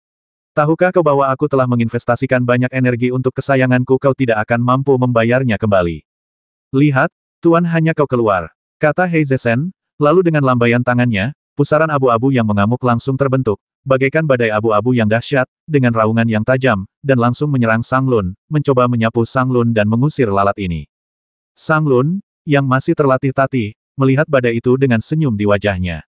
Tahukah kau bahwa aku telah menginvestasikan banyak energi untuk kesayanganku? Kau tidak akan mampu membayarnya kembali. Lihat, Tuan, hanya kau keluar, kata Hei Zesen. Lalu dengan lambaian tangannya, pusaran abu-abu yang mengamuk langsung terbentuk, bagaikan badai abu-abu yang dahsyat, dengan raungan yang tajam, dan langsung menyerang Sang Lun, mencoba menyapu Sang Lun dan mengusir lalat ini. Sang Lun, yang masih terlatih-tatih, melihat badai itu dengan senyum di wajahnya.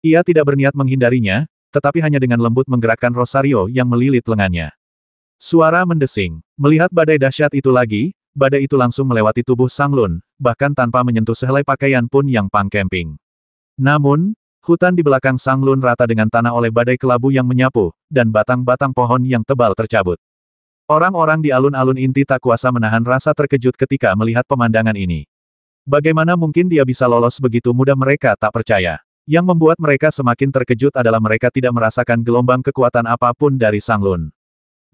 Ia tidak berniat menghindarinya, tetapi hanya dengan lembut menggerakkan rosario yang melilit lengannya. Suara mendesing. Melihat badai dahsyat itu lagi, badai itu langsung melewati tubuh Sang Lun, bahkan tanpa menyentuh sehelai pakaian pun yang Pang Kemping. Namun, hutan di belakang Sang Lun rata dengan tanah oleh badai kelabu yang menyapu, dan batang-batang pohon yang tebal tercabut. Orang-orang di alun-alun inti tak kuasa menahan rasa terkejut ketika melihat pemandangan ini. Bagaimana mungkin dia bisa lolos begitu mudah, mereka tak percaya. Yang membuat mereka semakin terkejut adalah mereka tidak merasakan gelombang kekuatan apapun dari Sang Lun.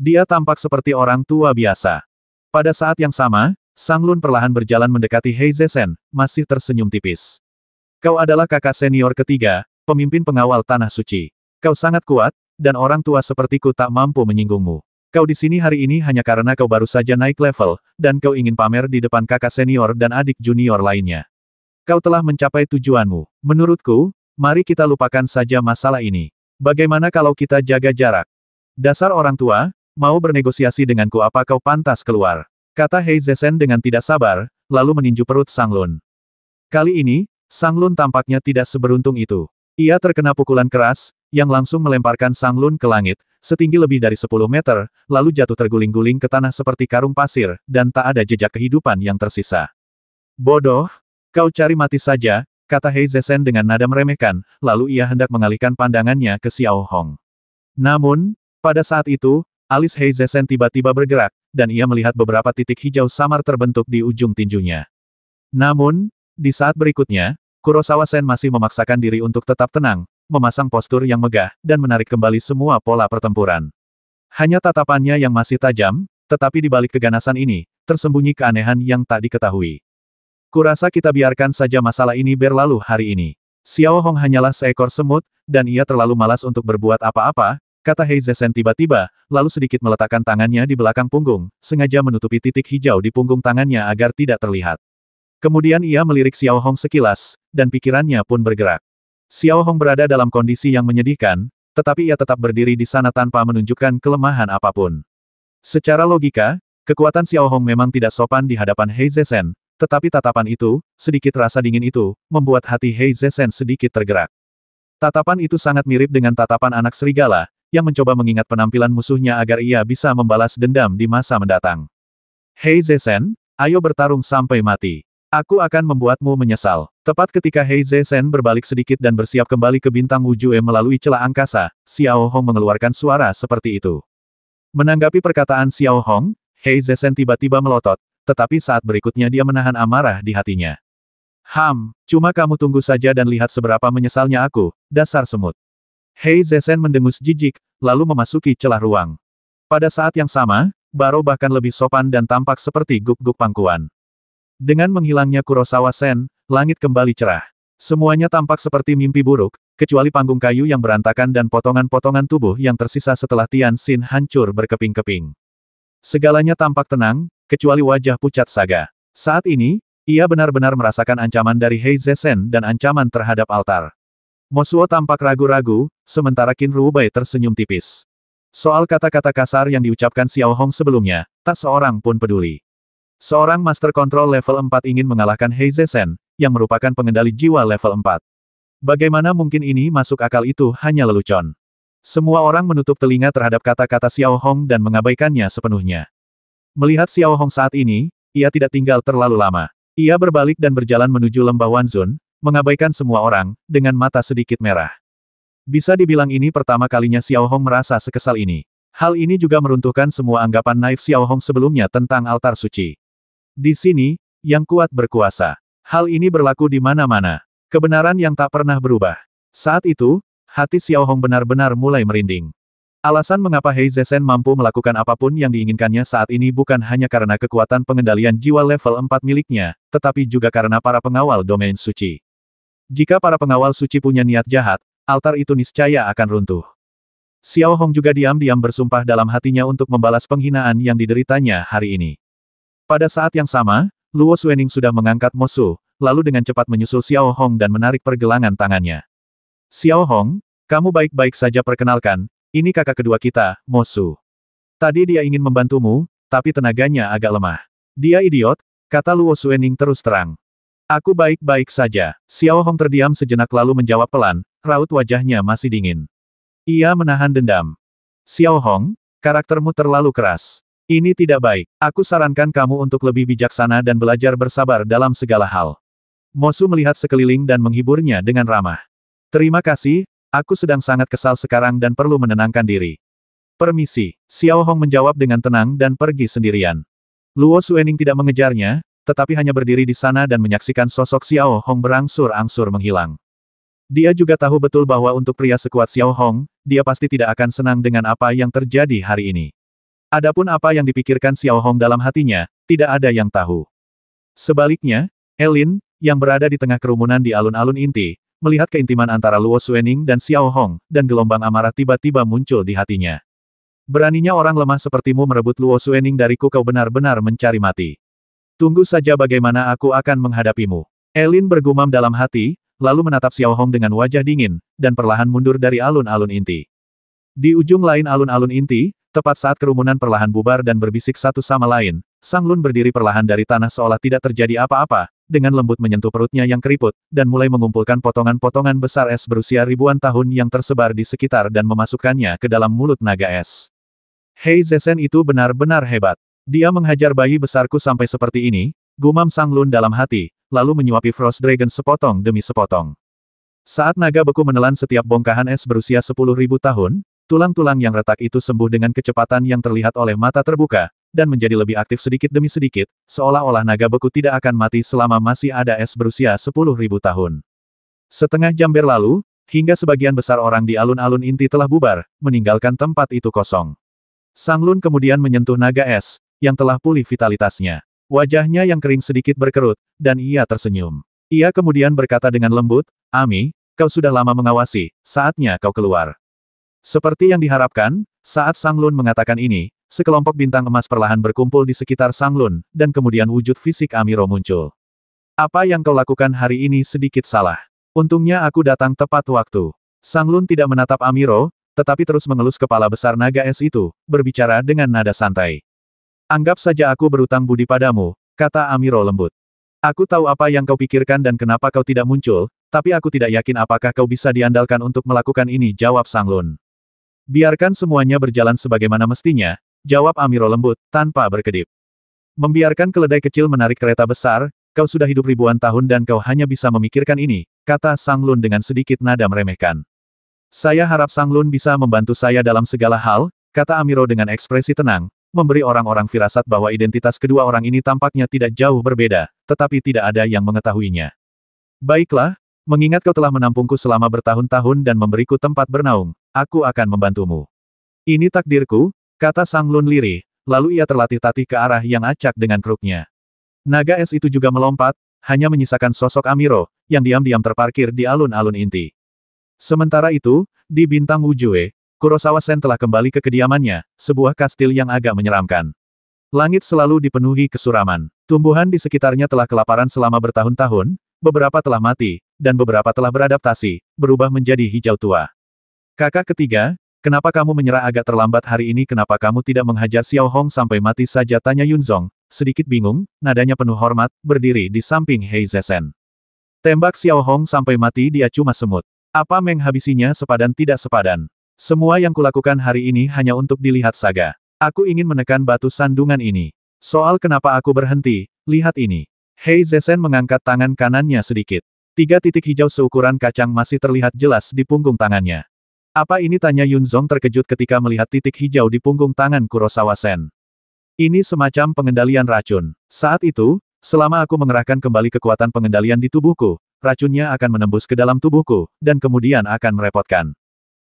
Dia tampak seperti orang tua biasa. Pada saat yang sama, Sang Lun perlahan berjalan mendekati Hei Zesen, masih tersenyum tipis. Kau adalah kakak senior ketiga, pemimpin pengawal Tanah Suci. Kau sangat kuat, dan orang tua sepertiku tak mampu menyinggungmu. Kau di sini hari ini hanya karena kau baru saja naik level, dan kau ingin pamer di depan kakak senior dan adik junior lainnya. Kau telah mencapai tujuanmu. Menurutku, mari kita lupakan saja masalah ini. Bagaimana kalau kita jaga jarak? Dasar orang tua, mau bernegosiasi denganku apa kau pantas keluar? Kata Hei Zesen dengan tidak sabar, lalu meninju perut Sang Lun. Kali ini, Sang Lun tampaknya tidak seberuntung itu. Ia terkena pukulan keras, yang langsung melemparkan Sang Lun ke langit, setinggi lebih dari 10 meter, lalu jatuh terguling-guling ke tanah seperti karung pasir, dan tak ada jejak kehidupan yang tersisa. Bodoh, kau cari mati saja, kata Hei Zesen dengan nada meremehkan, lalu ia hendak mengalihkan pandangannya ke Xiao Hong. Namun, pada saat itu, alis Hei Zesen tiba-tiba bergerak, dan ia melihat beberapa titik hijau samar terbentuk di ujung tinjunya. Namun, di saat berikutnya, Kurosawa Sen masih memaksakan diri untuk tetap tenang, memasang postur yang megah, dan menarik kembali semua pola pertempuran. Hanya tatapannya yang masih tajam, tetapi di balik keganasan ini, tersembunyi keanehan yang tak diketahui. Kurasa kita biarkan saja masalah ini berlalu hari ini. Xiao Hong hanyalah seekor semut, dan ia terlalu malas untuk berbuat apa-apa, kata Hei Zesen tiba-tiba, lalu sedikit meletakkan tangannya di belakang punggung, sengaja menutupi titik hijau di punggung tangannya agar tidak terlihat. Kemudian ia melirik Xiao Hong sekilas, dan pikirannya pun bergerak. Xiao Hong berada dalam kondisi yang menyedihkan, tetapi ia tetap berdiri di sana tanpa menunjukkan kelemahan apapun. Secara logika, kekuatan Xiao Hong memang tidak sopan di hadapan Hei Zesen, tetapi tatapan itu, sedikit rasa dingin itu, membuat hati Hei Zesen sedikit tergerak. Tatapan itu sangat mirip dengan tatapan anak serigala, yang mencoba mengingat penampilan musuhnya agar ia bisa membalas dendam di masa mendatang. Hei Zesen, ayo bertarung sampai mati. Aku akan membuatmu menyesal. Tepat ketika Hei Zesen berbalik sedikit dan bersiap kembali ke bintang Wujue melalui celah angkasa, Xiao Hong mengeluarkan suara seperti itu. Menanggapi perkataan Xiao Hong, Hei Zesen tiba-tiba melotot, tetapi saat berikutnya dia menahan amarah di hatinya. Cuma kamu tunggu saja dan lihat seberapa menyesalnya aku, dasar semut. Hei Zesen mendengus jijik, lalu memasuki celah ruang. Pada saat yang sama, Baro bahkan lebih sopan dan tampak seperti guk-guk pangkuan. Dengan menghilangnya Kurosawa Sen, langit kembali cerah. Semuanya tampak seperti mimpi buruk, kecuali panggung kayu yang berantakan dan potongan-potongan tubuh yang tersisa setelah Tian Xin hancur berkeping-keping. Segalanya tampak tenang, kecuali wajah pucat Saga. Saat ini, ia benar-benar merasakan ancaman dari Hei Zesen dan ancaman terhadap altar. Mosuo tampak ragu-ragu, sementara Qin Rubai tersenyum tipis. Soal kata-kata kasar yang diucapkan Xiao Hong sebelumnya, tak seorang pun peduli. Seorang Master Control level 4 ingin mengalahkan Hei Zesen, yang merupakan pengendali jiwa level 4. Bagaimana mungkin ini masuk akal, itu hanya lelucon. Semua orang menutup telinga terhadap kata-kata Xiao Hong dan mengabaikannya sepenuhnya. Melihat Xiao Hong saat ini, ia tidak tinggal terlalu lama. Ia berbalik dan berjalan menuju lembah Wanzun, mengabaikan semua orang, dengan mata sedikit merah. Bisa dibilang ini pertama kalinya Xiao Hong merasa sekesal ini. Hal ini juga meruntuhkan semua anggapan naif Xiao Hong sebelumnya tentang altar suci. Di sini, yang kuat berkuasa. Hal ini berlaku di mana-mana. Kebenaran yang tak pernah berubah. Saat itu, hati Xiao Hong benar-benar mulai merinding. Alasan mengapa Hei Zesen mampu melakukan apapun yang diinginkannya saat ini bukan hanya karena kekuatan pengendalian jiwa level 4 miliknya, tetapi juga karena para pengawal domain suci. Jika para pengawal suci punya niat jahat, altar itu niscaya akan runtuh. Xiao Hong juga diam-diam bersumpah dalam hatinya untuk membalas penghinaan yang dideritanya hari ini. Pada saat yang sama, Luo Xuening sudah mengangkat Mosu, lalu dengan cepat menyusul Xiao Hong dan menarik pergelangan tangannya. Xiao Hong, kamu baik-baik saja, perkenalkan, ini kakak kedua kita, Mosu. Tadi dia ingin membantumu, tapi tenaganya agak lemah. Dia idiot, kata Luo Xuening terus terang. Aku baik-baik saja. Xiao Hong terdiam sejenak lalu menjawab pelan, raut wajahnya masih dingin. Ia menahan dendam. Xiao Hong, karaktermu terlalu keras. Ini tidak baik. Aku sarankan kamu untuk lebih bijaksana dan belajar bersabar dalam segala hal. Mosu melihat sekeliling dan menghiburnya dengan ramah. Terima kasih, aku sedang sangat kesal sekarang dan perlu menenangkan diri. Permisi, Xiao Hong menjawab dengan tenang dan pergi sendirian. Luo Xuening tidak mengejarnya, tetapi hanya berdiri di sana dan menyaksikan sosok Xiao Hong berangsur-angsur menghilang. Dia juga tahu betul bahwa untuk pria sekuat Xiao Hong, dia pasti tidak akan senang dengan apa yang terjadi hari ini. Adapun apa yang dipikirkan Xiao Hong dalam hatinya, tidak ada yang tahu. Sebaliknya, Elin, yang berada di tengah kerumunan di alun-alun inti, melihat keintiman antara Luo Xuening dan Xiao Hong, dan gelombang amarah tiba-tiba muncul di hatinya. Beraninya orang lemah sepertimu merebut Luo Xuening dariku, kau benar-benar mencari mati. Tunggu saja bagaimana aku akan menghadapimu. Elin bergumam dalam hati, lalu menatap Xiao Hong dengan wajah dingin, dan perlahan mundur dari alun-alun inti. Di ujung lain alun-alun inti, tepat saat kerumunan perlahan bubar dan berbisik satu sama lain, Sang Lun berdiri perlahan dari tanah seolah tidak terjadi apa-apa, dengan lembut menyentuh perutnya yang keriput, dan mulai mengumpulkan potongan-potongan besar es berusia ribuan tahun yang tersebar di sekitar dan memasukkannya ke dalam mulut naga es. Hei Zesen itu benar-benar hebat. Dia menghajar bayi besarku sampai seperti ini, gumam Sang Lun dalam hati, lalu menyuapi Frost Dragon sepotong demi sepotong. Saat naga beku menelan setiap bongkahan es berusia 10.000 tahun, tulang-tulang yang retak itu sembuh dengan kecepatan yang terlihat oleh mata terbuka, dan menjadi lebih aktif sedikit demi sedikit, seolah-olah naga beku tidak akan mati selama masih ada es berusia 10.000 tahun. Setengah jam berlalu, hingga sebagian besar orang di alun-alun inti telah bubar, meninggalkan tempat itu kosong. Sang Lun kemudian menyentuh naga es, yang telah pulih vitalitasnya. Wajahnya yang kering sedikit berkerut, dan ia tersenyum. Ia kemudian berkata dengan lembut, Ami, kau sudah lama mengawasi, saatnya kau keluar. Seperti yang diharapkan, saat Sang Lun mengatakan ini, sekelompok bintang emas perlahan berkumpul di sekitar Sang Lun, dan kemudian wujud fisik Amiro muncul. Apa yang kau lakukan hari ini sedikit salah. Untungnya aku datang tepat waktu. Sang Lun tidak menatap Amiro, tetapi terus mengelus kepala besar naga es itu, berbicara dengan nada santai. Anggap saja aku berutang budi padamu, kata Amiro lembut. Aku tahu apa yang kau pikirkan dan kenapa kau tidak muncul, tapi aku tidak yakin apakah kau bisa diandalkan untuk melakukan ini, jawab Sang Lun. Biarkan semuanya berjalan sebagaimana mestinya, jawab Amiro lembut, tanpa berkedip. Membiarkan keledai kecil menarik kereta besar, kau sudah hidup ribuan tahun dan kau hanya bisa memikirkan ini, kata Sang Lun dengan sedikit nada meremehkan. Saya harap Sang Lun bisa membantu saya dalam segala hal, kata Amiro dengan ekspresi tenang, memberi orang-orang firasat bahwa identitas kedua orang ini tampaknya tidak jauh berbeda, tetapi tidak ada yang mengetahuinya. Baiklah, mengingat kau telah menampungku selama bertahun-tahun dan memberiku tempat bernaung, aku akan membantumu. Ini takdirku, kata Sang Lun lirih, lalu ia terlatih-tatih ke arah yang acak dengan kruknya. Naga es itu juga melompat, hanya menyisakan sosok Amiro, yang diam-diam terparkir di alun-alun inti. Sementara itu, di bintang Wujue, Kurosawa Sen telah kembali ke kediamannya, sebuah kastil yang agak menyeramkan. Langit selalu dipenuhi kesuraman. Tumbuhan di sekitarnya telah kelaparan selama bertahun-tahun, beberapa telah mati, dan beberapa telah beradaptasi, berubah menjadi hijau tua. Kakak ketiga, kenapa kamu menyerah agak terlambat hari ini? Kenapa kamu tidak menghajar Xiao Hong sampai mati saja? Tanya Yunzong, sedikit bingung, nadanya penuh hormat, berdiri di samping Hei Zesen. Tembak Xiao Hong sampai mati dia cuma semut. Apa menghabisinya sepadan tidak sepadan? Semua yang kulakukan hari ini hanya untuk dilihat saga. Aku ingin menekan batu sandungan ini. Soal kenapa aku berhenti, lihat ini. Hei Zesen mengangkat tangan kanannya sedikit. 3 titik hijau seukuran kacang masih terlihat jelas di punggung tangannya. Apa ini? Tanya Yunzong terkejut ketika melihat titik hijau di punggung tangan Kurosawa Sen. Ini semacam pengendalian racun. Saat itu, selama aku mengerahkan kembali kekuatan pengendalian di tubuhku, racunnya akan menembus ke dalam tubuhku, dan kemudian akan merepotkan.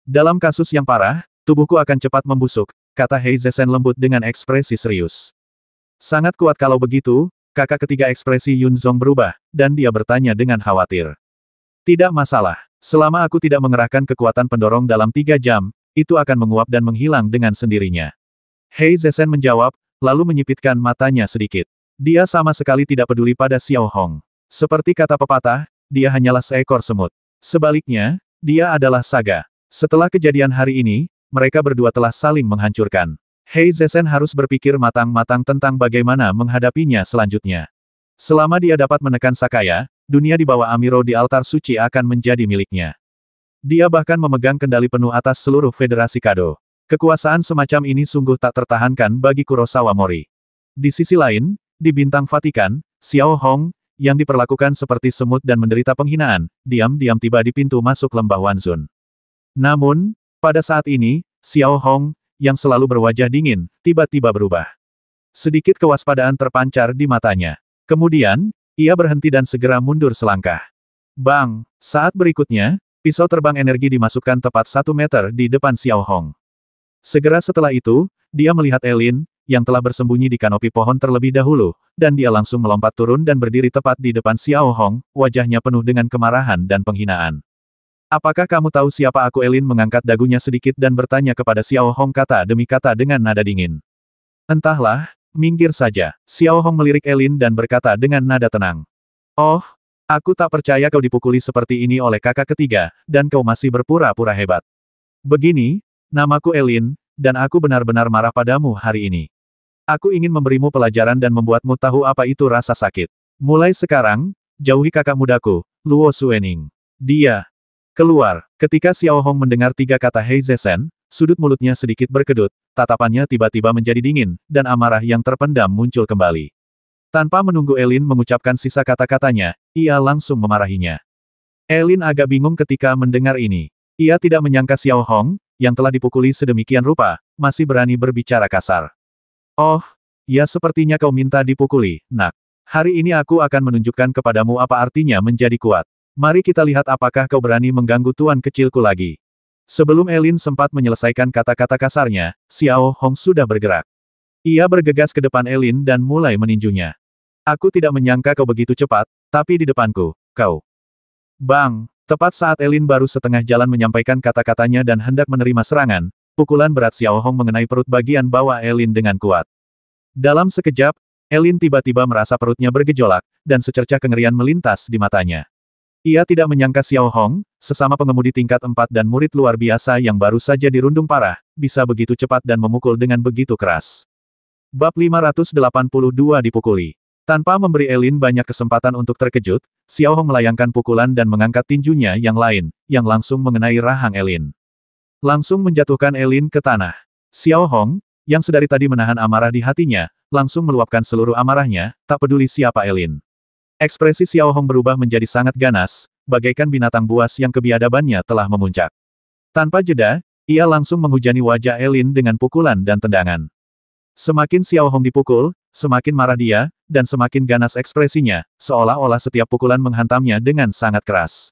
Dalam kasus yang parah, tubuhku akan cepat membusuk, kata Hei Zesen lembut dengan ekspresi serius. Sangat kuat kalau begitu, kakak ketiga. Ekspresi Yunzong berubah, dan dia bertanya dengan khawatir. Tidak masalah, selama aku tidak mengerahkan kekuatan pendorong dalam 3 jam, itu akan menguap dan menghilang dengan sendirinya. Hei Zesen menjawab, lalu menyipitkan matanya sedikit. Dia sama sekali tidak peduli pada Xiao Hong. Seperti kata pepatah, dia hanyalah seekor semut. Sebaliknya, dia adalah saga. Setelah kejadian hari ini, mereka berdua telah saling menghancurkan. Hei Zesen harus berpikir matang-matang tentang bagaimana menghadapinya selanjutnya. Selama dia dapat menekan Sakaya, dunia di bawah Amiro di altar suci akan menjadi miliknya. Dia bahkan memegang kendali penuh atas seluruh Federasi Kado. Kekuasaan semacam ini sungguh tak tertahankan bagi Kurosawa Mori. Di sisi lain, di bintang Vatikan, Xiao Hong, yang diperlakukan seperti semut dan menderita penghinaan, diam-diam tiba di pintu masuk lembah Wanzun. Namun, pada saat ini, Xiao Hong, yang selalu berwajah dingin, tiba-tiba berubah. Sedikit kewaspadaan terpancar di matanya. Kemudian, ia berhenti dan segera mundur selangkah. Bang! Saat berikutnya, pisau terbang energi dimasukkan tepat 1 meter di depan Xiao Hong. Segera setelah itu, dia melihat Elin, yang telah bersembunyi di kanopi pohon terlebih dahulu, dan dia langsung melompat turun dan berdiri tepat di depan Xiao Hong, wajahnya penuh dengan kemarahan dan penghinaan. Apakah kamu tahu siapa aku? Elin mengangkat dagunya sedikit dan bertanya kepada Xiao Hong kata demi kata dengan nada dingin. Entahlah, minggir saja. Xiao Hong melirik Elin dan berkata dengan nada tenang. Oh, aku tak percaya kau dipukuli seperti ini oleh kakak ketiga, dan kau masih berpura-pura hebat. Begini, namaku Elin, dan aku benar-benar marah padamu hari ini. Aku ingin memberimu pelajaran dan membuatmu tahu apa itu rasa sakit. Mulai sekarang, jauhi kakak mudaku, Luo Suening. Dia keluar. Ketika Xiao Hong mendengar 3 kata Hei Zesen, sudut mulutnya sedikit berkedut, tatapannya tiba-tiba menjadi dingin, dan amarah yang terpendam muncul kembali. Tanpa menunggu Elin mengucapkan sisa kata-katanya, ia langsung memarahinya. Elin agak bingung ketika mendengar ini. Ia tidak menyangka Xiao Hong, yang telah dipukuli sedemikian rupa, masih berani berbicara kasar. Oh, ya sepertinya kau minta dipukuli, nak. Hari ini aku akan menunjukkan kepadamu apa artinya menjadi kuat. Mari kita lihat apakah kau berani mengganggu tuan kecilku lagi. Sebelum Elin sempat menyelesaikan kata-kata kasarnya, Xiao Hong sudah bergerak. Ia bergegas ke depan Elin dan mulai meninjunya. Aku tidak menyangka kau begitu cepat, tapi di depanku, kau. Bang! Tepat saat Elin baru setengah jalan menyampaikan kata-katanya dan hendak menerima serangan, pukulan berat Xiao Hong mengenai perut bagian bawah Elin dengan kuat. Dalam sekejap, Elin tiba-tiba merasa perutnya bergejolak, dan secercah kengerian melintas di matanya. Ia tidak menyangka Xiao Hong, sesama pengemudi tingkat 4 dan murid luar biasa yang baru saja dirundung parah, bisa begitu cepat dan memukul dengan begitu keras. Bab 582 dipukuli. Tanpa memberi Elin banyak kesempatan untuk terkejut, Xiao Hong melayangkan pukulan dan mengangkat tinjunya yang lain, yang langsung mengenai rahang Elin. Langsung menjatuhkan Elin ke tanah. Xiao Hong, yang sedari tadi menahan amarah di hatinya, langsung meluapkan seluruh amarahnya, tak peduli siapa Elin. Ekspresi Xiao Hong berubah menjadi sangat ganas, bagaikan binatang buas yang kebiadabannya telah memuncak. Tanpa jeda, ia langsung menghujani wajah Elin dengan pukulan dan tendangan. Semakin Xiao Hong dipukul, semakin marah dia, dan semakin ganas ekspresinya, seolah-olah setiap pukulan menghantamnya dengan sangat keras.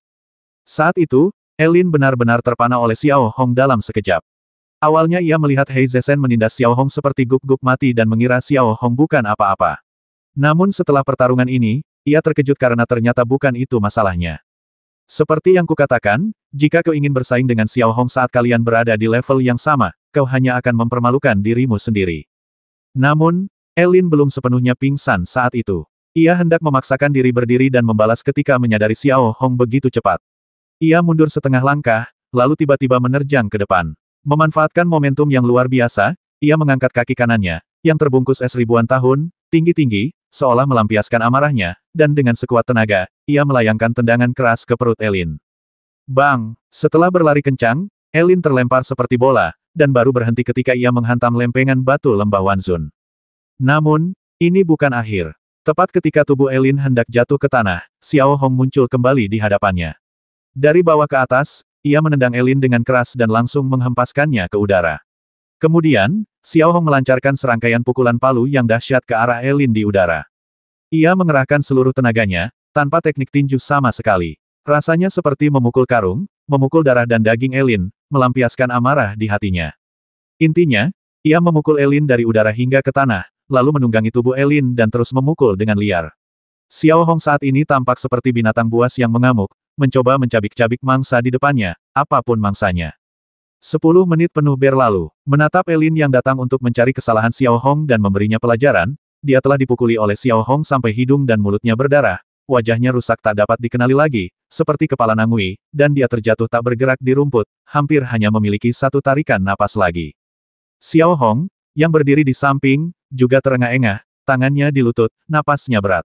Saat itu, Elin benar-benar terpana oleh Xiao Hong dalam sekejap. Awalnya ia melihat Hei Zesen menindas Xiao Hong seperti guk-guk mati dan mengira Xiao Hong bukan apa-apa. Namun setelah pertarungan ini, ia terkejut karena ternyata bukan itu masalahnya. Seperti yang kukatakan, jika kau ingin bersaing dengan Xiao Hong saat kalian berada di level yang sama, kau hanya akan mempermalukan dirimu sendiri. Namun, Elin belum sepenuhnya pingsan saat itu. Ia hendak memaksakan diri berdiri dan membalas ketika menyadari Xiao Hong begitu cepat. Ia mundur setengah langkah, lalu tiba-tiba menerjang ke depan. Memanfaatkan momentum yang luar biasa, ia mengangkat kaki kanannya, yang terbungkus es ribuan tahun, tinggi-tinggi, seolah melampiaskan amarahnya, dan dengan sekuat tenaga, ia melayangkan tendangan keras ke perut Elin. Bang! Setelah berlari kencang, Elin terlempar seperti bola, dan baru berhenti ketika ia menghantam lempengan batu lembah Wanzun. Namun, ini bukan akhir. Tepat ketika tubuh Elin hendak jatuh ke tanah, Xiao Hong muncul kembali di hadapannya. Dari bawah ke atas, ia menendang Elin dengan keras dan langsung menghempaskannya ke udara. Kemudian, Xiao Hong melancarkan serangkaian pukulan palu yang dahsyat ke arah Elin di udara. Ia mengerahkan seluruh tenaganya, tanpa teknik tinju sama sekali. Rasanya seperti memukul karung, memukul darah dan daging Elin, melampiaskan amarah di hatinya. Intinya, ia memukul Elin dari udara hingga ke tanah, lalu menunggangi tubuh Elin dan terus memukul dengan liar. Xiao Hong saat ini tampak seperti binatang buas yang mengamuk, mencoba mencabik-cabik mangsa di depannya, apapun mangsanya. 10 menit penuh berlalu. Menatap Elin yang datang untuk mencari kesalahan Xiao Hong dan memberinya pelajaran, dia telah dipukuli oleh Xiao Hong sampai hidung dan mulutnya berdarah, wajahnya rusak tak dapat dikenali lagi, seperti kepala Nangui, dan dia terjatuh tak bergerak di rumput, hampir hanya memiliki satu tarikan napas lagi. Xiao Hong, yang berdiri di samping, juga terengah-engah, tangannya di lutut, napasnya berat.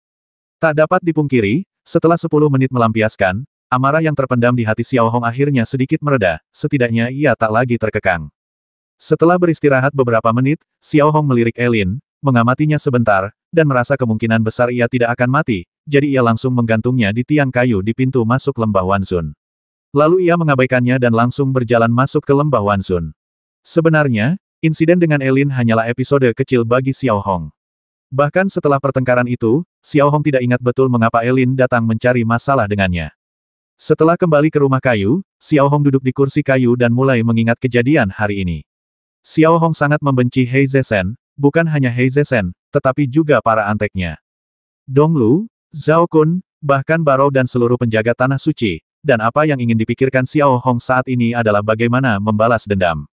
Tak dapat dipungkiri, setelah 10 menit melampiaskan, amarah yang terpendam di hati Xiao Hong akhirnya sedikit mereda, setidaknya ia tak lagi terkekang. Setelah beristirahat beberapa menit, Xiao Hong melirik Elin, mengamatinya sebentar, dan merasa kemungkinan besar ia tidak akan mati, jadi ia langsung menggantungnya di tiang kayu di pintu masuk lembah Wanzun. Lalu ia mengabaikannya dan langsung berjalan masuk ke lembah Wanzun. Sebenarnya, insiden dengan Elin hanyalah episode kecil bagi Xiao Hong. Bahkan setelah pertengkaran itu, Xiao Hong tidak ingat betul mengapa Elin datang mencari masalah dengannya. Setelah kembali ke rumah kayu, Xiao Hong duduk di kursi kayu dan mulai mengingat kejadian hari ini. Xiao Hong sangat membenci Hei Zesen, bukan hanya Hei Zesen, tetapi juga para anteknya. Donglu, Zhao Kun, bahkan Barou dan seluruh penjaga Tanah Suci, dan apa yang ingin dipikirkan Xiao Hong saat ini adalah bagaimana membalas dendam.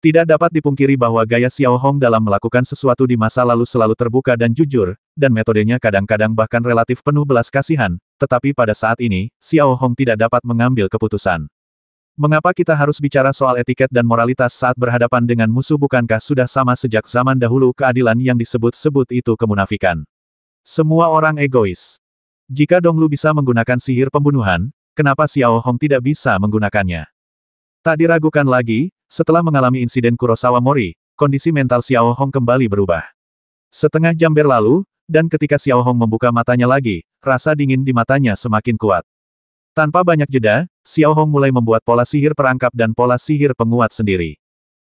Tidak dapat dipungkiri bahwa gaya Xiao Hong dalam melakukan sesuatu di masa lalu selalu terbuka dan jujur, dan metodenya kadang-kadang bahkan relatif penuh belas kasihan, tetapi pada saat ini, Xiao Hong tidak dapat mengambil keputusan. Mengapa kita harus bicara soal etiket dan moralitas saat berhadapan dengan musuh? Bukankah sudah sama sejak zaman dahulu keadilan yang disebut-sebut itu kemunafikan? Semua orang egois. Jika Donglu bisa menggunakan sihir pembunuhan, kenapa Xiao Hong tidak bisa menggunakannya? Tak diragukan lagi, setelah mengalami insiden Kurosawa Mori, kondisi mental Xiao Hong kembali berubah. Setengah jam berlalu, dan ketika Xiao Hong membuka matanya lagi, rasa dingin di matanya semakin kuat. Tanpa banyak jeda, Xiao Hong mulai membuat pola sihir perangkap dan pola sihir penguat sendiri.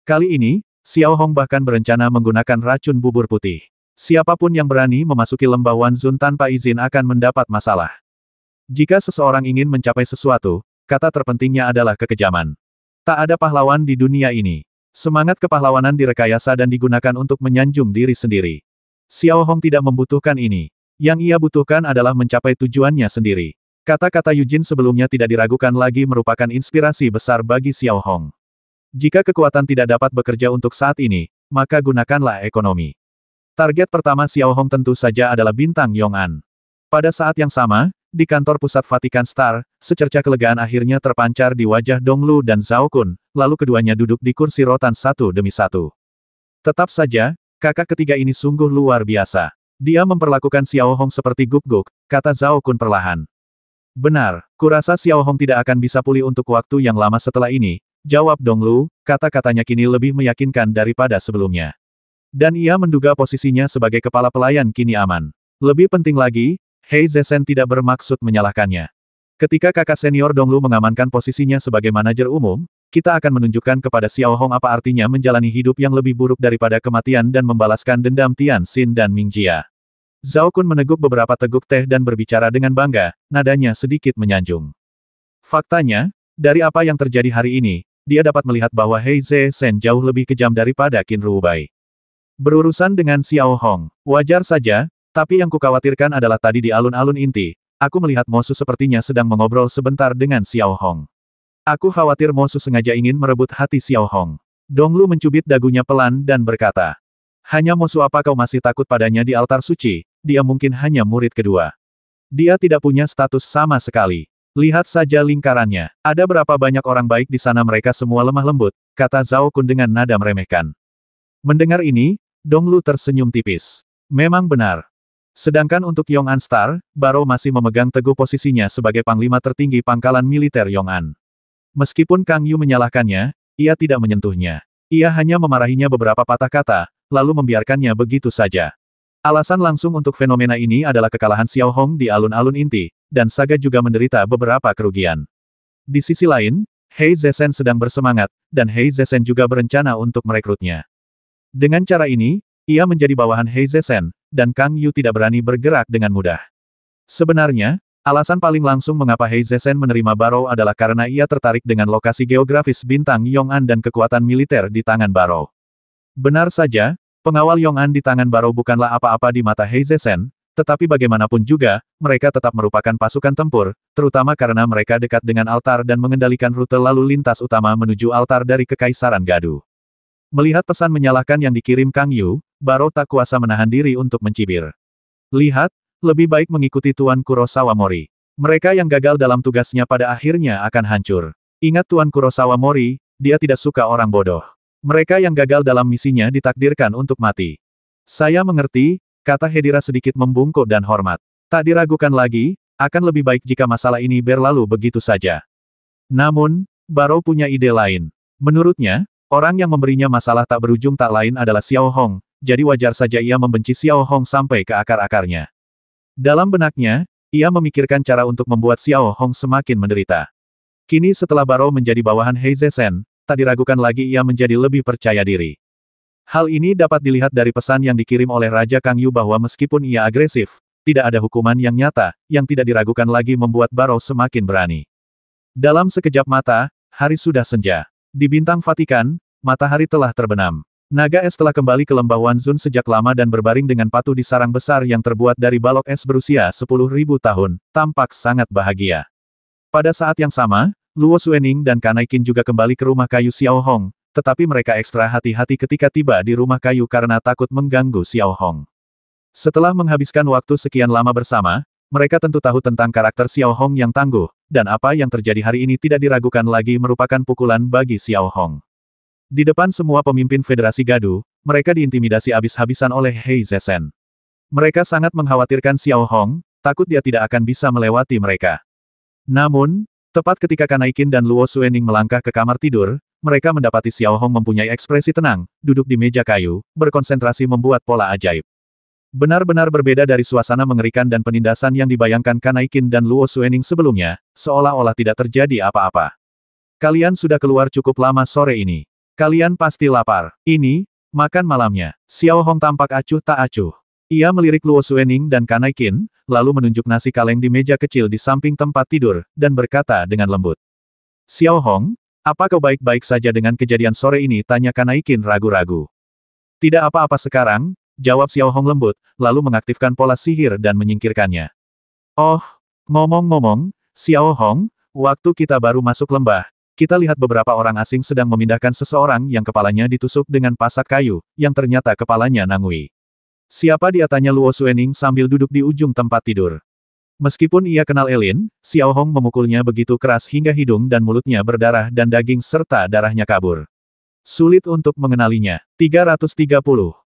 Kali ini, Xiao Hong bahkan berencana menggunakan racun bubur putih. Siapapun yang berani memasuki lembah Wanzun tanpa izin akan mendapat masalah. Jika seseorang ingin mencapai sesuatu, kata terpentingnya adalah kekejaman. Tak ada pahlawan di dunia ini. Semangat kepahlawanan direkayasa dan digunakan untuk menyanjung diri sendiri. Xiao Hong tidak membutuhkan ini. Yang ia butuhkan adalah mencapai tujuannya sendiri. Kata-kata Yujin sebelumnya tidak diragukan lagi merupakan inspirasi besar bagi Xiao Hong. Jika kekuatan tidak dapat bekerja untuk saat ini, maka gunakanlah ekonomi. Target pertama Xiao Hong tentu saja adalah bintang Yong'an. Pada saat yang sama, di kantor pusat Vatikan Star, secerca kelegaan akhirnya terpancar di wajah Donglu dan Zhao Kun, lalu keduanya duduk di kursi rotan satu demi satu. Tetap saja, kakak ketiga ini sungguh luar biasa. Dia memperlakukan Xiao Hong seperti guk-guk, kata Zhao Kun perlahan. Benar, kurasa Xiao Hong tidak akan bisa pulih untuk waktu yang lama setelah ini, jawab Donglu, kata-katanya kini lebih meyakinkan daripada sebelumnya. Dan ia menduga posisinya sebagai kepala pelayan kini aman. Lebih penting lagi, Hei Zesen tidak bermaksud menyalahkannya. Ketika kakak senior Donglu mengamankan posisinya sebagai manajer umum, kita akan menunjukkan kepada Xiao Hong apa artinya menjalani hidup yang lebih buruk daripada kematian dan membalaskan dendam Tian Xin dan Ming Jia. Zhao Kun meneguk beberapa teguk teh dan berbicara dengan bangga, nadanya sedikit menyanjung. Faktanya, dari apa yang terjadi hari ini, dia dapat melihat bahwa Hei Zesen jauh lebih kejam daripada Qin Rubai. Berurusan dengan Xiao Hong, wajar saja. Tapi yang kukhawatirkan adalah tadi di alun-alun inti, aku melihat Mosu sepertinya sedang mengobrol sebentar dengan Xiao Hong. Aku khawatir Mosu sengaja ingin merebut hati Xiao Hong. Donglu mencubit dagunya pelan dan berkata, hanya Mosu apa kau masih takut padanya di altar suci, dia mungkin hanya murid kedua. Dia tidak punya status sama sekali. Lihat saja lingkarannya, ada berapa banyak orang baik di sana mereka semua lemah lembut, kata Zhao Kun dengan nada meremehkan. Mendengar ini, Donglu tersenyum tipis. Memang benar. Sedangkan untuk Yong'an Star, Barou masih memegang teguh posisinya sebagai panglima tertinggi pangkalan militer Yong'an. Meskipun Kang Yu menyalahkannya, ia tidak menyentuhnya. Ia hanya memarahinya beberapa patah kata, lalu membiarkannya begitu saja. Alasan langsung untuk fenomena ini adalah kekalahan Xiao Hong di alun-alun inti, dan Saga juga menderita beberapa kerugian. Di sisi lain, Hei Zesen sedang bersemangat, dan Hei Zesen juga berencana untuk merekrutnya. Dengan cara ini, ia menjadi bawahan Hei Zesen, dan Kang Yu tidak berani bergerak dengan mudah. Sebenarnya, alasan paling langsung mengapa Hei Zesen menerima Barou adalah karena ia tertarik dengan lokasi geografis bintang Yong'an dan kekuatan militer di tangan Barou. Benar saja, pengawal Yong'an di tangan Barou bukanlah apa-apa di mata Hei Zesen, tetapi bagaimanapun juga, mereka tetap merupakan pasukan tempur, terutama karena mereka dekat dengan altar dan mengendalikan rute lalu lintas utama menuju altar dari Kekaisaran Gadu. Melihat pesan menyalahkan yang dikirim Kang Yu, Barou tak kuasa menahan diri untuk mencibir. Lihat, lebih baik mengikuti Tuan Kurosawa Mori. Mereka yang gagal dalam tugasnya pada akhirnya akan hancur. Ingat Tuan Kurosawa Mori, dia tidak suka orang bodoh. Mereka yang gagal dalam misinya ditakdirkan untuk mati. Saya mengerti, kata Hedira sedikit membungkuk dan hormat. Tak diragukan lagi, akan lebih baik jika masalah ini berlalu begitu saja. Namun, Barrow punya ide lain. Menurutnya, orang yang memberinya masalah tak berujung tak lain adalah Xiao Hong, jadi wajar saja ia membenci Xiao Hong sampai ke akar-akarnya. Dalam benaknya, ia memikirkan cara untuk membuat Xiao Hong semakin menderita. Kini setelah Barrow menjadi bawahan Hei Zesen, tak diragukan lagi ia menjadi lebih percaya diri. Hal ini dapat dilihat dari pesan yang dikirim oleh Raja Kang Yu bahwa meskipun ia agresif, tidak ada hukuman yang nyata, yang tidak diragukan lagi membuat Barrow semakin berani. Dalam sekejap mata, hari sudah senja. Di bintang Vatikan, matahari telah terbenam. Naga es telah kembali ke lembah Wanzun sejak lama dan berbaring dengan patuh di sarang besar yang terbuat dari balok es berusia 10.000 tahun, tampak sangat bahagia. Pada saat yang sama, Luo Suening dan Kanai Qin juga kembali ke rumah kayu Xiao Hong, tetapi mereka ekstra hati-hati ketika tiba di rumah kayu karena takut mengganggu Xiao Hong. Setelah menghabiskan waktu sekian lama bersama, mereka tentu tahu tentang karakter Xiao Hong yang tangguh, dan apa yang terjadi hari ini tidak diragukan lagi merupakan pukulan bagi Xiao Hong. Di depan semua pemimpin Federasi Gadu, mereka diintimidasi habis-habisan oleh Hei Zesen. Mereka sangat mengkhawatirkan Xiao Hong, takut dia tidak akan bisa melewati mereka. Namun, tepat ketika Kanai Qin dan Luo Suening melangkah ke kamar tidur, mereka mendapati Xiao Hong mempunyai ekspresi tenang, duduk di meja kayu, berkonsentrasi membuat pola ajaib. Benar-benar berbeda dari suasana mengerikan dan penindasan yang dibayangkan Kanai Qin dan Luo Suening sebelumnya, seolah-olah tidak terjadi apa-apa. Kalian sudah keluar cukup lama sore ini. Kalian pasti lapar. Ini, makan malamnya. Xiao Hong tampak acuh tak acuh. Ia melirik Luo Suening dan Kanai Qin, lalu menunjuk nasi kaleng di meja kecil di samping tempat tidur, dan berkata dengan lembut. Xiao Hong, apa kau baik-baik saja dengan kejadian sore ini? Tanya Kanai Qin ragu-ragu. Tidak apa-apa sekarang, jawab Xiao Hong lembut, lalu mengaktifkan pola sihir dan menyingkirkannya. Oh, ngomong-ngomong, Xiao Hong, waktu kita baru masuk lembah, kita lihat beberapa orang asing sedang memindahkan seseorang yang kepalanya ditusuk dengan pasak kayu, yang ternyata kepalanya Nangui. Siapa dia? Tanya Luo Suening sambil duduk di ujung tempat tidur. Meskipun ia kenal Elin, Xiao Hong memukulnya begitu keras hingga hidung dan mulutnya berdarah dan daging serta darahnya kabur. Sulit untuk mengenalinya. 330.